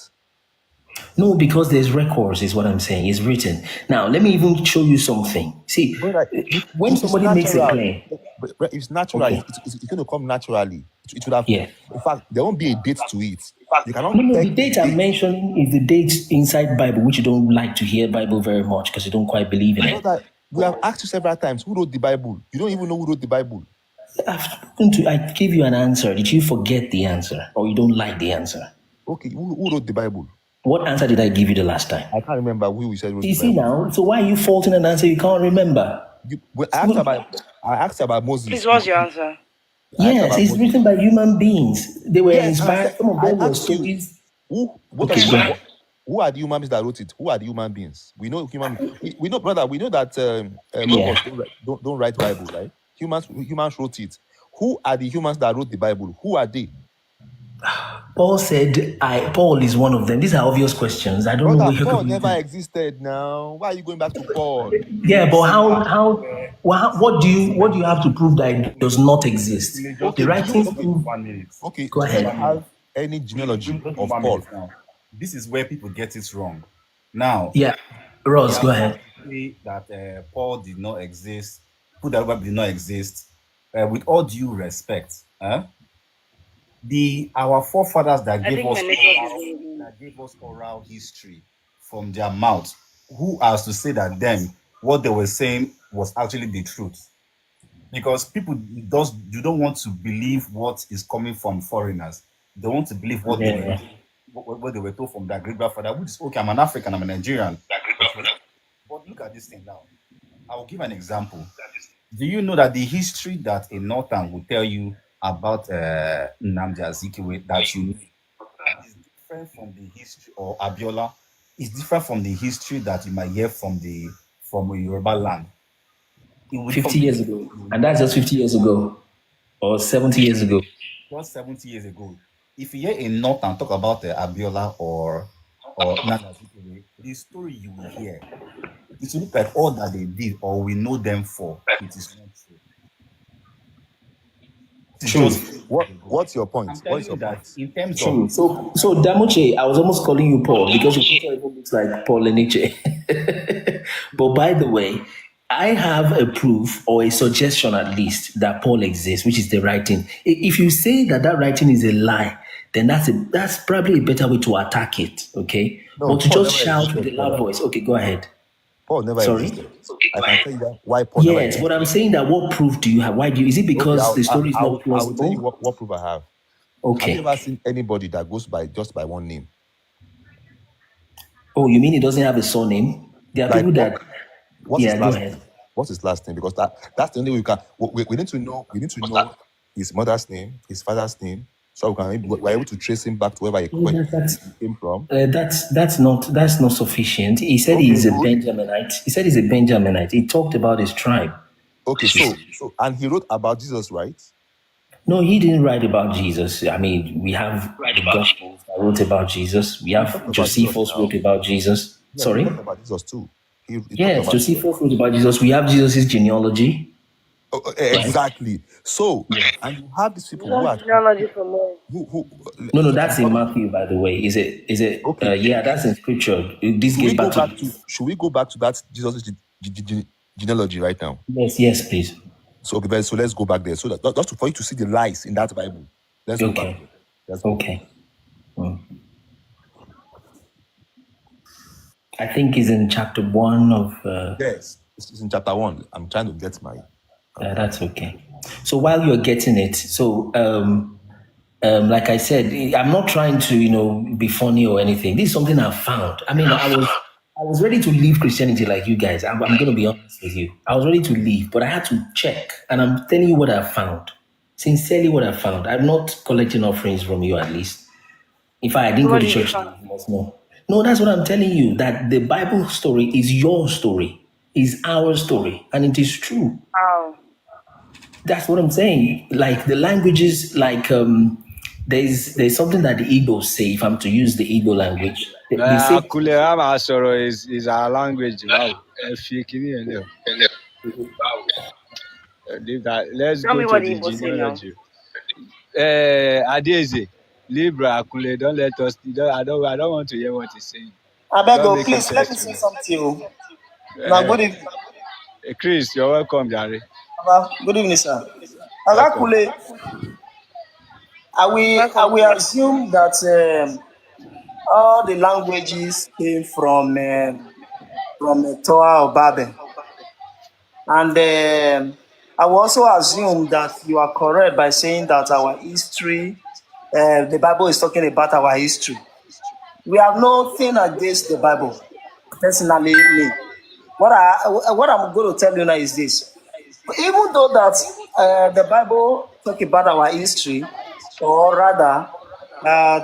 No, because there's records, is what I'm saying. It's written. Now, let me even show you something. See, Brother, when it's somebody makes a natural. claim, But it's natural. okay, It's going to come naturally. It would have. yeah. In fact, there won't be a date to it. You cannot No, the peg a date I'm date. mentioning is the date inside Bible, which you don't like to hear Bible very much because you don't quite believe in it. Brother, we have asked you several times who wrote the Bible. You don't even know who wrote the Bible. I give you an answer. Did you forget the answer or you don't like the answer? Okay, who wrote the Bible? What answer did I give you the last time? I can't remember who you said wrote You the see Bible. now, so why are you faulting an answer you can't remember? I asked about Moses. Please, what's your answer? I asked Yes, about it's Moses. written by human beings. They were Yes, and I said inspired. Some of I them were asked you stories. what of Okay, the go ahead. who are the human beings that wrote it? Who are the human beings? We know human. We know, brother. We know that Yeah. robots don't write Bible, right? Humans wrote it. Who are the humans that wrote the Bible? Who are they? Paul said, Paul is one of them. These are obvious questions. I don't know Brother, where you're Paul going never to. existed. Now, why are you going back to Paul? Yeah, but what do you have to prove that it does not exist? The Okay, writings Okay, prove. 1 minute. okay. Go Do you ahead. have any genealogy Don't give of 1 minute Paul? now. This is where people get it wrong. Now, Yeah, they Ross, are go trying ahead. to say that Paul did not exist, put that Bible did not exist. With all due respect, our forefathers that I gave think my us network is moving. oral history from their mouth, who has to say that them what they were saying was actually the truth? Because people you don't want to believe what is coming from foreigners. They want to believe what they were Yeah. what they were told from their great grandfather, which is okay. I'm an African, I'm a Nigerian. Okay. But look at this thing now. I will give an example. Do you know that the history that a Northern will tell you about Nnamdi Azikiwe that you know is different from the history, or Abiola is different from the history that you might hear from a Yoruba land. It will differ 50 from the years history ago. you will And hear that's just 50 years ago or 70 years ago. just 70 years ago. If you hear a Northern talk about Abiola or Nnamdi Azikiwe, the story you will hear, it will look like all that they did or we know them for. It is not true. It's True. just few What years ago. What's your point? I'm What telling is you your that point? in terms of True. So Damoche, I was almost calling you Paul because your picture even looks like Paul Leniche. But by the way, I have a proof or a suggestion at least that Paul exists, which is the writing. If you say that that writing is a lie, then that's probably a better way to attack it. Okay, No, but to Paul just never shout with a existed, loud brother. voice. Okay, go ahead. Paul never Sorry. existed. I can tell you why Paul never Yes, but existed. I'm saying that what proof do you have? Why do you? Is it Okay, because the story is not I will tell you plausible? what proof I have. Have you Okay. ever seen anybody that goes by just by one name? Oh, you mean it doesn't have a surname? There are Like people that. what's his Yeah, go last name? ahead. What's his last name? Because that's the only way we can. We need to know. We need to know his mother's name, his father's name, so we're able to trace him back to Oh, where that's he came from. that's not sufficient. He said Okay, he's a good. Benjaminite. He said he's a Benjaminite. He talked about his tribe. Okay, so and he wrote about Jesus, right? No, he didn't write about Jesus. I mean, we have the Gospels that wrote about Jesus. We He have talked about Jesus Josephus now. wrote about Jesus. Yeah, he Sorry. talked about Jesus too. He talked Yes, about Jesus. Josephus wrote about Jesus. We have Jesus' genealogy, right? Exactly. So, and you have these people who Jesus' are genealogy from where? No, that's in because Matthew, by the way. Is it? Is it? okay. Yeah, that's in Scripture. This Should we gets go back to. back to that Jesus genealogy right now? Yes, yes, please. So okay, so let's go back there. So that just for you to see the lies in that Bible. Let's go back Okay, there. Let's go. okay. I think it's in chapter 1 of. Yes, it's in chapter 1. I'm trying to get my. That's okay. So while you're getting it, so like I said, I'm not trying to be funny or anything. This is something I found. I mean, I was ready to leave Christianity like you guys. I'm going to be honest with you. I was ready to leave, but I had to check, and I'm telling you what I found. Sincerely, what I found. I'm not collecting offerings from you, at least. If I didn't So go what to did you church, find? you must know. No, that's what I'm telling you. That the Bible story is your story, is our story, and it is true. How? That's what I'm saying. Like the languages, like there's something that the Igbos say. If I'm to use the Igbo language, they say. Akulera máa sọ̀rọ̀ is our language. Wow. Ẹ fi kíní ẹ̀ lẹ̀ o. Leave that. Let's Tell go me to what the the Igbo say now. genealogy. Adeze, Libra, Akule, don't let us. I don't want to hear what he's saying. I beg Don't you, make him please let talk me too say much. something. Oh. Now, Uh, good evening. Chris, you're welcome, Jare. Good evening, sir. Welcome. Agakule, I will Welcome. assume that all the languages came from Toa or Babel, and I will also assume that you are correct by saying that our history, the Bible is talking about our history. we have nothing against the Bible. Personally, me. What I'm going to tell you now is this: even though that the Bible talk about our history, or rather,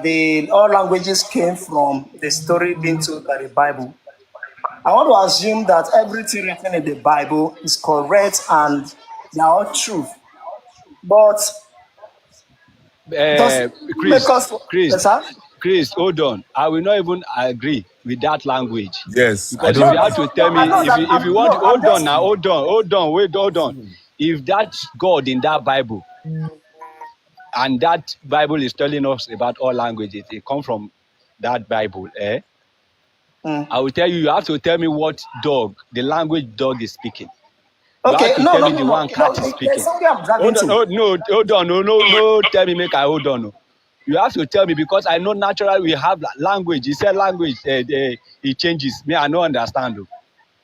the all languages came from the story being told by the Bible. I want to assume that everything written in the Bible is correct and they are all truth. But does it make Chris, us, Chris, yes, sir? Chris, hold on. I will not even agree with that language. Yes, I Because No, if don't. you no, have no, to no. tell I me, know that. if you want, No, I'm hold on just. now, hold on. If that God in that Bible and that Bible is telling us about all languages, it come from that Bible, Mm. I will tell you, you have to tell me what dog, the language dog is speaking. You Okay, have to no, tell no, me no, the no, one cat is no. There's speaking. something I'm dragging Hold on, to. hold on, no, tell me, make I hold on. No. You have to tell me because I know naturally we have language. You said language, it changes. Me, I don't understand. Though.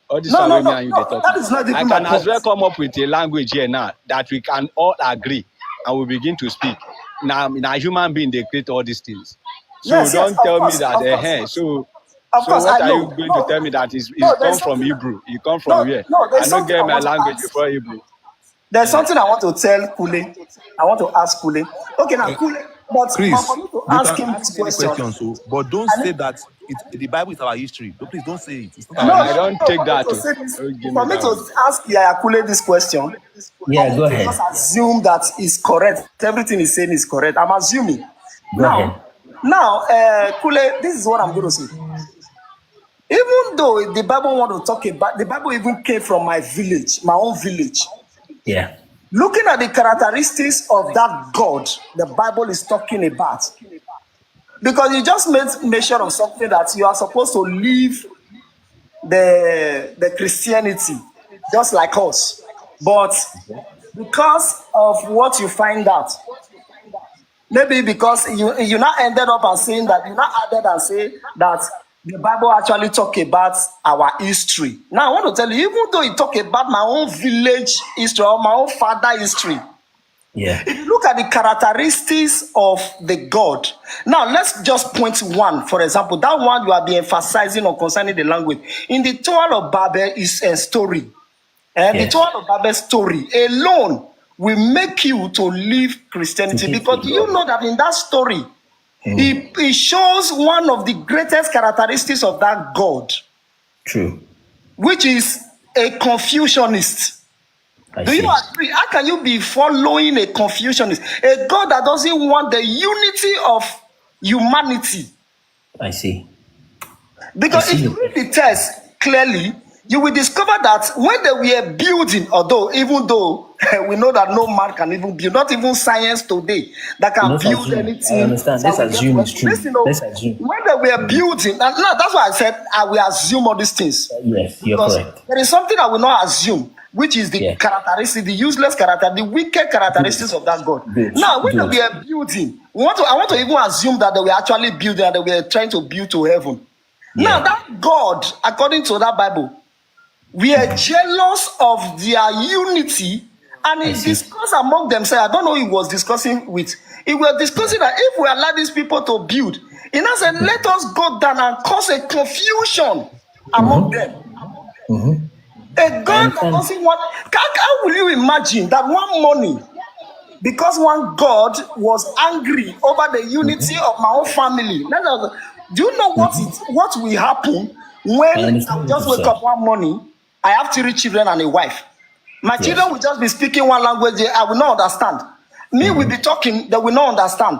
All this No, time no, with me no, and you they no. talk That now. is not I even my can as point. well come up with a language here now that we can all agree and we begin to speak. Now, human being they create all these things. So Yes, yes, don't tell me that of course, so of course. what I are you know. going to No, tell me that is no. come There's from something. Hebrew? You come from No, where? no. I There's don't something get I my want to language ask. before Hebrew. There's something I want to tell Kule. I want to ask Kule. Okay, now Kule. But for Chris, me to you ask can him ask this me any question, question, so but don't I say need. that the Bible is our history. Don't, please don't say it. It's not our No, I no, no, history. don't no. take For me that. to Oh. say this, Don't give me for me that one. to ask Yaya Kule this question, I Yeah, need go to just ahead. assume that is correct. Everything he's saying is correct. I'm assuming. Go ahead. Kule, this is what I'm going to say. Even though the Bible want to talk about, the Bible even came from my village, my own village. Yeah. Looking at the characteristics of that God the Bible is talking about, because you just made mention of something that you are supposed to live the Christianity just like us, but because of what you find out, maybe because you now ended up and saying that you now added and say that the Bible actually talk about our history. Now I want to tell you, even though it talk about my own village history or my own father history, Yeah. if you look at the characteristics of the God, now let's just point one, for example, that one you have been emphasizing on concerning the language. In the Tower of Babel is a story. And the Yes. Tower of Babel story alone will make you to leave To Christianity, hate because the you God. know that in that story, Mm, it shows one of the greatest characteristics of that God, true. which is a Confucianist. I Do you see. agree? How can you be following a Confucianist? A God that doesn't want the unity of humanity. I see. I Because see if you your read point. the text clearly, you will discover that when they were building, although even though we know that no man can even build, not even science today that can Let's build assume. I anything understand. that Let's will get to assume us. it's true. Listen, Let's assume. when they were building, and now that's why I said I will assume all these things. Yes, you're Because correct. there is something I will not assume, which is the Yeah. characteristic, the useless character, the wicked Good. characteristics of that God. Good. Now, when Good. they were building, I want to even assume that they were actually building and they were trying to build to heaven. Now, Yeah. that God, according to that Bible, we are jealous of their unity, and I he see. discussed among themselves. I don't know who he was discussing with. He was Yeah. discussing that if we allow these people to build, he now said, let us go down and cause a confusion among Mm-hmm. them. Mm-hmm. A I God that understand. doesn't want, how will you imagine that one morning, because one God was angry over the unity of my own family? Do you know what will happen I when I will understand what just you've wake said. up one morning? I have 3 children and a wife. My children Yes. will just be speaking one language I will not understand. Me will be talking, they will not understand.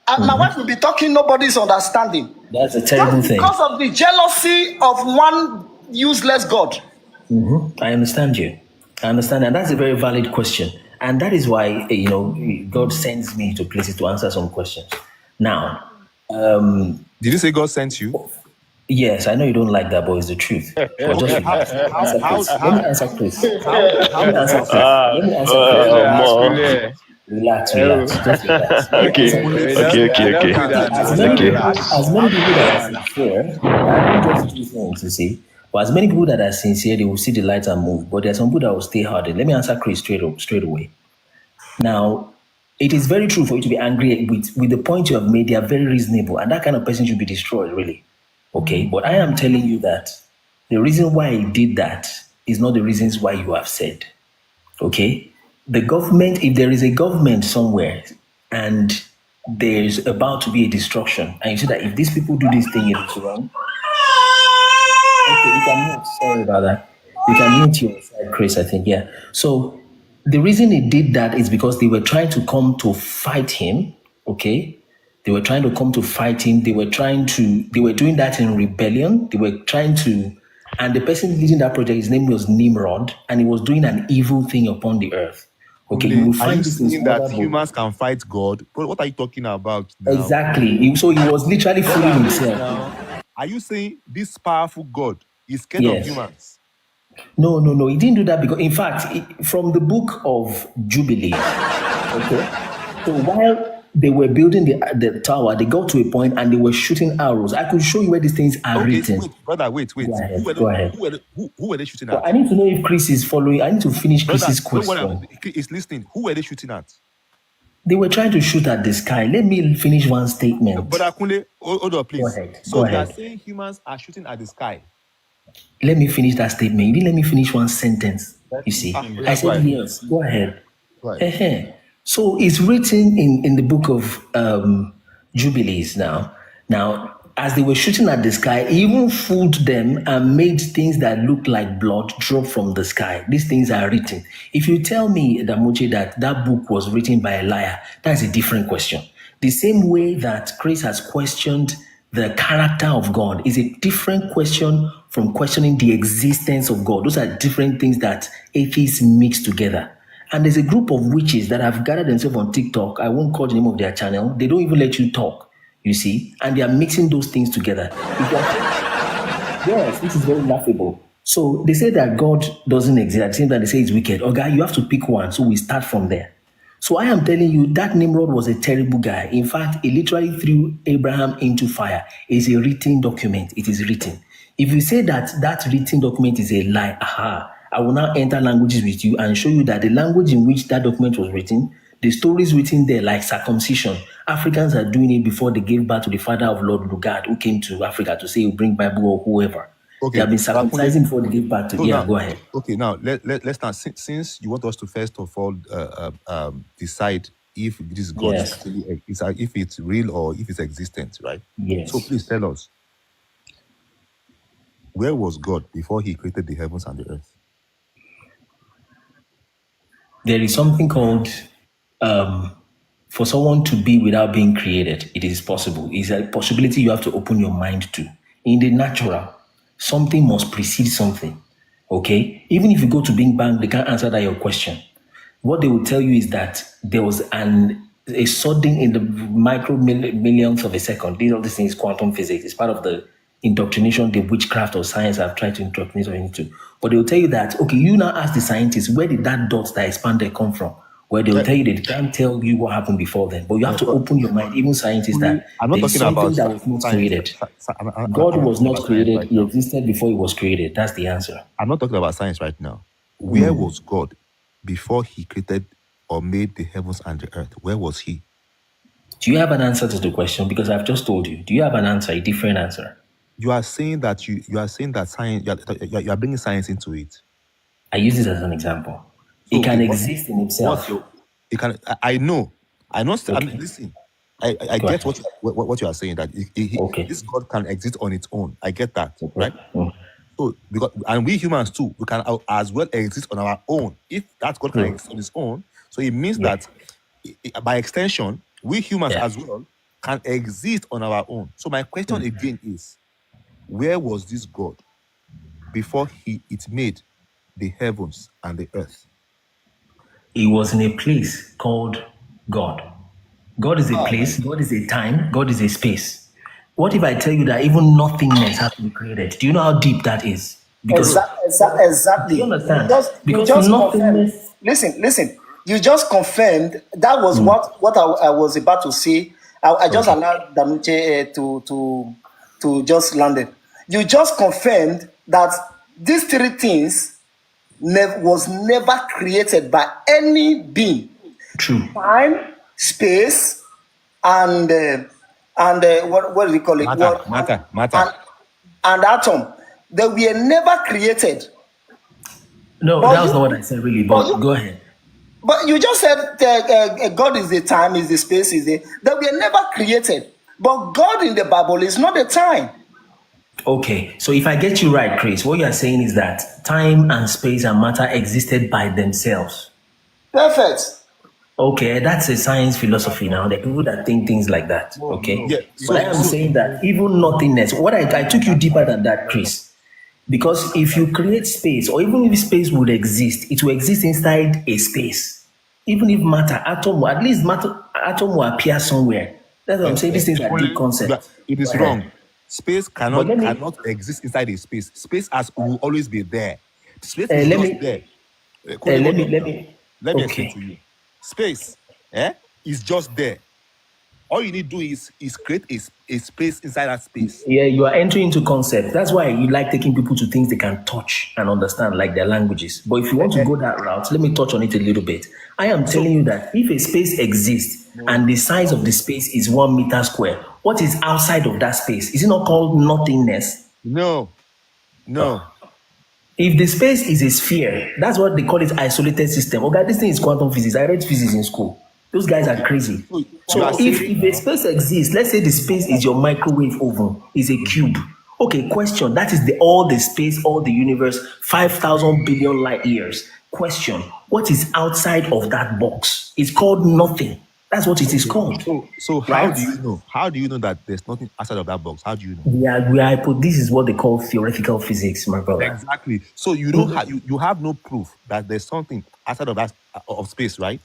My wife will be talking, nobody is understanding. That's a terrible Just thing. because of the jealousy of one useless God. I understand you. I understand, and that's a very valid question. And that is why, God sends me to places to answer some questions. Now, Did you say God sent you? yes, I know you don't like that, but it's the truth. But just Okay, relax. Let me answer Chris. Let me answer Chris. Let me answer how Chris. Let me answer Chris. Hello, Relax. ask More. Kule. Relax, Oh. relax. Just relax. Let me Okay, answer Kunle, Chris. okay, I okay, don't okay, do that now. As many Just okay. people, relax. as many people that are Yeah, now. sincere, I don't just do things, you see. But as many people that are sincere, they will see the light and move. But there are some people that will stay hardened. Let me answer Chris straight away. Now, it is very true for you to be angry with the point you have made. They are very reasonable, and that kind of person should be destroyed, really. Okay, but I am telling you that the reason why he did that is not the reasons why you have said. Okay, the government, if there is a government somewhere and there's about to be a destruction, and you see that if these people do this thing, it is wrong. Okay, you can mute. Sorry about that. You can mute your side, Chris, I think. Yeah. So the reason he did that is because they were trying to come to fight him. Okay. They were trying to come to fight him. They were doing that in rebellion. They were trying to, and the person leading that project, his name was Nimrod, and he was doing an evil thing upon the earth. Okay. You Kunle, will are you find this in saying some that other books. humans can fight God? Bro, what are you talking about now? Exactly. So he was literally Brother, fooling wait himself. now. Are you saying this powerful God is scared of Yes. humans? No. He didn't do that because, in fact, from the book of Jubilee, okay. So while they were building the tower, they got to a point and they were shooting arrows. I could show you where these things are Okay, written. wait, brother, wait. Go ahead. Who were they, Go ahead. who were they shooting So at? I need to know if Chris is following. I need to finish Brother, Chris's don't worry, question. it's listening. Who were they shooting at? They were trying to shoot at the sky. Let me finish one statement. Brother Kunle, hold on, Go please. ahead. So Go you are ahead. saying humans are shooting at the sky? Let me finish that statement. You didn't let me finish one sentence. You see, I Yeah, go said ahead. yes. Go ahead. Go ahead. So it's written in the book of Jubilees now. Now, as they were shooting at the sky, he even fooled them and made things that look like blood drop from the sky. These things are written. If you tell me, Damoche, that book was written by a liar, that's a different question. The same way that Chris has questioned the character of God is a different question from questioning the existence of God. Those are different things that atheists mix together. And there's a group of witches that have gathered themselves on TikTok. I won't call the name of their channel. They don't even let you talk, you see, and they are mixing those things together. Yes, this is very laughable. So they say that God doesn't exist. At the same time, they say it's wicked. Okay, you have to pick one. So we start from there. So I am telling you that Nimrod was a terrible guy. In fact, he literally threw Abraham into fire. It's a written document. It is written. If you say that written document is a lie, I will now enter languages with you and show you that the language in which that document was written, the stories written there, like circumcision, Africans are doing it before they gave birth to the father of Lord Lugard, who came to Africa to say he'll bring Bible or whoever. They Okay, have been Brother Kunle, circumcising before they give birth to. so Yeah, now, go ahead. okay, now let's start. Since you want us to first of all decide if this God is Yes. actually if it's real or if it's existent, right? Yes. So please tell us, where was God before He created the heavens and the earth? There is something called for someone to be without being created. It is possible. It's a possibility you have to open your mind to. In the natural, something must precede something. Okay? Even if you go to Big Bang, they can't answer that your question. What they will tell you is that there was a sudden in the millionth of a second. All these things, quantum physics, is part of the indoctrination, the witchcraft of science have tried to indoctrinate us into. But they will tell you that, okay, you now ask the scientists, where did that dot that expanded come from? Where they'll tell you they can't tell you what happened before then. But you have to open your mind, even scientists, that I'm not there is talking something about that was not science. created. God I'm not was talking not about science created, right he now. existed before he was created. That's the answer. I'm not talking about science right now. Where was God before He created or made the heavens and the earth? Where was He? Do you have an answer to the question? Because I've just told you. Do you have an answer, a different answer? You are saying that you are saying that science. You are bringing science into it. I use this as an example. So, It can okay, exist in itself. it can. I know. Okay. Listen. I Go get ahead. what you are saying, that Okay. this God can exist on its own. I get that, Okay. right? So and we humans too, we can as well exist on our own. If that God can True. exist on his own, so it means Yeah. that by extension, we humans Yeah. as well can exist on our own. So my question again is, where was this God before it made the heavens and the earth? He was in a place called God. God is a Ah, place, God is a time, God is a space. What if I tell you that even nothingness has to be created? Do you know how deep that is? Because do you Exactly. understand? You Because just confirmed. nothingness. Listen. You just confirmed that was what I was about to say. I just Okay. allowed Damuche to just land it. You just confirmed that these three things was never created by any being. True. Time, space, and what do you call it? matter. And and atom, they were never created. No, But that was not what you, I said, really. but But you, go ahead. but you just said God is the time, is the space, is the. They were never created. But God in the Bible is not the time. Okay, so if I get you right, Chris, what you are saying is that time and space and matter existed by themselves. Perfect. Okay, that's a science philosophy now. There are people that think things like that. Okay, Yeah. but I am saying that even nothingness. What I took you deeper than that, Chris, because if you create space, or even if space would exist, it will exist inside a space. Even if matter, atom, at least matter, atom will appear somewhere. That's what I'm saying. These things are deep concepts. It Go is ahead. wrong. Space But cannot exist inside a space. Space as will always be there. Space is let just me, there. Kunle, hold on let now. me. Let me explain Okay. to you. Space, is just there. All you need to do is create a space inside that space. Yeah, you are entering into concept. That's why you like taking people to things they can touch and understand, like their languages. But if you want to go that route, let me touch on it a little bit. I am So telling you that if a space exists and the size of the space is 1 meter square, what is outside of that space? Is it not called nothingness? no. If the space is a sphere, that's what they call it isolated system. Okay, this thing is quantum physics. I read physics in school. Those guys are Okay. crazy. So you are So if, saying if a space exists, let's say the space is your microwave oven, is a cube. Okay, question. That is all the space, all the universe, 5,000 billion light years. Question. What is outside of that box? It's called nothing. That's what it is okay. called. So how Right? do you know? How do you know that there's nothing outside of that box? How do you know? This is what they call theoretical physics, my brother. Exactly. So you don't have you have no proof that there's something outside of that of space, right?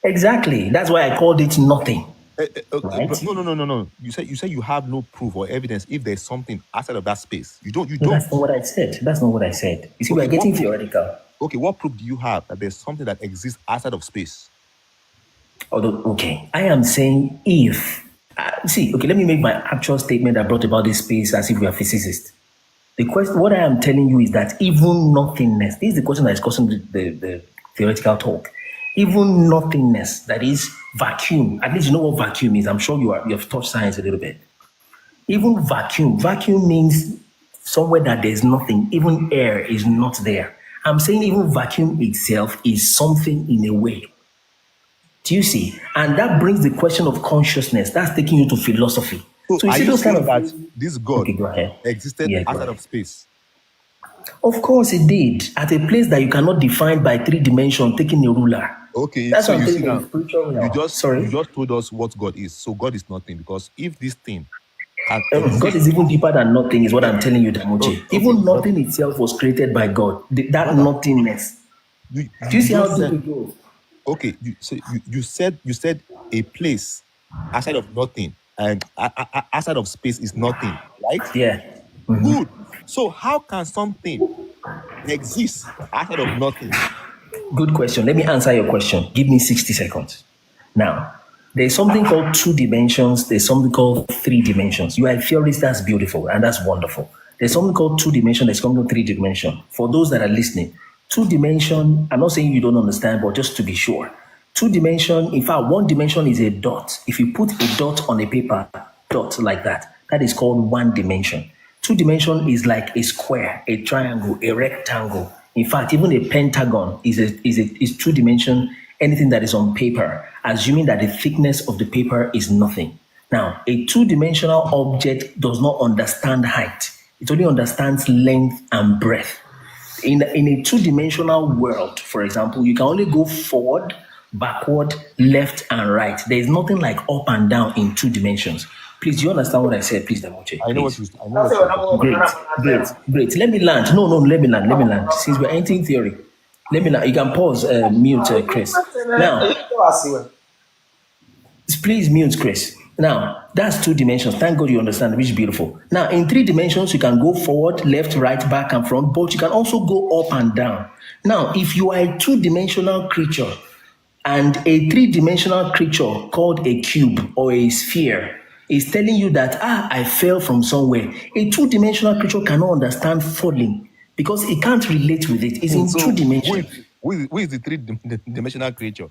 Exactly. That's why I called it nothing. But Right? no. You say you have no proof or evidence if there's something outside of that space. You don't. You No, that's don't. not what I said. That's not what I said. You see, we Okay. are getting theoretical. What proof do you have that there's something that exists outside of space? Although, okay, I am saying if, okay, let me make my actual statement that brought about this space as if we are physicists. The question, what I am telling you is that even nothingness, this is the question that is causing the theoretical talk. Even nothingness, that is vacuum, at least you know what vacuum is. I'm sure you have taught science a little bit. Even vacuum means somewhere that there's nothing, even air is not there. I'm saying even vacuum itself is something in a way. Do you see? And that brings the question of consciousness. That's taking you to philosophy. So So you are see you those kind saying of that things. this God Okay, go ahead. existed Yeah, go outside ahead. of space? Of course it did. At a place that you cannot define by 3 dimensions, taking a ruler. Okay, That's so what I'm you see telling you in now, the spiritual realm. you Sorry. just told us what God is. So God is nothing because if this thing can exist, God is even deeper than nothing, is what I'm telling you, Damoche. okay, Even brother, nothing itself was created by God. That brother, nothingness. Do you you see how just deep said it goes? okay. You said a place outside of nothing and outside of space is nothing, right? Yeah. Good. So how can something exist outside of nothing? Good question. Let me answer your question. Give me 60 seconds. Now, there's something called 2 dimensions. There's something called 3 dimensions. You are a theorist, that's beautiful and that's wonderful. There's something called 2 dimension, there's something called 3 dimension. For those that are listening, 2 dimension, I'm not saying you don't understand, but just to be sure. 2 dimension, in fact, 1 dimension is a dot. If you put a dot on a paper, dot like that is called 1 dimension. 2 dimension is like a square, a triangle, a rectangle. In fact, even a pentagon is 2 dimension, anything that is on paper, assuming that the thickness of the paper is nothing. Now, a 2 dimensional object does not understand height. It only understands length and breadth. In a 2 dimensional world, for example, you can only go forward, backward, left, and right. There is nothing like up and down in 2 dimensions. Please, do you understand what I said? Please, Damoche, please. I know what you're talking about. Great. Let me land. No, let me land. Since we're entering theory, let me land. You can pause, mute, Chris. Now, please mute Chris. Now, that's 2 dimensions. Thank God you understand, which is beautiful. Now, in 3 dimensions, you can go forward, left, right, back, and front, but you can also go up and down. Now, if you are a 2 dimensional creature and a 3 dimensional creature called a cube or a sphere is telling you that, I fell from somewhere, a 2 dimensional creature cannot understand falling because it can't relate with it. It's in two So dimensions. who is the three dimensional creature?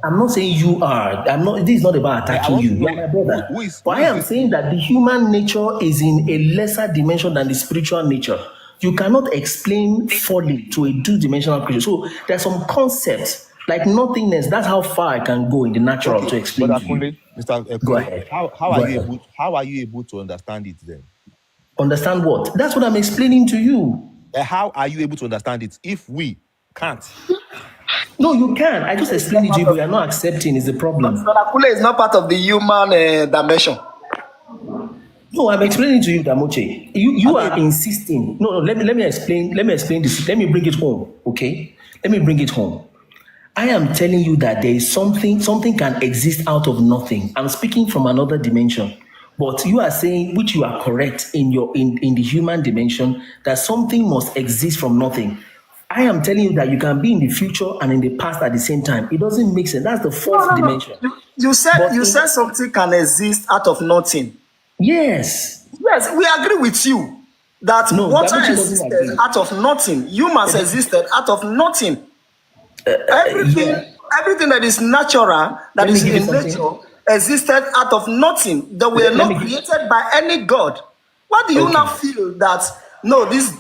I'm not saying you are. I'm not. This is not about I attacking want you. to You are know my brother. But who I is am this saying you? that the human nature is in a lesser dimension than the spiritual nature. You cannot explain falling to a two-dimensional creature. So there's some concepts like nothingness. That's how far I can go in the natural Okay, to explain Brother to you. Kunle, Mr. Go Kunle, ahead. how Go are you ahead. able how are you able to understand it then? Understand what? That's what I'm explaining to you. How are you able to understand it if we can't? No, you can. I just It's not explained it to part you, but of you're not accepting is the problem. Brother Kule is not part of the human dimension. No, I'm explaining to you, Damoche. I You mean, are insisting. No, let me explain. Let me explain this. Let me bring it home. Okay? Let me bring it home. I am telling you that there is something can exist out of nothing. I'm speaking from another dimension. But you are saying, which you are correct in the human dimension, that something must exist from nothing. I am telling you that you can be in the future and in the past at the same time. It doesn't make sense. That's the No, fourth no, no. dimension. You said But you said something can exist out of nothing. yes, Yes, we agree with you that no, water Damoche doesn't existed agree. out of nothing. Humans existed out of nothing. Yeah, Everything that is natural, that let me is give you in something. nature, existed out of nothing. They were Let me not give. created by any god. Why do you now Okay. feel that no, this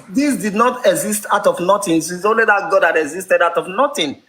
did not exist out of nothing? It's only that God that existed out of nothing.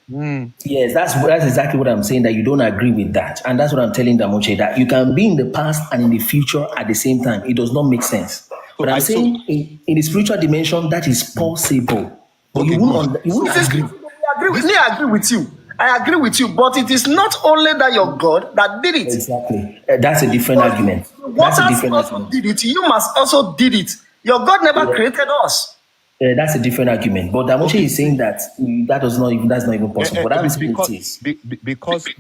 Yes, that's exactly what I'm saying. That you don't agree with that, and that's what I'm telling Damoche, that you can be in the past and in the future at the same time. It does not make sense. so But I'm I so saying in the spiritual dimension that is possible, but okay, good. you won't It is agree. possible. We agree with This me. I agree with you. I agree with you. But it is not only that your God that did it. Exactly. That's a different Because argument. the That's a waters different also argument. did it. You must also did it. Your God never Yeah. created us. That's a different argument. But Damoche okay, is saying that that's not even possible. What I'm saying it because is.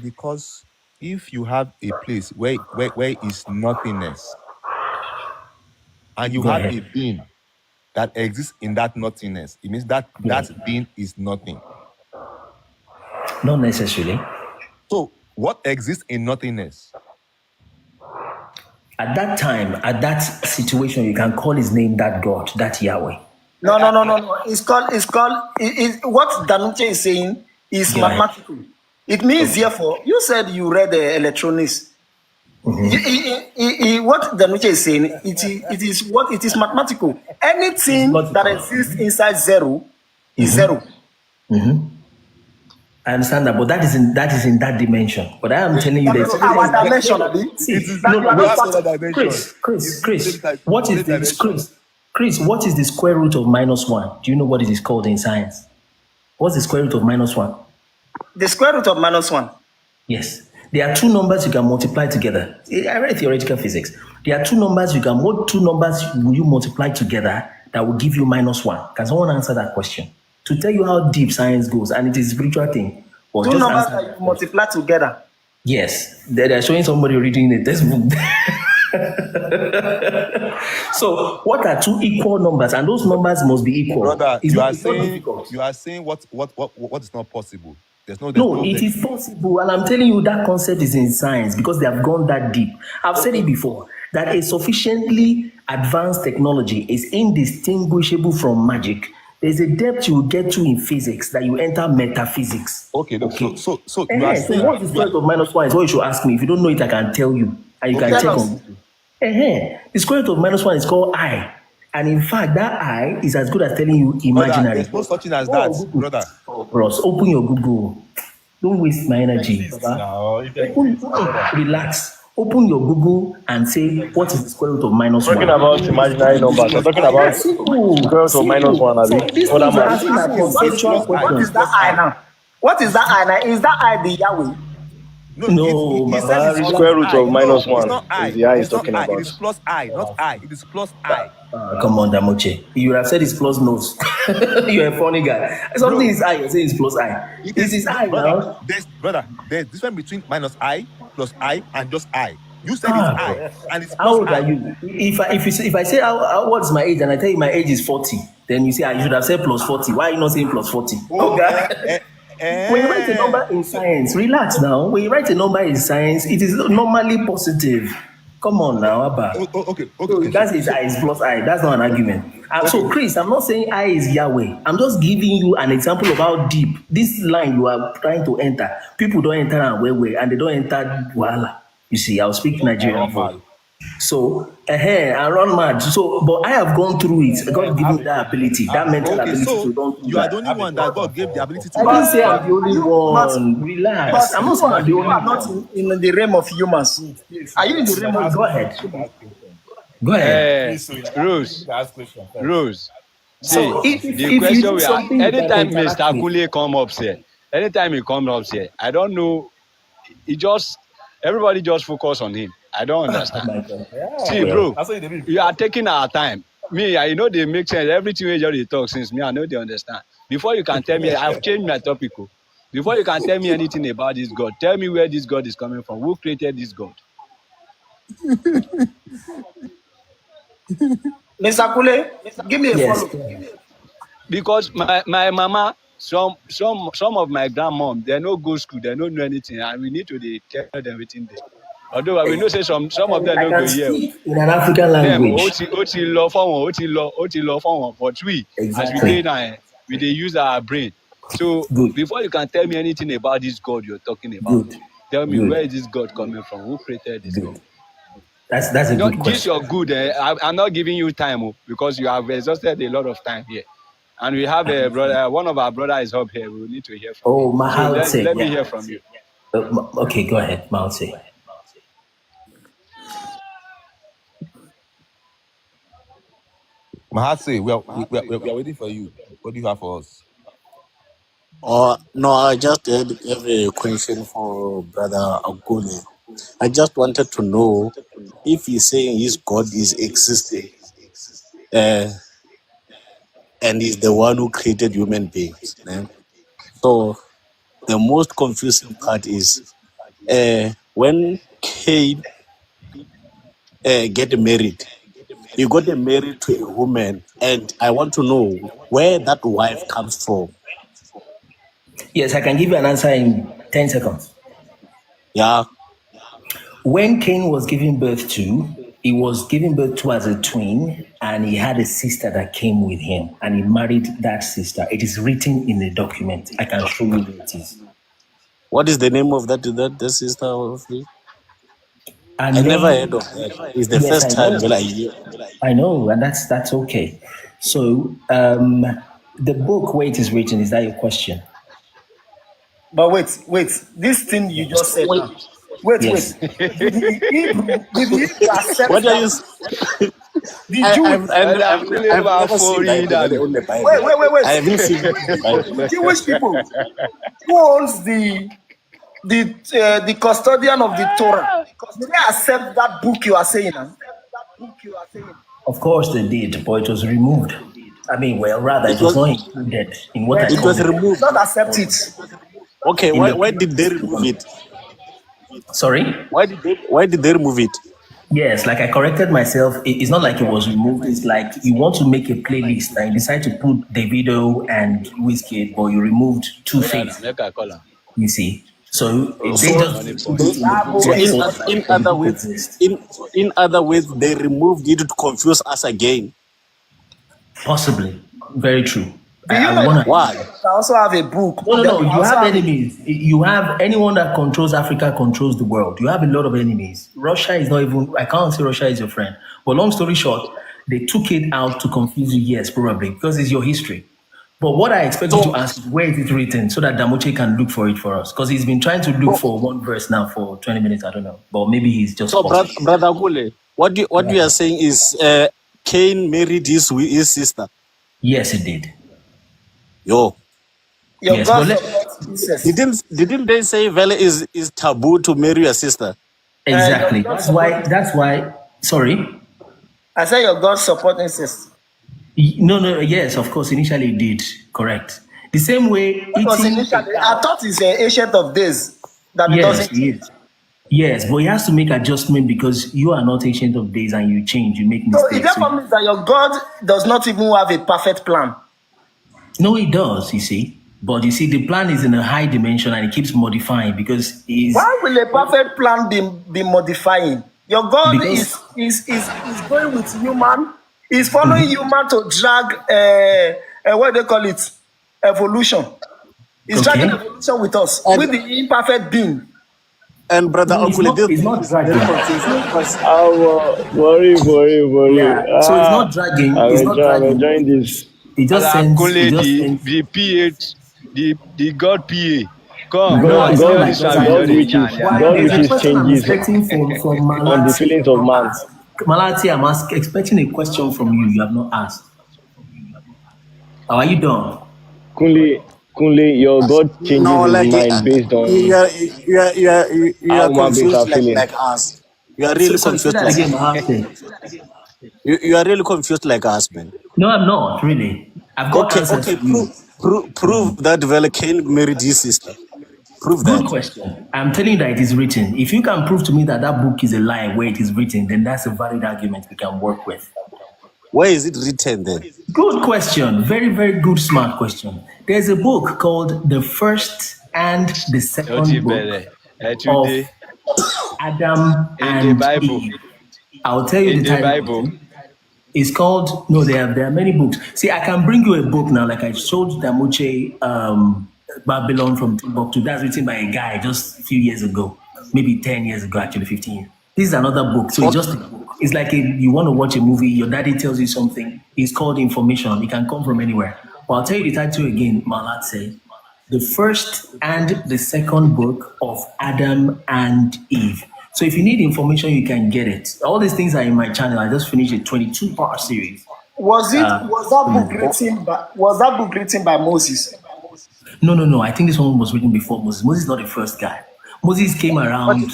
because if you have a place where is nothingness and you Go have a ahead. being that exists in that nothingness, it means that Yeah. that being is nothing. Not necessarily. So what exists in nothingness? At that time, at that situation, you can call his name that God, that Yahweh. No, no, no, no, no. What Danuche is saying is Go ahead. mathematical. It means, Okay. therefore, you said you read the electronics. What Danuche is saying, it is what it is mathematical. It's Anything that logical. exists inside zero is zero. I understand that, but that is in that dimension. But I am telling you That that is our dimension, no, Abi. It see, is That no, you no, are you not wait, have part no of. other dimension. It's the What is same dimension. Chris? What is the square root of -1? Do you know what it is called in science? What's the square root of -1? The square root of -1. Yes. There are two numbers you can multiply together. I read theoretical physics. There are two numbers what two numbers will you multiply together that will give you -1? Can someone answer that question? To tell you how deep science goes, and it is a spiritual thing. But Two just numbers answer that that you question. multiply together. Yes. They're showing somebody reading a textbook. So what are two equal numbers? And those numbers must be equal. Brother, It's not difficult. you are saying what is not possible. There's No, no it is possible. And I'm telling you that concept is in science because they have gone that deep. I've said it before that a sufficiently advanced technology is indistinguishable from magic. There's a depth you will get to in physics that you enter metaphysics. okay. Look, Okay. so you are So saying what's the square root of -1 is what you should ask me. If you don't know it, I can tell you. And you can okay. Tell check us. on Google. The square root of -1 is called I. And in fact, that I is as good as telling you Brother, imaginary. there's no such thing as Go that, on Google. brother. Oh, bros, open your Google. Don't waste my It energy, exists Baba. now. It exists, my brother. Relax. Open your Google and say, what is the square root of Talking -1? about imaginary I numbers. You're plus talking I. about That's simple. square root of Simple. -1, Abi. So these Other things you're maths. asking are It is conceptual plus I. What It is is questions. that plus I I. now? What is that I now? Is that I the Yahweh? No, No, he says Baba, it's The plus square relax. root of I. No, it's -1 not is I. the I he's It's not talking I. It about. is plus I, not I. It is plus I. Come on, Damoche. You would have said it's plus nose. You're a funny guy. Something Bro, is I, you're saying it's plus I. it It is is I brother. now. There's difference between minus I plus I and just I. You said it's I Bro. and it's How plus old are I. you? If I say what's my age and I tell you my age is 40, then you say you should have said plus 40. Why are you not saying plus 40? Oh, Okay. When you write a number in so science, relax now. When you write a number in science, it is normally positive. Come on now, Abba. Okay, So you okay. can't say it's eyes plus eye. That's not an argument. So, Okay. Chris, I'm not saying I is Yahweh. I'm just giving you an example of how deep this line you are trying to enter. People don't enter and way, and they don't enter Wala. You see, I'll speak I Nigerian run for you. mad. So, I run mad. So, but I have gone through it. God I give have me a that question. ability, I have that a mental Okay, question. ability so to don't do you are the that. only I have a one that question God gave the for ability to I do didn't that. say I'm the only You, one. but Relax. I'm not you saying are I'm the you only are not one. in the realm of humans. Please, Are you in the if I realm can of ask Go question, ahead. if I ask question. Go ahead. Please, so Rose, if I ask question first. Rose. I have a See, So question for the you. if you question do we are something you can anytime interact Mr. with. Kule come up here, anytime he comes up here, I don't know. He just everybody just focus on him. I don't Oh understand. my God. See, Yeah. Well, bro, That's what you did. you are taking our time. Me, I know they make sense. Everything we just talk since me, I know they understand. Before you can tell me, I've changed my topic. Oh. Before you can tell me anything about this God, tell me where this God is coming from. Who created this God? Mr. Kule, give me a yes. follow. Because my mama, some of my grandmom, they no go school, they don't know anything, and we need to dey tell them everything there. Although we know say some of them I no go can hear. speak in an African Them language. ó ti lọ fọ́wọn ó ti lọ fọ́wọn, but we as we dey Exactly. now we dey use our brain. So Good. before you can tell me anything about this God you're talking about, Good. tell me where is Good. this God coming from? Who created this God? Good. That's a Not good this question. your good. I'm not giving you time because you have exhausted a lot of time here. And we have a brother, one of our brother is up here. We will need to hear from him. Oh, So Mahalse. let me Yeah. hear from you. Okay, go ahead, Malse. Mahasi, we are waiting for you. What do you have for us? No, I just had a question for Brother Agule. I just wanted to know if he's saying his God is existing uh, and is the one who created human beings. So the most confusing part is when Cain get married, he got married to a woman, and I want to know where that wife comes from. Yes, I can give you an answer in 10 seconds. Yeah. When Cain was giving birth to, he was giving birth to as a twin, and he had a sister that came with him, and he married that sister. It is written in the document. I can show you where it is. What is the name of that sister of his? Her I never name, heard of that. It's the yes, first I time know. that I hear. I know, and that's okay. So, the book where it is written, is that your question? But wait. This thing you just said Wait, now. Wait. Yes. Did the Hebrew accept what are you? that? The I, Jews. I've, I've, I've, I've never seen that on the Bible. Wait. I haven't seen it in the The Bible. Jewish people who owns the custodian of the Torah. Did they accept that book you are saying now? Of course they did, but it was removed. I mean, well, rather, It it was was not included in what They I it call was did the removed. not Pentateuch accept it. order. Okay, In the why did they Pentateuch remove it? Sorry? Why did they remove it? Yes, like I corrected myself. It's not like it was removed. It's like you want to make a playlist and you decide to put Davido and Wizkid, but you removed Two Hold on, Face. make I call him. You see, so they So just Money put point. it in the book so there. in So Abomination. it's oth- like in the other book words, exists. in other words, they removed it to confuse us again. Possibly, very true. Do you I know would want that to. Why? Israel can also have a book? No, no, They no. can You also have have a enemies. You have anyone that controls Africa controls the world. You have a lot of enemies. Russia is not even. I can't say Russia is your friend. But long story short, they took it out to confuse you. Yes, probably because it's your history. But what I expect you So to ask is where is it written so that Damoche can look for it for us? Because he's been trying to look so for one verse now for 20 minutes. I don't know. But maybe he's just so paused. brother Gule, what you are saying is Cain married his sister. Yes, it did. Yo, your Yes, God but supports incest. didn't they say Vele is taboo to marry your sister? Your exactly. God That's support why. incest. That's why. Sorry. I said your God support incest. No, no, yes, of course, initially it did, correct. The same way That was eating a initially. I cow. thought it's an ancient of days that it Yes, doesn't he change. is. Yes, but he has to make adjustment because you are not ancient of days and you change, you make So it mistakes. So, therefore means that your God does not even have a perfect plan. no, he does, you see. But you see, the plan is in a high dimension and it keeps modifying because he's Why will a perfect plan be modifying? Your God Because is going with human. Is following human to drag what do they call it? Evolution. He's dragging okay, evolution with us, And with the imperfect being. brother no, Akule, this it's thing not is very dragging. confusing because Worry. Yeah, so it's not dragging. It's not I'm dragging. enjoying this. It just Brother sends. It Kunle, just sends. the PH, the God PA. Come, No, I it's say not all like this that one we at don't all. dey yarn Why? yarn There's a tire. question I'm expecting from On the Malati. You feelings have of not man. asked. Malati, expecting a question from you. You have not asked. How are you done? Kunle, your God changes no, his like mind based you on are you how are human beings confused are feeling. like us. You are So, really so say confused that like again, Malati. you are really confused like us, man. No, I'm not really. I've got answers Okay, for you. prove that Vela Cain married his sister. Prove Good that. question. I'm telling you that it is written. If you can prove to me that that book is a lie where it is written, then that's a valid argument we can work with. Where is it written then? Good question. Very, very good, smart question. There's a book called The First and the Ó ti Second Book bẹ̀rẹ̀, ẹ tún of dé. Adam In the and Bible, Eve. I'll tell you in the the title Bible. again. It's called, no, there are many books. See, I can bring you a book now, like I showed Damuche Babylon from Timbuktu. That's written by a guy just a few years ago, maybe 10 years ago, actually 15 years. This is another book. So it's Okay. just a book. It's like you want to watch a movie, your daddy tells you something. It's called information. It can come from anywhere. But I'll tell you the title again, Malat said. The first and the second book of Adam and Eve. So if you need information, you can get it. All these things are in my channel. I just finished a 22-part series. Was that book written by Moses? No. I think this one was written before Moses. Moses is not the first guy. Moses came But around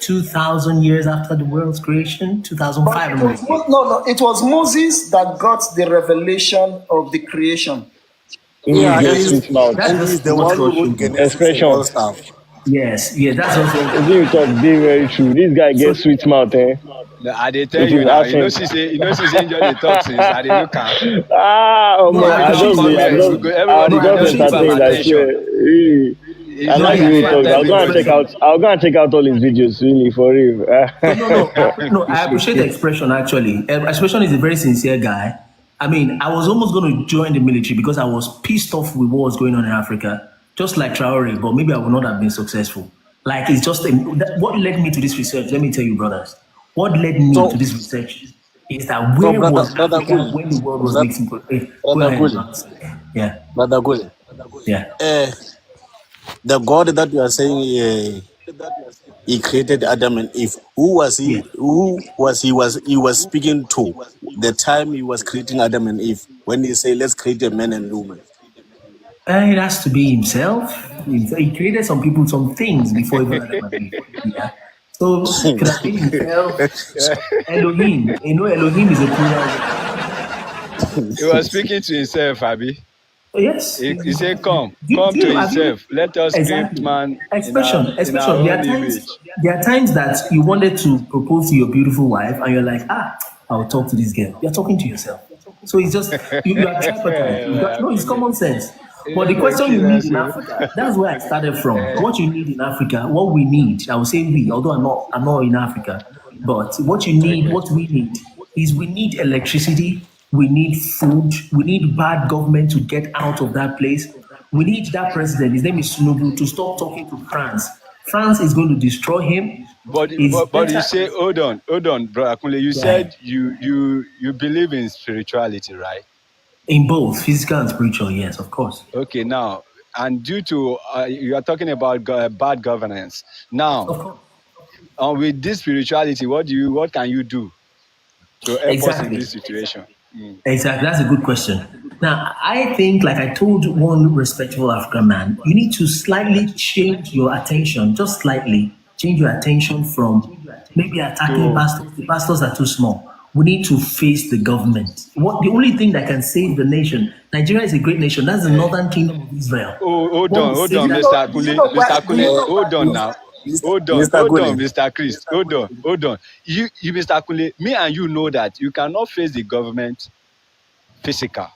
2,000 years after the world's creation, but 2005. it was no, it was Moses that got the revelation of the creation. English Yeah, gets sweet mouth. That's and he's just the what one who God wrote showed me. Genesis and all Expression. stuff. Yes, yeah, that's also. As you talk, they very true. This guy So, gets sweet mouth, eh? No, I dey tell With you his now. accent. You know, see, say just dey talk since I dey look am. no, He I go just appreciate come your here. expression. No, Everybody I go just appreciate give your am I expression. swear. attention. Really. I He's No, not like I, the here way he for I talks. I'll go appreciate your and check everybody. out. expression. I'll go and check out all his videos. Really, for real. No, I appreciate the expression actually. Expression is a very sincere guy. I mean, I was almost going to join the military because I was pissed off with what was going on in Africa, just like Traore, but maybe I would not have been successful. Like, it's just what led me to this research. Let me tell you, brothers. What led me to So this research is that so where brother was brother Africa Guli, when the world was brother, mixing? Go brother ahead, Guli, man. Yeah, brother Guli. yeah. Uh, the God that you are saying he created Adam and Eve. Who was he? Yeah. Who was he was speaking to the time he was creating Adam and Eve when he say let's create a man and woman. It has to be himself. He created some people, some things before even Adam and Eve. Yeah. So it could have been himself. Elohim. You know, Elohim is a plural word. He was speaking to himself, Abi. Yes. He said, "Come, Do come to you know, have you himself. Let us create exactly man expression, in our expression. own image." There are times that you wanted to propose to your beautiful wife, and you're like, I'll talk to this girl. You're talking to yourself. So it's just you are tripartite. No, it's common sense. But the question you need in Africa, that's where I started from. What you need in Africa, what we need, I would say we, although I'm not in Africa, but what you need, what we need, is we need electricity, we need food, we need bad government to get out of that place. We need that president, his name is Tinubu, to stop talking to France. France is going to destroy him. It's But you better. say, hold on, bro Akunle. You Go said ahead. you believe in spirituality, right? In both physical and spiritual, yes, of course. Okay, now, and due to you are talking about bad governance. Now, Of course. with this spirituality, what can you do to help us in Exactly. this situation? Mm. Exactly. That's a good question. Now, I think, like I told one respectable African man, you need to slightly change your attention, just slightly change your attention from maybe attacking To pastors. The pastors are too small. We need to face the government. What the only thing that can save the nation? Nigeria is a great nation. That's the northern kingdom of Israel. What will hold save on, that? Mr. Do you Akunle, know why? Mr. Do you Akunle, know hold on now. Mr. Hold on, Guli. Mr. Chris. Hold on. You, Mr. Akunle, me and you know that you cannot face the government physical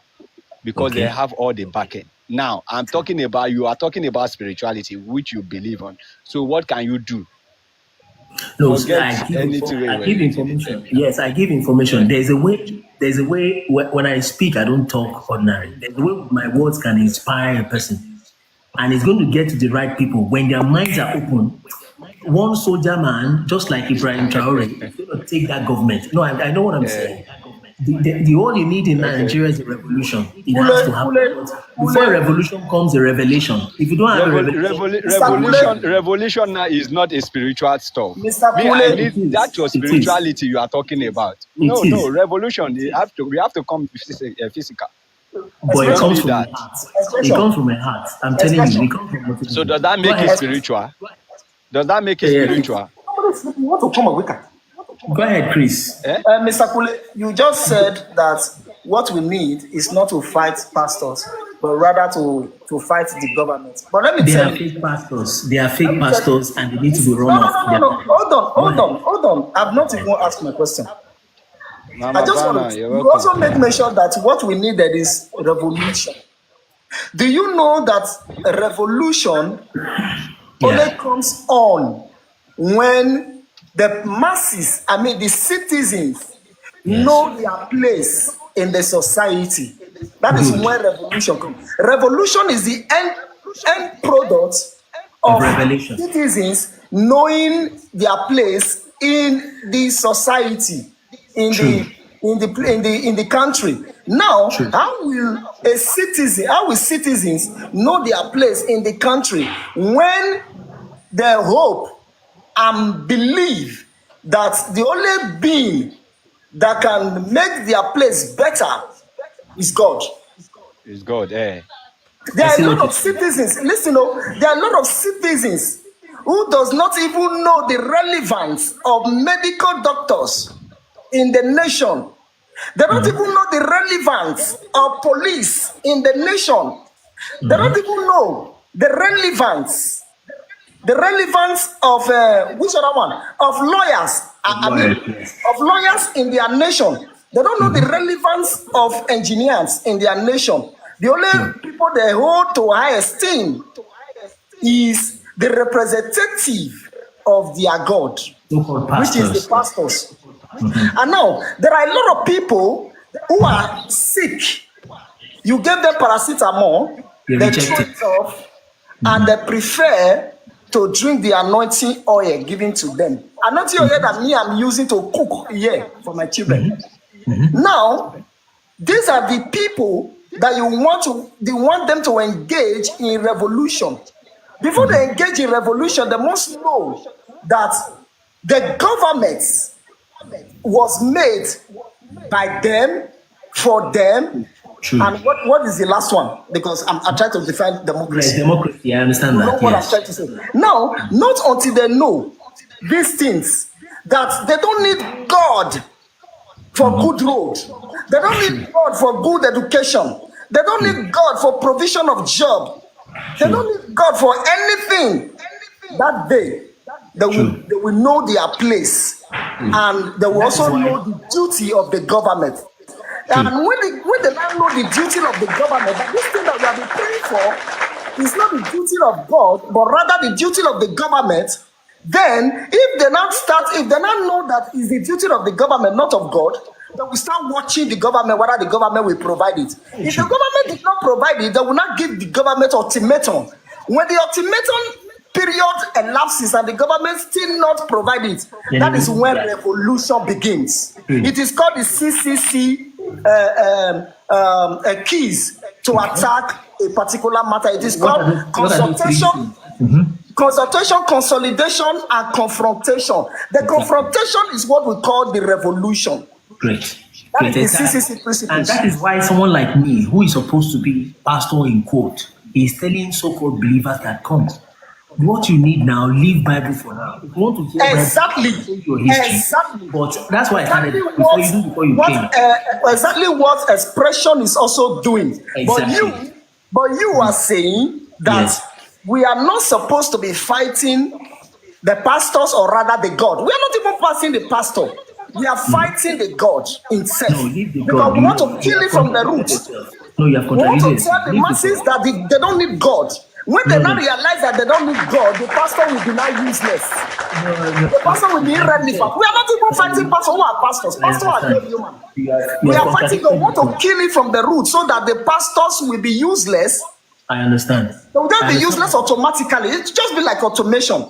because they Okay. have all the backing. Now, you are talking about spirituality, which you believe on. So what can you do? No, Forget I give anything we I were give reading. They tell information. me now. Yes, I give information. There's a way. When I speak, I don't talk ordinary. There's a way my words can inspire a person, and it's going to get to the right people when their minds are open. One soldier man, just like Ibrahim Traore, is going to take that government. No, I know what I'm Eh, saying. The all you need in okay. Nigeria is a revolution. It has to Kule, happen. Kule, But before a Kule, revolution comes a revelation. If you don't have a revelation, Mr. Kule, Revolution now is not a spiritual stuff. Mr. Me, I Kule, need it is. that your It is. spirituality you are talking about. It No, is. revolution. We have to come physical. But We it don't expression, comes need from my that. heart. It expression, comes from my heart. I'm telling you, expression, it comes from So motivation. does that Go make it ahead. expression. spiritual? Does that make it Yeah, yeah. spiritual? Somebody sleeping, you want to come and wake up. Go ahead, Chris. Eh? Mr. Kule, you just said that what we need is not to fight pastors, but rather to fight the government. But let me They tell are you, fake pastors. They are let fake me tell you, pastors and they need to be no, run no, off. no, They no, are no. Hold on, Go hold ahead. on, hold on. I've not even asked my question. I Mama just want Bana, to, you're you welcome. also make mention that what we needed is revolution. Do you know that a revolution only Yeah. comes on when the masses, I mean the citizens, Yes. know their place in the society? That is Good. when revolution comes. Revolution is the end product Of of revelation. citizens knowing their place in the society, in True. the country. Now, True. how will citizens know their place in the country when they hope and believe that the only being that can make their place better is God? It's God. Eh? There I are see a what lot you're of saying. citizens, listen, there are a lot of citizens who does not even know the relevance of medical doctors in the nation. They don't even know the relevance of police in the nation. They don't even know the relevance of which other one, of lawyers. Of I mean, lawyers, yes. of lawyers in their nation. They don't know the relevance of engineers in their nation. The True. only people they hold to high esteem is the representative of their God, So-called which is the pastors. pastors. And now there are a lot of people who are sick. You give them paracetamol, They they reject throw it. it off, and they prefer to drink the anointing oil given to them. Anointing oil that me I'm using to cook here for my children. Now, these are the people that you want them to engage in revolution. Before they engage in revolution, they must know that the government was made by them, for them, True. and what is the last one? Because I'm trying to define Yes, democracy. democracy. I understand You know that. what I'm Yes. trying to say. Now, not until they know these things, that they don't need God for good road. They don't True. need God for good education. They don't True. need God for provision of job. They True. don't need God for anything. That day, True. they will know their place, True. and they will That is also why. know the duty of the government. True. And when they now know the duty of the government, that this thing that we have been praying for is not the duty of God, but rather the duty of the government, then if they now know that it's the duty of the government, not of God, then we start watching the government, whether the government will provide it. If the True. government did not provide it, they will not give the government ultimatum. When the ultimatum period elapses and the government still not provide it, Then that it is will when yeah. revolution begins. True. It is called the CCC keys to attack a particular matter. It is called What are those three consultation, things? Mm-hmm. consolidation, and confrontation. The Exactly. confrontation is what we call the revolution. Great. That Great. is the CCC And principles. that is why someone like me, who is supposed to be pastor in quote, is telling so-called believers that come. What you need now, leave Bible for now. If you want to hear Bible, Exactly, change your history. exactly, But that's why I started exactly before you came. exactly what expression is also doing. But Exactly. you are saying that Yes. we are not supposed to be fighting the pastors, or rather the God. We are not even fighting the pastor. We are fighting the God No, himself, leave the because God. we want to You kill have it from the contradicted root. yourself. No, you have We want contradicted to tell yourself. the Leave the masses God. that they don't need God. When they No, now no. realize that they don't need God, the pastor will be now useless. No, The pastor will be like you irrelevant. said, We are not even fighting pastors. Who are pastors? I Pastors are understand. just human. You We have are fighting God. contradicted We want to yourself. kill it from the root so that the pastors will be useless. I understand. They will just I be understand. useless automatically. It just be like automation.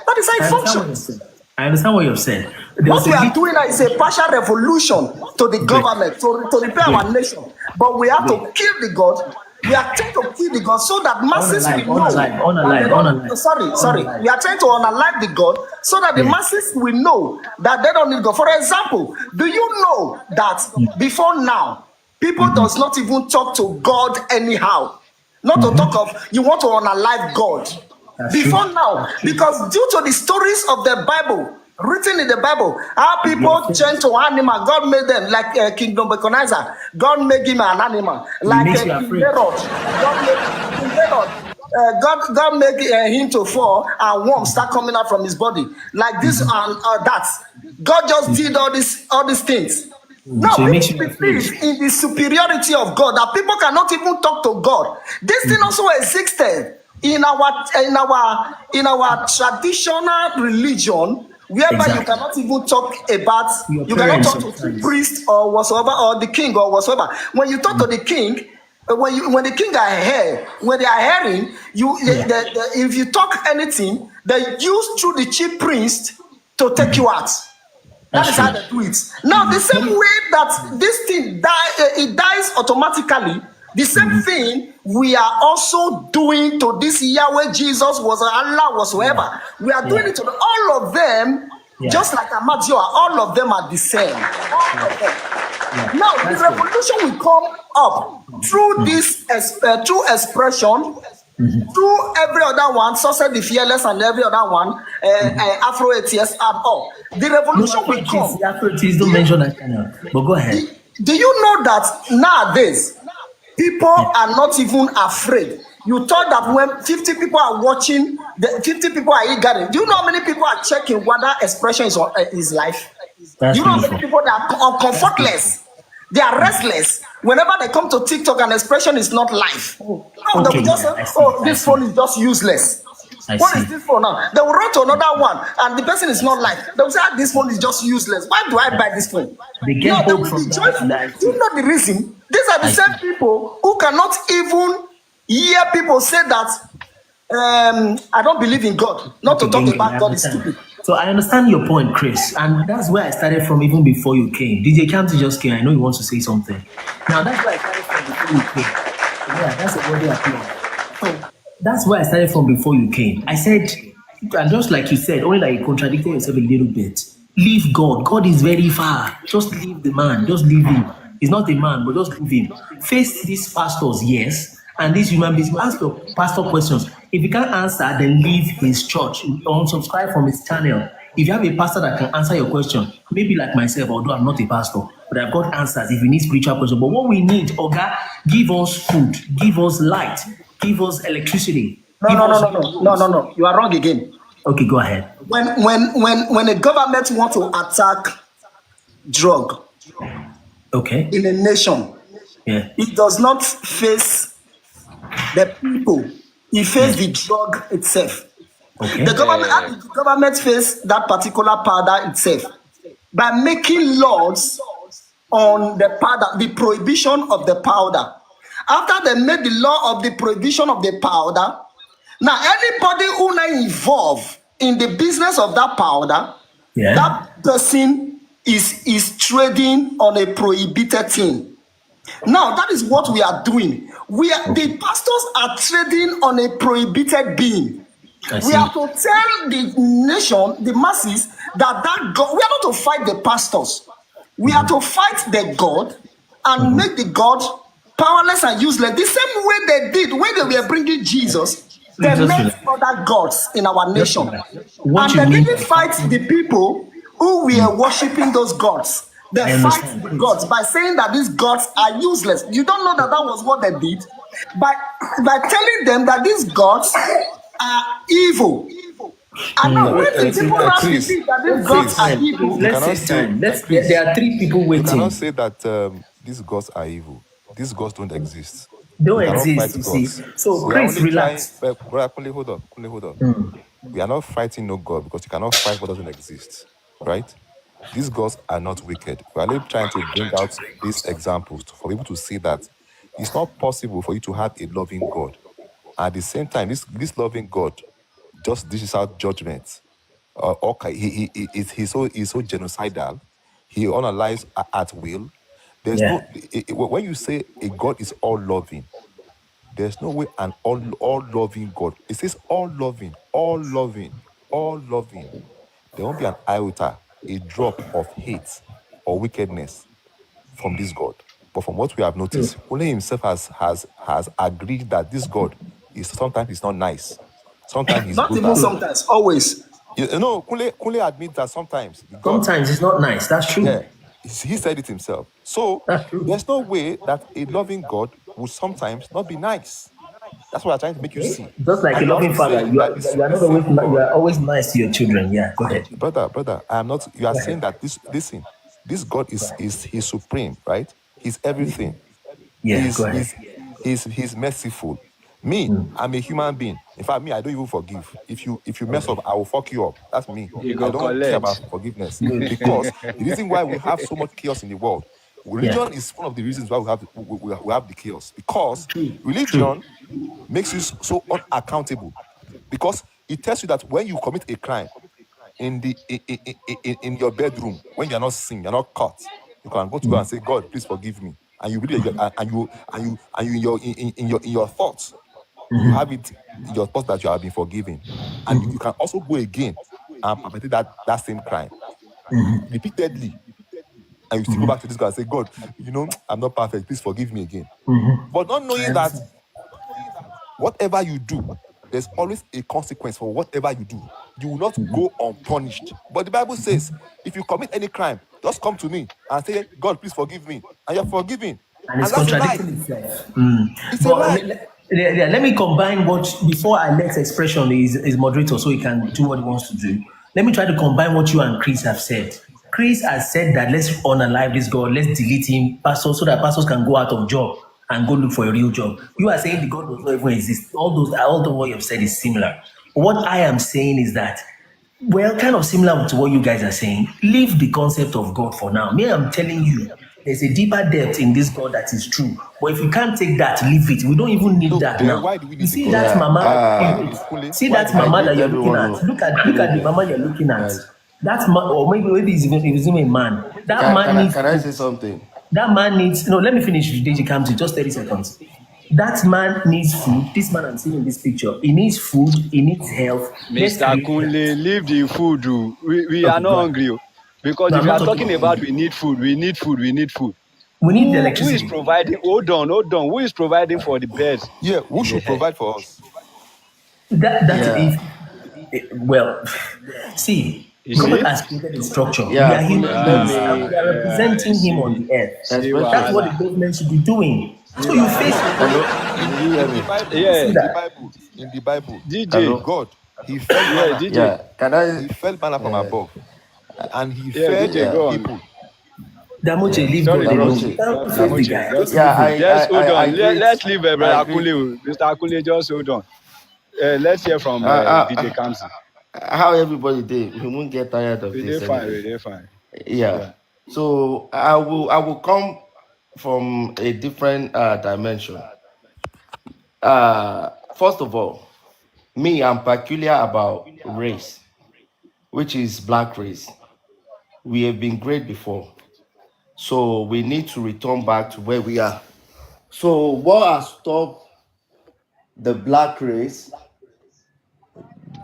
That is how it I understand what you're functions. saying. I understand what you're saying. There What was a we are bit. doing now is a partial revolution to the Great. government to repair Great. our nation. But we have Great. to kill the God. We are trying to kill the God so that masses will know that they don't. Unalive. Sorry. We are trying to unalive the God so that the Yeah. masses will know that they don't need God. For example, do you know that before now, people does not even talk to God anyhow? Not to talk of you want to unalive God. That's true. Before now, That's true. because due to the stories of the Bible, written in the Bible, how Your people faith. change to animal, God made them like Kingdom Nebuchadnezzar. God made him an animal, It like makes you King afraid. Herod. God made King Herod. God made him to fall, and worms start coming out from his body, like this and that. God just did all these things. Now So it makes people you afraid. believe in the superiority of God that people cannot even talk to God. This thing also existed in our traditional religion, whereby you Exactly. cannot even talk about, Your you cannot parents talk to the sometimes. priest or whatsoever, or the king or whatsoever. When you talk to the king, when the king are here, when they are hearing you, Yeah. if you talk anything, they use through the chief priest to take you out. That That's is how true. they do it. Now, the same way that this thing it dies automatically, the same thing we are also doing to this Yahweh, Jesus, was Allah, Yeah. whatsoever. We are doing Yeah. it to all of them, Yeah. just like Amadioa. All of them are the same. All of them. Yeah. Now, the That's good. revolution will come up through this true expression, through every other one, Success the Fearless and every other one, Afro ATS and all. The No revolution will approaches. come. Approaches Do don't you, mention that channel. But go do, ahead. do you know that nowadays people Yeah. are not even afraid? You thought that when 50 people are watching, the 50 people are eager. Do you know how many people are checking whether expression is live? Do That's you know how many beautiful. people that are That's beautiful. comfortless? They are restless whenever they come to TikTok and expression is not live. No, they will Okay. just say, Yeah. I see. oh, I this see. phone is just useless. I What is see. this phone now? They will run to another one and the person is I not see. live. They will say, ah, this phone is just useless. Why do I I buy see. this phone? They get No, they hope will be from that. joyful. I Do you see. know the reason? These are the I see. same people who cannot even hear people say that I don't believe in God. Not Okay, to talk Gengi, about I God is understand. stupid. So I understand your point, Chris, and that's where I started from even before you came. DJ Kamsi just came. I know you want to say something. Now that's where I started from before you came. Yeah, that's a worthy applause. So that's where I started from before you came. I said, and just like you said, only like you contradicted yourself a little bit. Leave God. God is very far. Just leave the man. Just leave him. He's not a man, but just leave him. Face these pastors, yes, and these human beings. Ask your pastor questions. If you can't answer, then leave his church. Unsubscribe from his channel. If you have a pastor that can answer your question, maybe like myself, although I'm not a pastor, but I've got answers if you need spiritual questions. But what we need, Oga, give us food, give us light, give us electricity, No, give no, no, us no, good no, no, no, roads. no. You are wrong again. Okay, go ahead. When a government want to attack drug Okay. in a nation, Yeah. it does not face the people, it Yeah. face the drug itself. The Okay. government, how did the government face that particular powder itself? By making laws on the powder, the prohibition of the powder. After they made the law of the prohibition of the powder, now anybody who now involved in the business of that powder, Yeah. that person is trading on a prohibited thing. Now that is what we are doing. The pastors are trading on a prohibited being. I We have see. to tell the nation, the masses, that God, we are not to fight the pastors. We are to fight the God and make the God powerless and useless. The same way they did when they were bringing Jesus, Please they just met relax. other gods in our Just nation. relax. What And you they mean didn't by fight the fighting? people who were worshiping those gods. They I fight understand, the Chris. gods by saying that these gods are useless. You don't know that that was what they did? By, by telling them that these gods are evil. And now, when the people now Chris, believe that these Let's gods save are Chris, time. Please, evil, you let's cannot save say, time. There Chris, are three people you cannot waiting. say that these gods are evil. These gods don't exist. don't We cannot exist, fight you see. gods. So We are Chris, only trying. relax. Brother, Kunle, hold on. Kunle, hold on. We are not fighting no God because you cannot fight what doesn't exist, right? These gods are not wicked. We are only trying to bring out these examples for people to see that it's not possible for you to have a loving God. At the same time, this loving God just dishes out judgment. Okay, he's so genocidal. He unalives at will. There's Yeah. no when you say a God is all loving, there's no way an all loving God. It says all loving, all loving, all loving. There won't be an iota, a drop of hate or wickedness from this God. But from what we have noticed, only himself has agreed that this God is sometimes he's not nice, sometimes he's Not even brutal. sometimes, always. You know, Kunle admits that sometimes the God, Sometimes it's not nice. That's yeah, true. he said it himself. So That's true. there's no way that a loving God would sometimes not be nice. That's what I'm trying to make you Okay. see. Just like And a you're also loving father, saying that you are not this always same you God, are always nice to your children. Yeah. Go ahead. brother, I am not. You are Go saying ahead. that this God Go is He's supreme, right? He's everything. Yeah. Go He's ahead. he's he's merciful. Me, I'm a human being. In fact, me, I don't even forgive. If you mess up, Okay. I will fuck you up. That's me. You I go don't care collect. about forgiveness Good. because the reason why we have so much chaos in the world, Yeah. religion is one of the reasons why we have the chaos because True. True. religion makes you so unaccountable because it tells you that when you commit a crime in the in your bedroom when you're not seen, you're not caught, you can go to God and say, God, please forgive me, and you believe that and you in your thoughts you have it in your thoughts that you have been forgiven, and you can also go again and perpetrate that same crime repeatedly, and you still go back to this God and say, God, I'm not perfect, please forgive me again, but not I knowing that understand. whatever you do, there's always a consequence for whatever you do. You will not go unpunished. But the Bible says, if you commit any crime, just come to me and say, God, please forgive me. And you're forgiven. And it's And that's a lie. contradicting itself. It's a But lie. let me combine what before I let expression is moderator so he can do what he wants to do. Let me try to combine what you and Chris have said. Chris has said that let's unalive this God, let's delete him, pastor, so that pastors can go out of job and go look for a real job. You are saying the God does not even exist. All the what you have said is similar. What I am saying is that well, kind of similar to what you guys are saying. Leave the concept of God for now. Me, I'm telling you, there's a deeper depth in this God that is true. But if you can't take that, leave it. We don't even need So that then now. why do we You need the see God? that Yeah, mama? Why do Wait, we, Kule, see why that do we I need mama the that greet you're God? looking everyone. at. Oh. Look Good at the evening, mama you're looking at. guys. That man, or maybe it's even a man. That Can, man can I needs can I food. say something? That man needs. No, let me finish. Deji comes in just 30 seconds. That man needs food. This man I'm seeing in this picture, he needs food. He needs health. Let's Mr. create that. Kunle, leave the food. Oh. We are Okay, go not ahead. hungry. Oh. Because No, if I'm you not are talking talking about about food. we need food, we need food, we need food. We need the Who is electricity. providing? Hold on. Who is providing for the birds Yeah, who in the should head? provide for us? That Yeah, if well, see, You God see? has created a structure. We yeah. are human Let beings, and me we are You representing Him on see? the earth. See That's what expressions. the wahala. government should be doing. See So you face wahala. your Hello, government. did you hear In the me? Bible, You see Yeah, in the that? Bible, in the Bible, DJ. Hello. God, He fed Yeah, manna. DJ. Yeah, can I? He fed manna from Uh, above, and He Yeah, fed DJ, yeah, go on. people. Damoche, yeah. leave Sorry, God bro. alone. You Damoche, can't face the Damoche, guy. just Just yeah, leave him. hold I on. greet, Let's leave I Brother greet. Kunle. Mr. Kunle, just hold on. Let's hear from DJ Uh, Kamsi. how everybody did? We won't get tired of We dey this fine, anyway. we dey fine. Yeah. Yeah. So I will come from a different dimension. First of all, me, I'm peculiar about race, which is black race. We have been great before, so we need to return back to where we are. So what has stopped the black race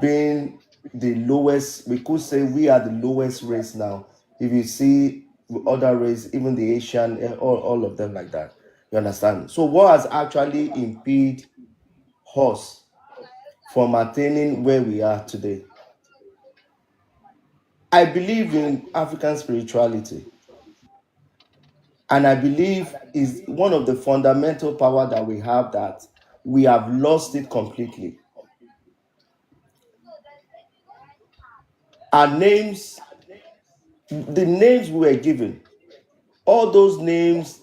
being the lowest? We could say we are the lowest race now. If you see other race, even the Asian, all of them like that. You understand? So what has actually impeded us from attaining where we are today? I believe in African spirituality, and I believe is one of the fundamental power that we have that we have lost it completely. Our names, the names we were given, all those names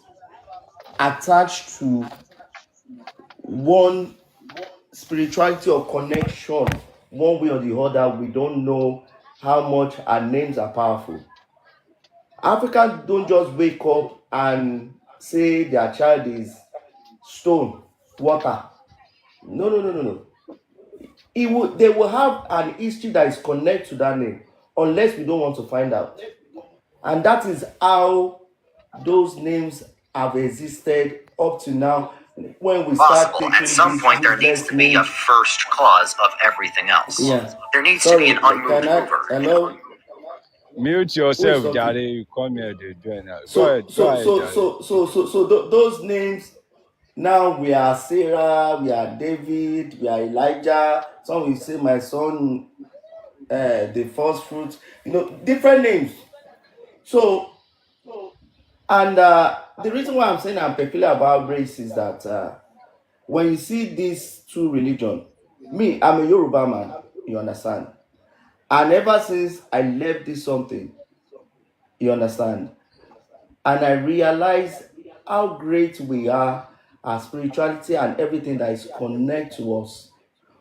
attached to one spirituality or connection one way or the other. We don't know how much our names are powerful. Africans don't just wake up and say their child is stone, water. No, no, no, no, no. They will have an history that is connected to that name, unless we don't want to find out. And that is how those names have existed up to now. When we start Possible. At taking some these point, there needs useless to be a names. first cause of everything else. Yeah. There needs to be Sorry, an unmoved can I? mover. Hello? Mute Who is yourself, talking? Jare. You come here, they do it now. So, Go so, ahead, so, Jare. so, so, so, so those names now we are Sarah, we are David, we are Elijah. Some will say my son, the first fruit. Different names. So, and the reason why I'm saying I'm peculiar about race is that when you see these two religions, me, I'm a Yoruba man. You understand? And ever since I left this something, you understand? And I realized how great we are, our spirituality and everything that is connected to us.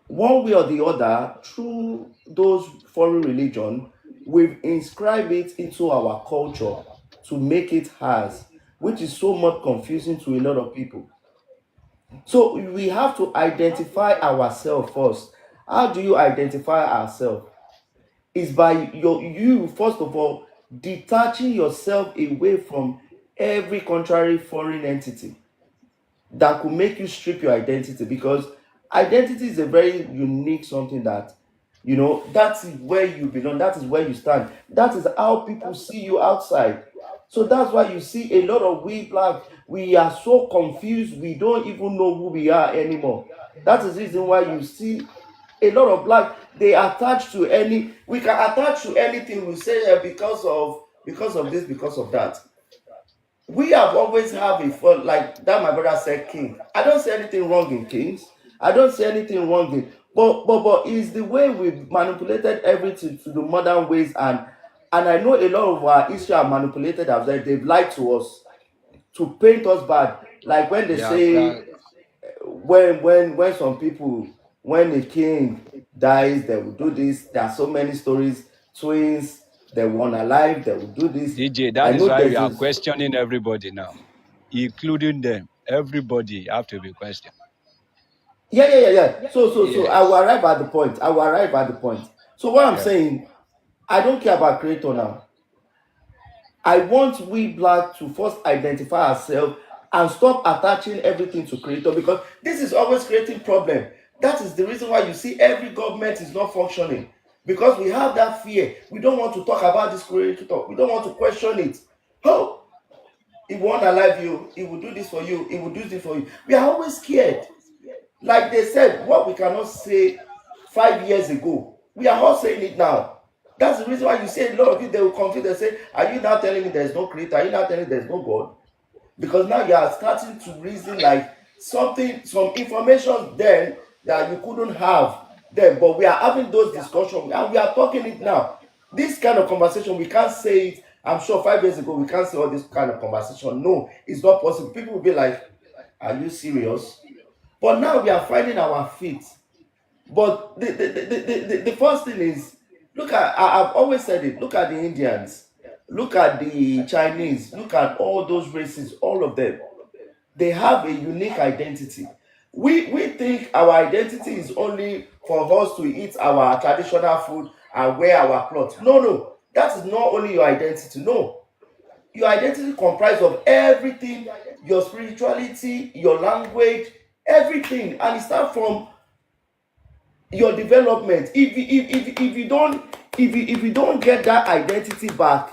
One way or the other, through those foreign religion, we've inscribed it into our culture to make it ours, which is so much confusing to a lot of people. So we have to identify ourselves first. How do you identify ourselves? Is by you first of all detaching yourself away from every contrary foreign entity that could make you strip your identity, because identity is a very unique something that that is where you belong, that is where you stand, that is how people see you outside. So that's why you see a lot of we black, we are so confused, we don't even know who we are anymore. That is the reason why you see a lot of black, they attach to we can attach to anything we say, because of this, because of that. We have always have a fun, like that my brother said, king. I don't see anything wrong in kings. I don't see anything wrong in, but it's the way we've manipulated everything to the modern ways. And I know a lot of our history are manipulated as well. They've lied to us to paint us bad, like when they Yeah, say, when some people, when a king dies, they will do this. There are so many stories, twins, they were alive, they will do this. DJ, I that is know why we there's are this. questioning everybody now, including them. Everybody have to be questioned. Yeah. So I will Yes. arrive at the point. I will arrive at the point. So what I'm Yeah. saying, I don't care about creator now. I want we black to first identify ourselves and stop attaching everything to creator, because this is always creating problem. That is the reason why you see every government is not functioning, because we have that fear. We don't want to talk about this creator. We don't want to question it. Oh, he won't alive you. He will do this for you. He will do this for you. We are always scared. Like they said, what we cannot say 5 years ago, we are all saying it now. That's the reason why you say a lot of you, they will confuse. They say, are you now telling me there's no creator? Are you now telling me there's no God? Because now you are starting to reason like some information then that you couldn't have then. But we are having those discussions and we are talking it now. This kind of conversation, we can't say it. I'm sure 5 years ago, we can't say all this kind of conversation. No, it's not possible. People will be like, are you serious? But now we are finding our feet. But the first thing is, I've always said it, look at the Indians, look at the Chinese, look at all those races, all of them. They have a unique identity. We think our identity is only for us to eat our traditional food and wear our clothes. No, that is not only your identity. No, your identity comprised of everything, your spirituality, your language, everything. And it starts from your development. If you don't, if you don't get that identity back,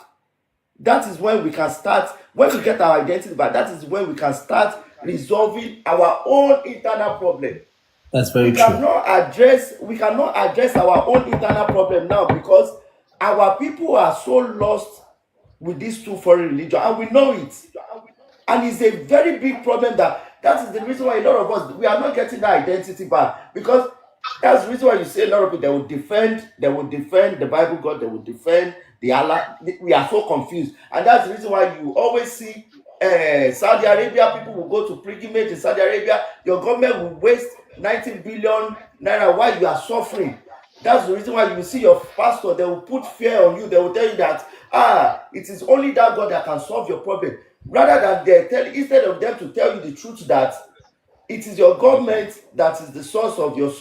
that is when we can start. When we get our identity back, that is when we can start resolving our own internal problem. That's very true. We cannot address our own internal problem now, because our people are so lost with these two foreign religions, and we know it. And it's a very big problem. That is the reason why a lot of us, we are not getting that identity back, because that's the reason why you see a lot of people, they will defend the Bible God, they will defend the Allah. We are so confused, and that's the reason why you always see Saudi Arabia, people will go to pilgrimage in Saudi Arabia. Your government will waste 90 billion naira while you are suffering. That's the reason why you see your pastor, they will put fear on you. They will tell you that, it is only that God that can solve your problem. Rather than instead of them to tell you the truth that it is your government that is the source of your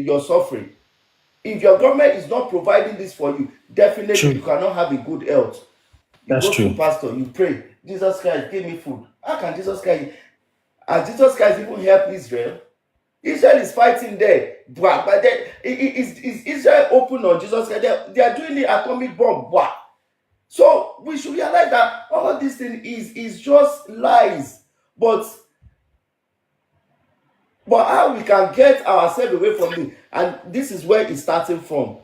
your suffering. If your government is not providing this for you, definitely you cannot have a good health. You That's go to true. pastor, you pray, Jesus Christ, give me food. How can Jesus Christ? And Jesus Christ even help Israel? Israel is fighting there, but then is Israel open on Jesus Christ? They are doing the atomic bomb. So we should realize that all this thing is just lies. But how we can get ourselves away from it, and this is where it's starting from.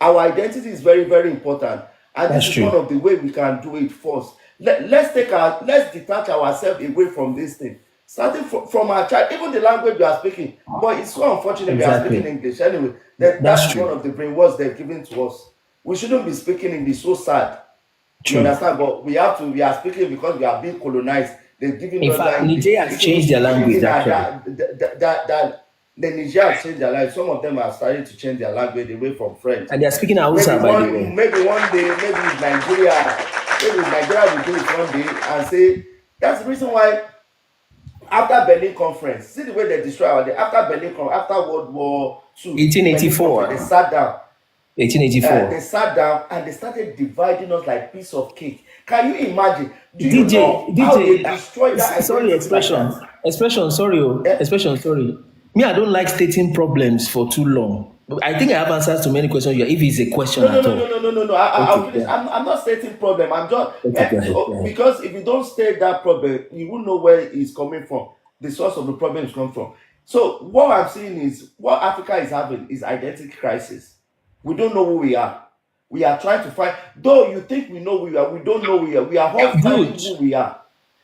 Our identity is very, very important, and That's this is true. one of the way we can do it first. Let's detach ourselves away from this thing, starting from our child, even the language we are speaking. But it's so unfortunate we are speaking Exactly. English anyway. That That's is one true. of the brainwash they've given to us. We shouldn't be speaking English. So sad. You True. understand? But we are speaking because we are being colonized. They've given In us that fact, English. Nigeria has changed their language actually. The Niger has changed their language. Some of them are starting to change their language away from French. And they are speaking Hausa, by the way. Maybe one day, maybe Nigeria will do it one day and say that's the reason why after Berlin Conference, see the way they destroy our day. After Berlin Conference, after World War II, Berlin Conference, they sat down. 1884. They sat down and they started dividing us like piece of cake. Can you imagine? Do you DJ, know how they destroyed that sorry, identity like that? expression, sorry. Me, I don't like stating problems for too long. I think I have answers to many questions. If it's a question at all. No. I'll finish. I'm not stating problem. I'm just Okay, go ahead. because if you don't state that problem, you won't know where it's coming from. The source of the problem is coming from. So what I'm saying is, what Africa is having is identity crisis. We don't know who we are. We are trying to find. Though you think we know who we are, we don't know who we are. We are all finding who we are.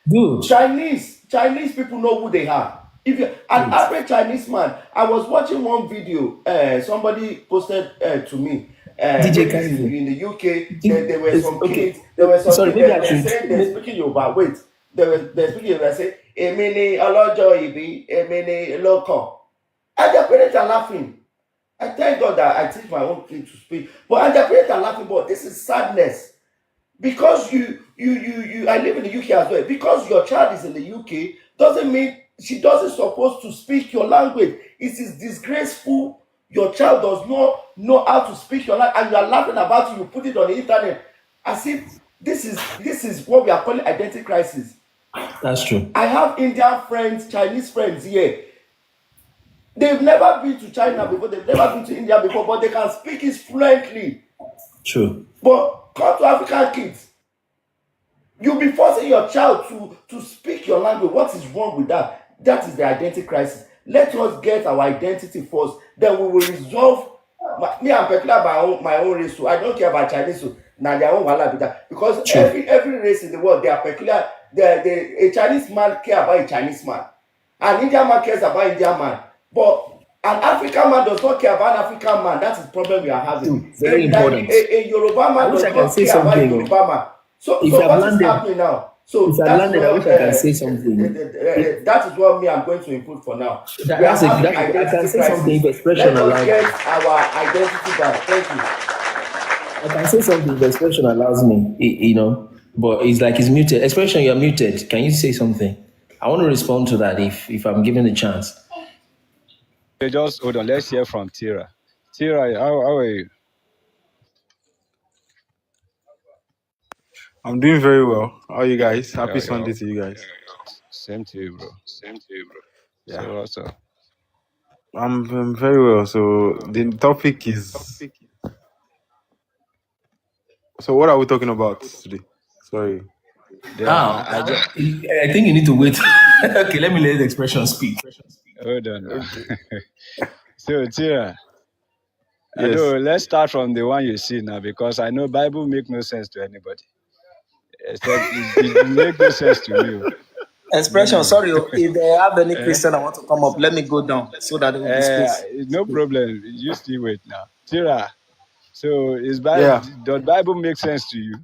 Good. Chinese people know who they are. If you an average Chinese man, I was watching one video. Somebody posted to me. DJ In the UK, there were some kids. There were some Sorry, kids. maybe I They're should. saying they're speaking Yoruba. Wait, they're speaking Yoruba. Say, "Emini olojo ibi, emini loco," and their parents are laughing. I thank God that I teach my own kid to speak, but their parents are laughing. But this is sadness. Because I live in the UK as well. Because your child is in the UK doesn't mean she doesn't supposed to speak your language. It is disgraceful. Your child does not know how to speak your language, and you are laughing about it. You put it on the internet as if this is what we are calling identity crisis. That's true. I have Indian friends, Chinese friends here. They've never been to China before. They've never been to India before, but they can speak it fluently. True. But come to African kids, you'll be forcing your child to speak your language. What is wrong with that? That is the identity crisis. Let us get our identity first, then we will resolve. Me, I'm particular about my own race, so I don't care about Chinese. So now their own wala be that, because every race in the world, they are peculiar. A Chinese man care about a Chinese man, an Indian man cares about Indian man, but an African man does not care about an African man. That is the problem we are having. Very important. A Yoruba man does not care about a Yoruba man. So what is happening now? So if I landed, I wish I can say something. That is what me I'm going to input for now. I can say something if expression allows. Let us get our identity back. Thank you. I can say something if expression allows me, but it's like it's muted. Expression, you're muted. Can you say something? I want to respond to that if I'm given the chance. Just hold on. Let's hear from Tira. Tira, how are you? I'm doing very well. How are you guys? Happy Sunday to you guys. Same to you, bro. Yeah. So what's up? I'm very well. So the topic is. So what are we talking about today? Sorry. I think you need to wait. Okay, let me let the expression speak. Hold on. So Tira, let's start from the one you see now, because I know Bible make no sense to anybody. Except it make no sense to me. Expression, sorry, if they have any Christian that want to come up, let me go down so that they will be space. No problem. You still wait now. Tira, so does Bible make sense to you?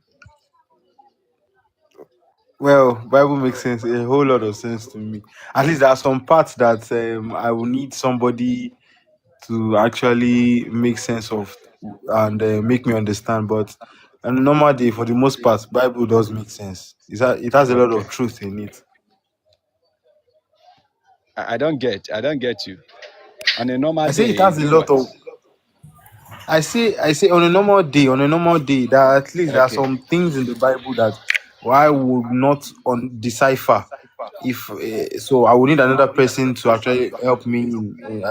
Well, Bible makes sense, a whole lot of sense to me. At least there are some parts that I will need somebody to actually make sense of and make me understand. But on a normal day, for the most part, Bible does make sense. It has a lot Okay. of truth in it. I don't get you. On a normal I say it day, has a do lot what? of. I say on a normal day, that at least there are Okay. some things in the Bible that I would not decipher. If so, I would need another person to actually help me,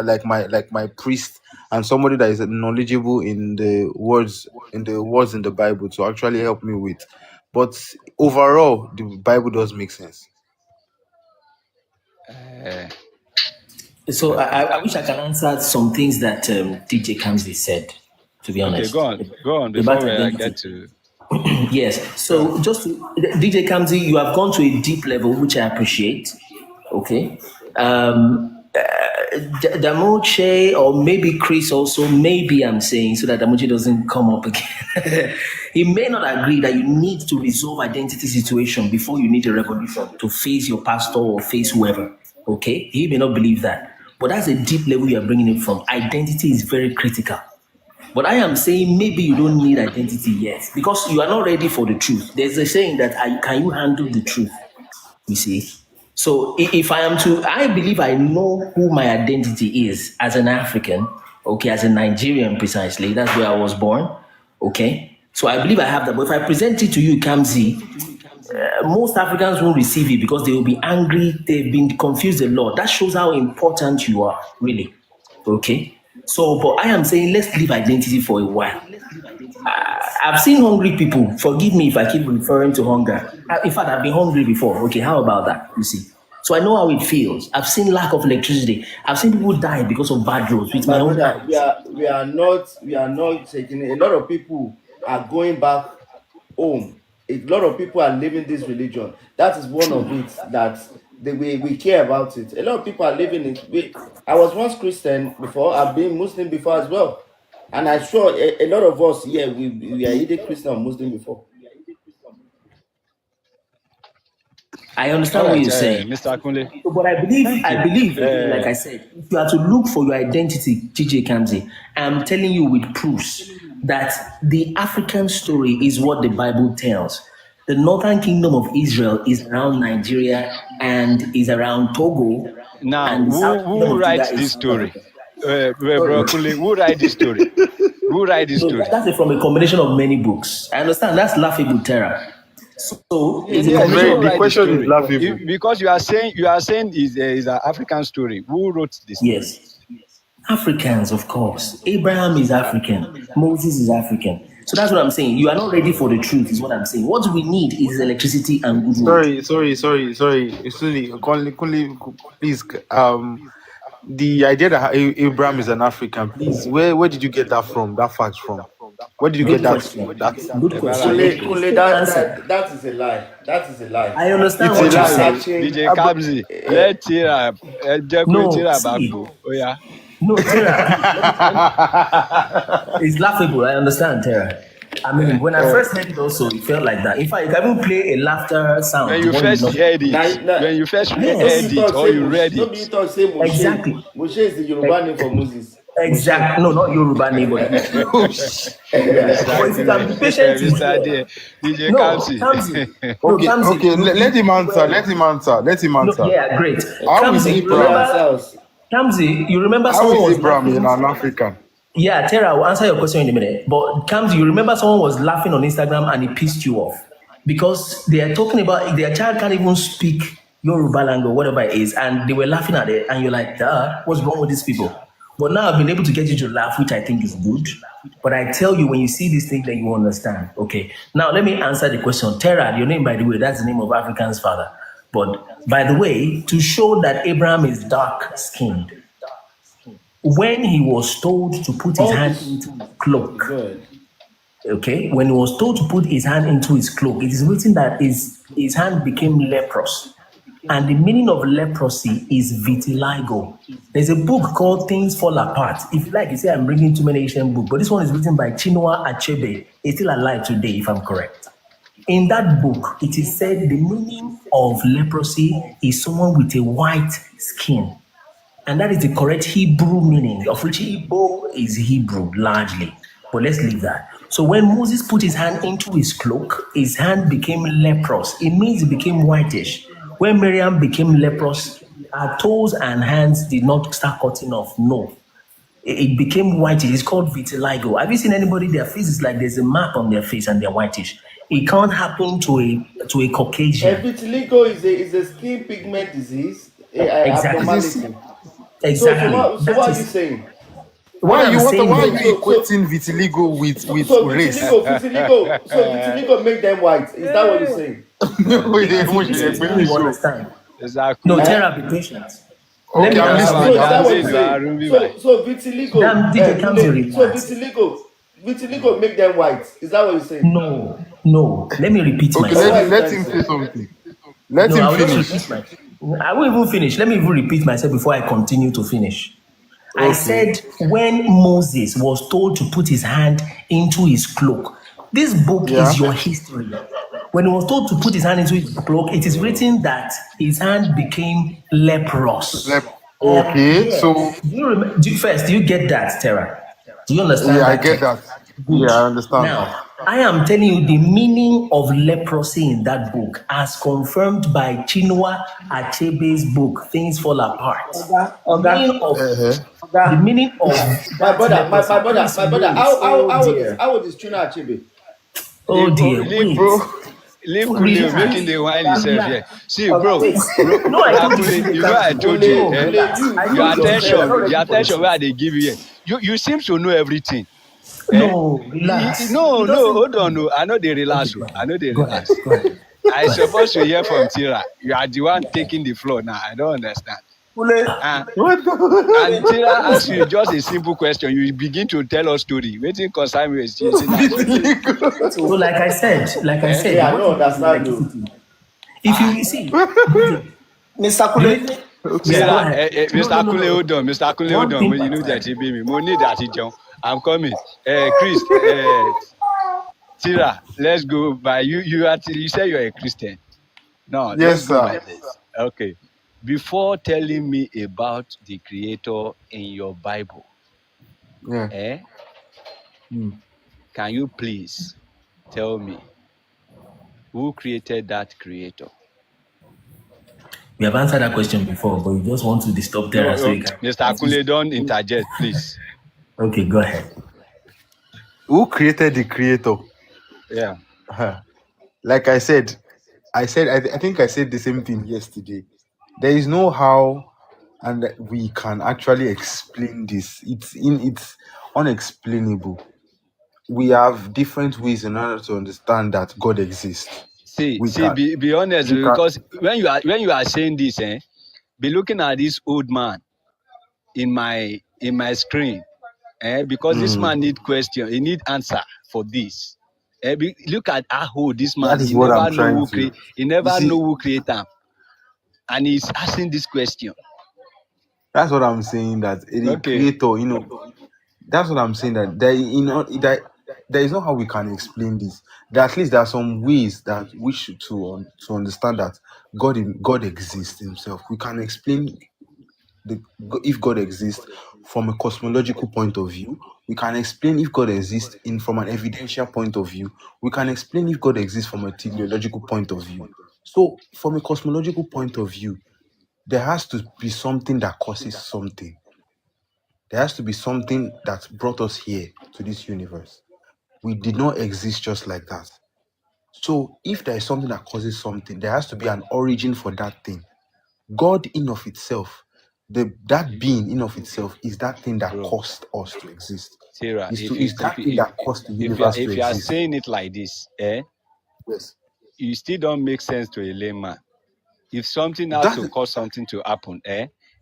like my priest and somebody that is knowledgeable in the words in the Bible to actually help me with. But overall, the Bible does make sense. Uh, So okay. I wish I can answer some things that DJ Kamsi said, to be Okay, honest, go on about before we identity. get to Yes. go on. So DJ Kamsi, you have gone to a deep level, which I appreciate. Okay. Damoche or maybe Chris also, maybe I'm saying so that Damoche doesn't come up again. He may not agree that you need to resolve identity situation before you need a revolution to face your pastor or face whoever. Okay. He may not believe that. But that's a deep level you are bringing it from. Identity is very critical. But I am saying maybe you don't need identity yet because you are not ready for the truth. There's a saying that can you handle the truth? You see. So if I am to, I believe I know who my identity is as an African, okay, as a Nigerian precisely. That's where I was born, okay. So I believe I have that. But if I present it to you, Kamzi, most Africans won't receive it because they will be angry. They've been confused a lot. That shows how important you are, really. Okay. So, but I am saying let's leave identity for a while. I've seen hungry people. Forgive me if I keep referring to hunger. In fact, I've been hungry before. Okay, how about that? You see. So I know how it feels. I've seen lack of electricity. I've seen people die because of bad roads with my My own brother, eyes. we are not taking it. A lot of people are going back home. A lot of people are living this religion. That is one of it that we care about it. A lot of people are living it. I was once Christian before. I've been Muslim before as well, and I'm sure a lot of us here we are either Christian or Muslim before. I All understand what right, you're saying. Mr. Kunle. So, but Thank I you. believe again, like I said, if you are to look for your identity, TJ Kamzi, I'm telling you with proofs that the African story is what the Bible tells. The northern kingdom of Israel is around Nigeria and is around Togo, Now, and the southern kingdom who of Judah writes is this South story? Africa. Bro Sorry. Kunle, who write this story? Who write this No, story? that's from a combination of many books. I understand that's laughable terror. So it's a It's Yes, combination very who of the write the many question books. is story? laughable. Because you are saying is an African story. Who wrote the story? Yes. Africans, of course. Abraham is African. Moses is African. So that's what I'm saying. You are not ready for the truth, is what I'm saying. What we need is electricity and good road. Sorry. Please, the idea that Abraham is an African, please, where did you get that from? That fact from? Where did you get Good that? question. That Good question. Balance. But Kunle, please Kunle, still answer. that is a lie. That is a lie. I understand it's I a what you am lie. said. searching. DJ Kabzi, let Tira, Jekwe No, Tira see, Bagbo. Oh yeah. no, Tara, it's laughable. I understand, Tara. I mean, when I first heard it also, it felt like that. In fact, you can even play a laughter When sound, you what you first know. heard Now, it, now, when you first no be heard you Yes, it talk or say you Moshe. read No be it, you talk say Moshe. exactly. Moshe is the Yoruba name for Moses. Moshe. Exactly. No, not Yoruba name, but Oh, sh- but Mr. if you can be patient, you Mr. hear. DJ No, Kamsi. Kamzi. No, Kamzi, okay. Let him answer. Let him answer. Let him no, answer. yeah, great. How is Kamzi, you May Abraham? remember, answers. Kamzi, you remember How someone is was Abraham in laughing. an African? Yeah, Tara, I will answer your question in a minute. But Kamzi, you remember someone was laughing on Instagram and it pissed you off because they are talking about their child can't even speak Yoruba language or whatever it is, and they were laughing at it, and you're like, duh, what's wrong with these people? But now I've been able to get you to laugh, which I think is good. But I tell you, when you see this thing, then you understand. Okay. Now let me answer the question. Terah, your name, by the way, that's the name of African's father. But by the way, to show that Abraham is dark skinned, when he was told to put his All hand this. into his cloak, Okay, good. okay, when he was told to put his hand into his cloak, it is written that his hand became leprous. And the meaning of leprosy is vitiligo. There's a book called Things Fall Apart. If you like, you say I'm bringing too many Asian books, but this one is written by Chinua Achebe. He's still alive today, if I'm correct. In that book, it is said the meaning of leprosy is someone with a white skin. And that is the correct Hebrew meaning, of which Igbo is Hebrew largely. But let's leave that. So when Moses put his hand into his cloak, his hand became leprous. It means it became whitish. When Miriam became leprous, her toes and hands did not start cutting off. No. It became whitish. It's called vitiligo. Have you seen anybody, their face is like there's a mark on their face and they're whitish? It can't happen to a Caucasian. Vitiligo is a skin pigment disease, Exactly. abnormality. Exactly. So That what are you is saying? what I'm saying Why are is you that equating vitiligo with race? Vitiligo make them white. Is that what you're saying? listen to me, you understand. No, Exactly. Terra, be patient. Let Okay, me I'm answer So listening. your is I'm that what question. you're listening. saying? So vitiligo, Damn, DJ do Kamsi, they? So relax. vitiligo make them white. Is that what you're saying? No. Let me repeat Okay, So what are myself. you let trying to him say? say something. Let No, him I will just finish. repeat my. I won't even finish. Let me even repeat myself before I continue to finish. I Okay. said when Moses was told to put his hand into his cloak, this book Yeah. is your history. When he was told to put his hand into his cloak, it is written that his hand became leprous. Okay. So Yes. Do you remember? First, do you get that, Tara? Do you yeah, understand I that get text? that. Good. Yeah, I understand. Now, I am telling you the meaning of leprosy in that book, as confirmed by Chinua Achebe's book, Things Fall Apart. The Oga, Uh-huh. the Oga. meaning of My that brother, leprosy. Chris, my brother. wait. Oh dear. How old is Chuna Achebe? Oh dear. Leave Wait. Bro. Kule making Relax. the wine himself Oga, here. See, Oga, bro, wait. No, I brother told you, Kule, DJ you know I Kamsi. told you, No, relax. I your know You it's unfair. yourself. You're not attention, ready your for the attention where truth. they give you here. You seem to know everything. Eh? No, relax. No, It no, doesn't hold on. matter. No, I know they Okay, relax. go I ahead. know they Go ahead. relax. Go ahead. I Go ahead. supposed to hear from Tira. You are the one taking the floor now. I don't understand. Kule, Uh, What and the Tira asks you just a simple question. You begin to tell us story. Waiting concern me with you. vitiligo? So, Eh? Me, I what don't if there's understand though. electricity? If you see, DJ, Mr. the Kule, reason, yeah, Okay. go Tira, ahead. No, Mr. no, Kule, no, hold on. no. Mr. Kule, hold One on. thing You per know that time. he be me. Money that he jump. I'm coming. Chris, Tira, let's go by you say you're a Christian. No, let's Yes, go sir. by this. Okay. Before telling me about the creator in your Bible, Yeah. eh, Hmm. can you please tell me who created that creator? We have answered that question before, but you just want to disturb No, Terra so you can. Mr. Akunle, don't interject, please. Okay, go ahead. Who created the creator? Yeah. Huh. Like I think I said the same thing yesterday. There is no how and we can actually explain this. It's unexplainable. We have different ways in order to understand that God exists. See, We can be honest, we can because when you are saying this, be looking at this old man in my screen, because this mm, man need question, he need answer for this. Look at how old this that man. is what I'm trying to He you never know see. who create him, and he's asking this question. That's what I'm saying. That the Okay, creator, that's what I'm saying. That there is not how we can explain this. That at least there are some ways that we should to understand that God exists Himself. We can explain if God exists from a cosmological point of view. We can explain if God exists in from an evidential point of view. We can explain if God exists from a teleological point of view. So, from a cosmological point of view, there has to be something that causes something. There has to be something that brought us here to this universe. We did not exist just like that. So, if there is something that causes something, there has to be an origin for that thing. God in of itself, that being in of itself is that thing that bro. caused us to exist. Sarah, Is that thing that caused the universe to if you are exist. saying it like this, Yes. you still don't make sense to a layman. If something has That to cause something to happen,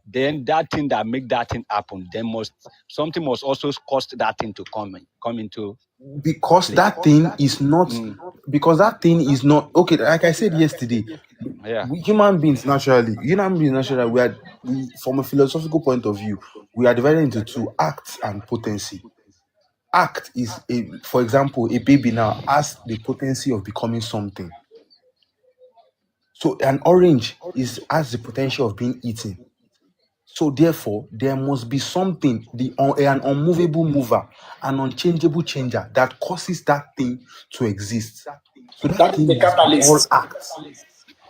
then that thing that make that thing happen, then something must also cause that thing to come into because play. that thing is not Mm, because that thing is not okay. Like I said yesterday, yeah. human beings naturally, we from a philosophical point of view, we are divided into two: acts and potency. act is for example, a baby now has the potency of becoming something. So an orange has the potential of being eaten. So therefore, there must be something, an unmovable mover, an unchangeable changer that causes that thing to exist. So that That is thing the must be all catalyst acts.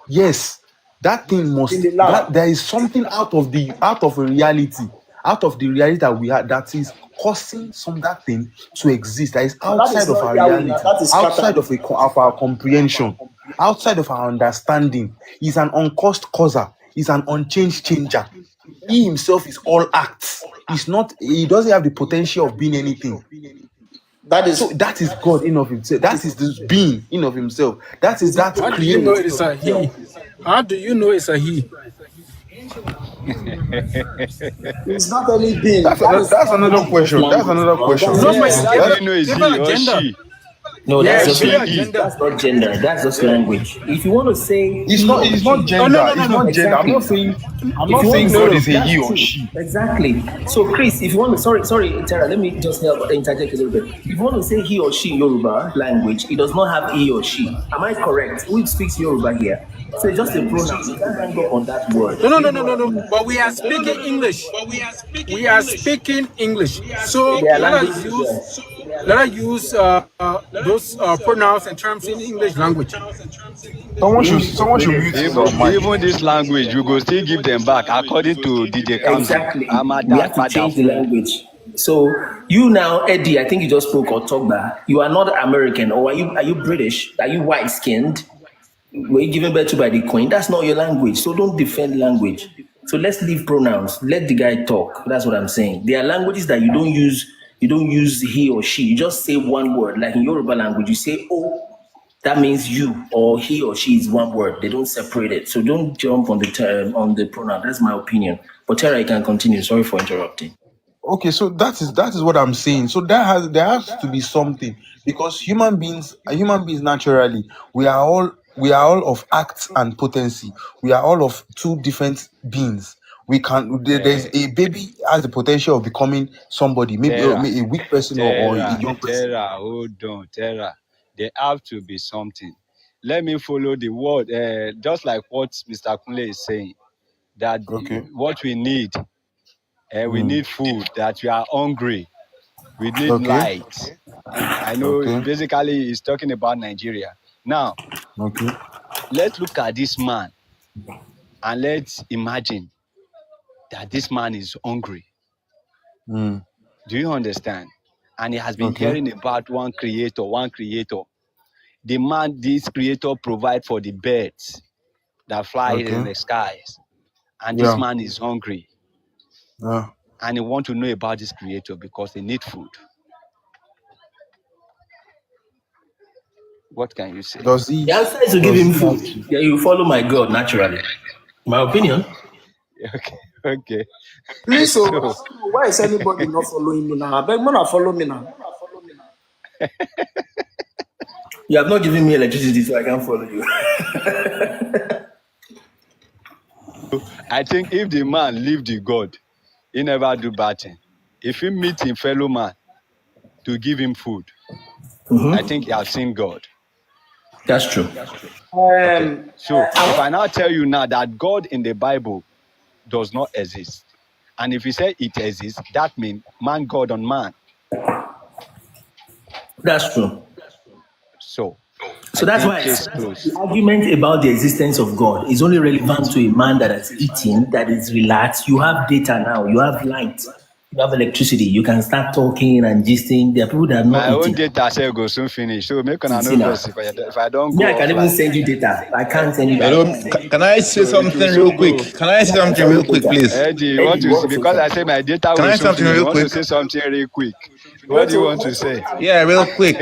Yes, that thing in must the lab. that there is something out of a reality, out of the reality that we are, that is causing that thing to exist, that is But that is outside of not our Yahweh now. reality, That is outside of catalyst. of our comprehension, outside of our understanding. Is an uncaused causer, is an unchanged changer. He himself is all acts. He doesn't have the potential of being anything. That So is that is God in of himself. That is this being in of himself. That is is that How do you know creator it in is of a himself. he? How do you know it's a he? it's not any being. That's That another, is that's That's another just question. That's language, another bro. question. That's No, just but Yes, how do that, you language. know it's even he a or gender. she? No, that's Yeah, just even a She. language. gender. That's not gender. That's just language. If you want to say It's he not. or It's not she, Oh no gender. no no It's no not gender. I'm not exactly. saying. I'm If not you want to saying no God say no. is a that's he or true, she. exactly. So Chris, if you want to, sorry, Tara, let me just help interject a little bit. If you want to say he or she in Yoruba language, it does not have he or she. Am I correct? Who speaks Yoruba here? So it's just a pronoun. You can't hang up on that word. No, no, Do you no, know no, what no, I no. mean? But we are speaking English. We are speaking English. So There are languages there. let us use those pronouns and terms in English language. The English is Someone should mute British. his Even mic. even this language, you go still give them back according to DJ Kamsi. Exactly. I'm a We dad have to father change the fool. language. So you now, Eddie, I think you just spoke or Togba. You are not American, or are you British? Are you white skinned? Were you given birth to by the Queen? That's not your language. So don't defend language. So let's leave pronouns. Let the guy talk. That's what I'm saying. There are languages that you don't use. You don't use he or she. You just say one word. Like in Yoruba language, you say oh. That means you or he or she is one word. They don't separate it. So don't jump on the term on the pronoun. That's my opinion. But Tara, you can continue. Sorry for interrupting. Okay, so that is what I'm saying. So there has to be something, because human beings naturally, we are all of acts and potency. We are all of two different beings. There's a baby has the potential of becoming somebody, maybe Terra, a weak person or a young person. hold on, Terra. There have to be something. Let me follow the word, just like what Mr. Kunle is saying, that Okay. what we Mm. need food, that we are hungry, we need Okay. light. I know Okay. basically he's talking about Nigeria. Now, Okay. let's look at this man and let's imagine that this man is hungry. Mm. Do you understand? And he has been Okay. hearing about one creator. The man, this creator provide for the birds that fly in Okay. the skies. And this Yeah. man is hungry. Yeah. And he want to know about this creator because he need food. What can you say? Does he The answer is to give does him he have food. to? Yeah, you follow my God naturally. My opinion. Okay, okay. Please, so I So don't know why is anybody not following me now. I beg man, follow me now. You have not given me electricity, so I can't follow you. I think if the man leave the God, he never do bad thing. If he meet him fellow man to give him food, I think he have seen God. That's true. Okay. So if I I now tell you now that God in the Bible does not exist, and if you say it exists, that means man, God on man. That's true. So So I that's think why case the closed. argument about the existence of God is only relevant to a man that has eaten, that is relaxed. You have data now, you have light, you have electricity, you can start talking and gisting. There are people that have not My own eaten. data say go soon finish. So make an You nervous now. if I don't Me, I go can even offline. send you data. I can't send you Hello, data. can I say So it will something real soon quick? go. Can I say Yeah, I can something send real you quick, data. please? Eddie, you Eddie, want you to see want to say because I something? say my data Can will I say soon something finish. You real want to quick? say something real quick. What do you want to Neto, say? Yeah, real quick.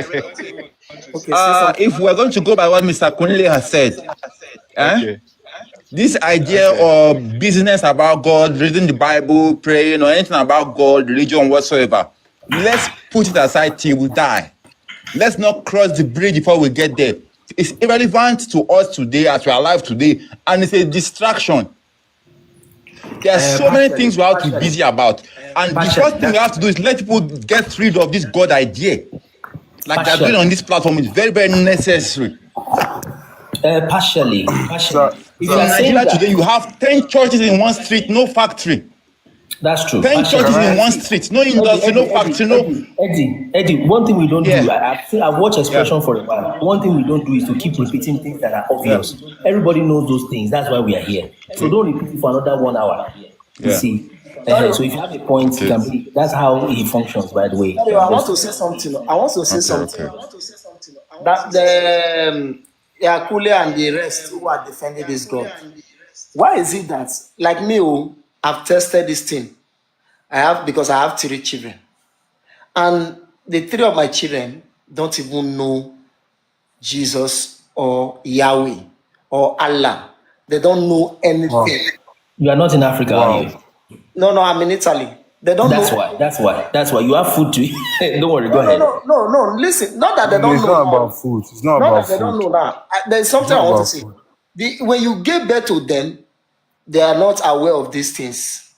okay, say something. If we're going to go by what Mr. Kunle has said, eh? Okay, This idea okay. of business about God, reading the Bible, praying, or anything about God, religion whatsoever, let's put it aside till we die. Let's not cross the bridge before we get there. It's irrelevant to us today as we are alive today, and it's a distraction. There are so many Partially, things we have to be partially. busy about. And the Partially. first thing we have to do is let people get rid of this God idea. Like they're doing Partially. on this platform is very, very necessary. Partially. So, If In you are saying Nigeria today, that, you have 10 churches in one street, no factory. that's true. 10 Partially. churches can in I? one See, street, no industry, no factory, no. Eddie. One thing we don't Yeah, do, I've watched yeah, expression for a while. One thing we don't do is to keep repeating things that are yeah, obvious. Everybody knows those things. That's why we are here. So don't repeat it for another 1 hour. You yeah. see. Sorry, So if you have a point, you Okay, can bring. That's how he functions, by the way. sorry, I want to say something. I want to say okay, something. okay. That the Yakule and the rest who are defending this God. Why is it that, like me, I've tested this thing? I have because I have 3 children, and the 3 of my children don't even know Jesus or Yahweh or Allah. They don't know Wow. anything. You are not in Africa, are Wow. you? No, I'm in Italy. They don't That's know. why. That's why you have food to eat. Don't worry. Go No, no, ahead. no, no, no. Listen, not that they No, don't it's know not about now. food. It's not Not about that they don't food. know now. There's It's something not I want to about say. food. When you give birth to them, they are not aware of these things.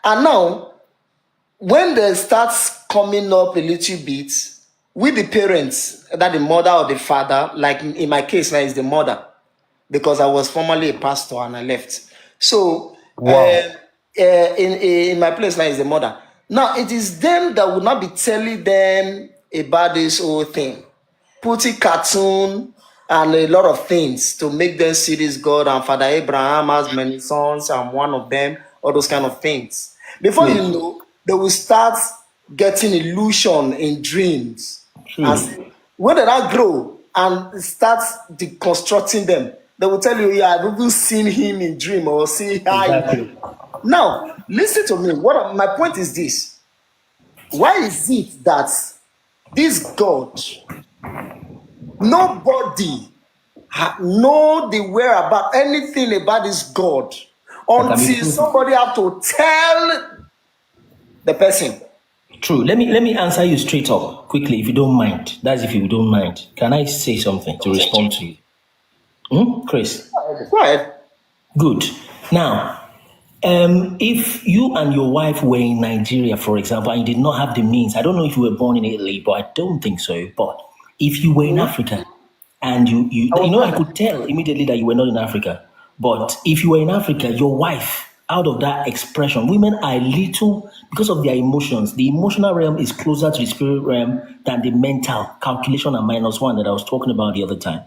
And now, when they start coming up a little bit, with the parents, that the mother or the father, like in my case now, is the mother, because I was formerly a pastor and I left. So, Wow. in my place now is the mother. Now, it is them that will not be telling them about this whole thing. Putting cartoon and a lot of things to make them see this God, and Father Abraham has many sons, I'm one of them, all those kind of things. Before you True. know, they will start getting illusion in dreams. And True. when they now grow and start deconstructing them, they will tell you, yeah, I've even seen him in dream or see her in dream. Exactly. Now, listen to me. My point is this. Why is it that this God, nobody know the whereabout anything about this God That can be until proven. somebody have to tell the person? True. Let me answer you straight up quickly, if you don't mind. That's if you don't mind. Can I say something to respond to you? Chris? Go ahead. Good. Now, if you and your wife were in Nigeria, for example, and you did not have the means, I don't know if you were born in Italy, but I don't think so. But if you were in Africa and I could tell immediately that you were not in Africa. But if you were in Africa, your wife, out of that expression, women are little because of their emotions. The emotional realm is closer to the spirit realm than the mental calculation and -1 that I was talking about the other time.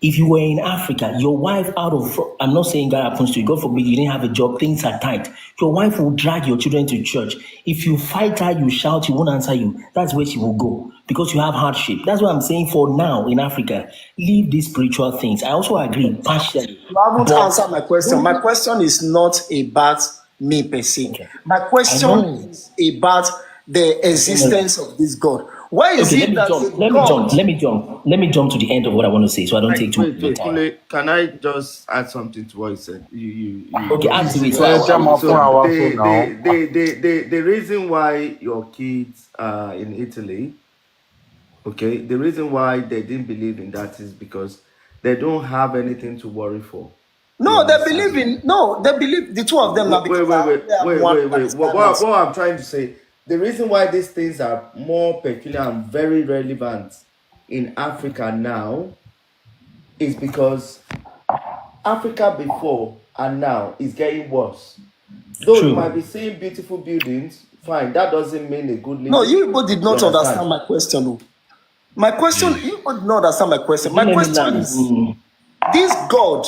If you were in Africa, your wife I'm not saying that happens to you, God forbid you didn't have a job, things are tight. Your wife will drag your children to church. If you fight her, you shout, she won't answer you. That's where she will go because you have hardship. That's what I'm saying for now in Africa. Leave these spiritual things. I also agree partially, You haven't but answered my question. My question is not about me per se. okay. My I question know. is about the existence of this God. Why is Okay, let it me that jump. a Let me God? jump. Let me jump. Let me jump to the end of what I want to say so I don't take too much of your Wait, time. Kule, can I just add something to what you said? You Okay, just add to it. So Jẹ́ máa fún so àwa fún now. the reason why your kids are in Italy, okay, the reason why they didn't believe in that is because they don't have anything to worry for. No, they believe the two of them now because I only have one that is What madness. I'm trying to say, the reason why these things are more peculiar and very relevant in Africa now is because Africa before and now is getting worse. Though you might true. be seeing beautiful buildings, fine, that doesn't mean a good No, living. you people did You not understand? understand my question. Oh. My question, you people did not understand my question. You My let me question land. is this God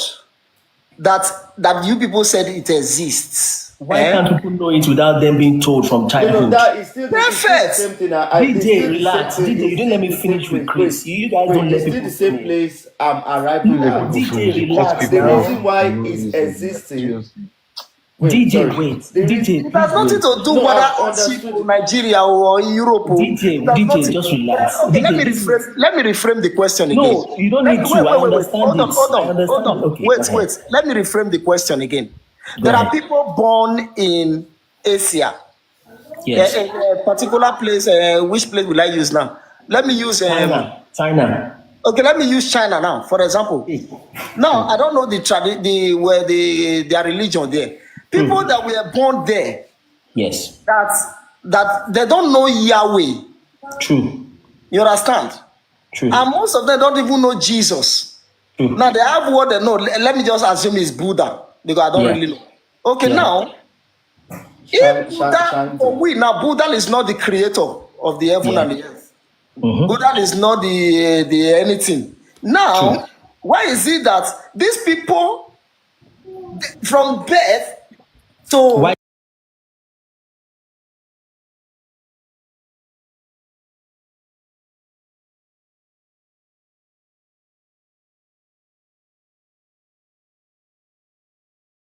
that you people said it exists. Why can't people know it without them being told from No, childhood? that is still the Perfect. same thing. It's DJ, still the same relax. place. DJ, you It's didn't let still me the same finish with place. Chris. You guys don't let It's still people the same finish. place I'm Don't arriving let at. people DJ, finish. You cut relax The people now. reason off. why You know it's this existing. seriously. Wait, DJ, sorry. wait. The reason. DJ, It has please nothing wait. to do No, whether I've hardship or understood. Nigeria or Europe. It has DJ, nothing. just relax. Okay, let me DJ, this is rephrase. Let me reframe the question again. no, you don't Let need me, to. I wait. understand Hold on, it. hold I on, hold understand it. on. Okay, go ahead. Wait. Let me reframe the question again. Go There are ahead. people born in Asia, Yes. in a particular place. Which place will I use now? Let me use China. okay, let me use China now, for example. Now, I don't know their religion there. People that were born there, Yes. that they don't know Yahweh. True. You understand? True. And most of them don't even know Jesus. True. Now they have what they know. Let me just assume it's Buddha because I don't really know. Okay, now if Buddha, for we now, Buddha is not the creator of the heaven and the earth. Buddha is not the anything. Now, why is it that these people from birth to Why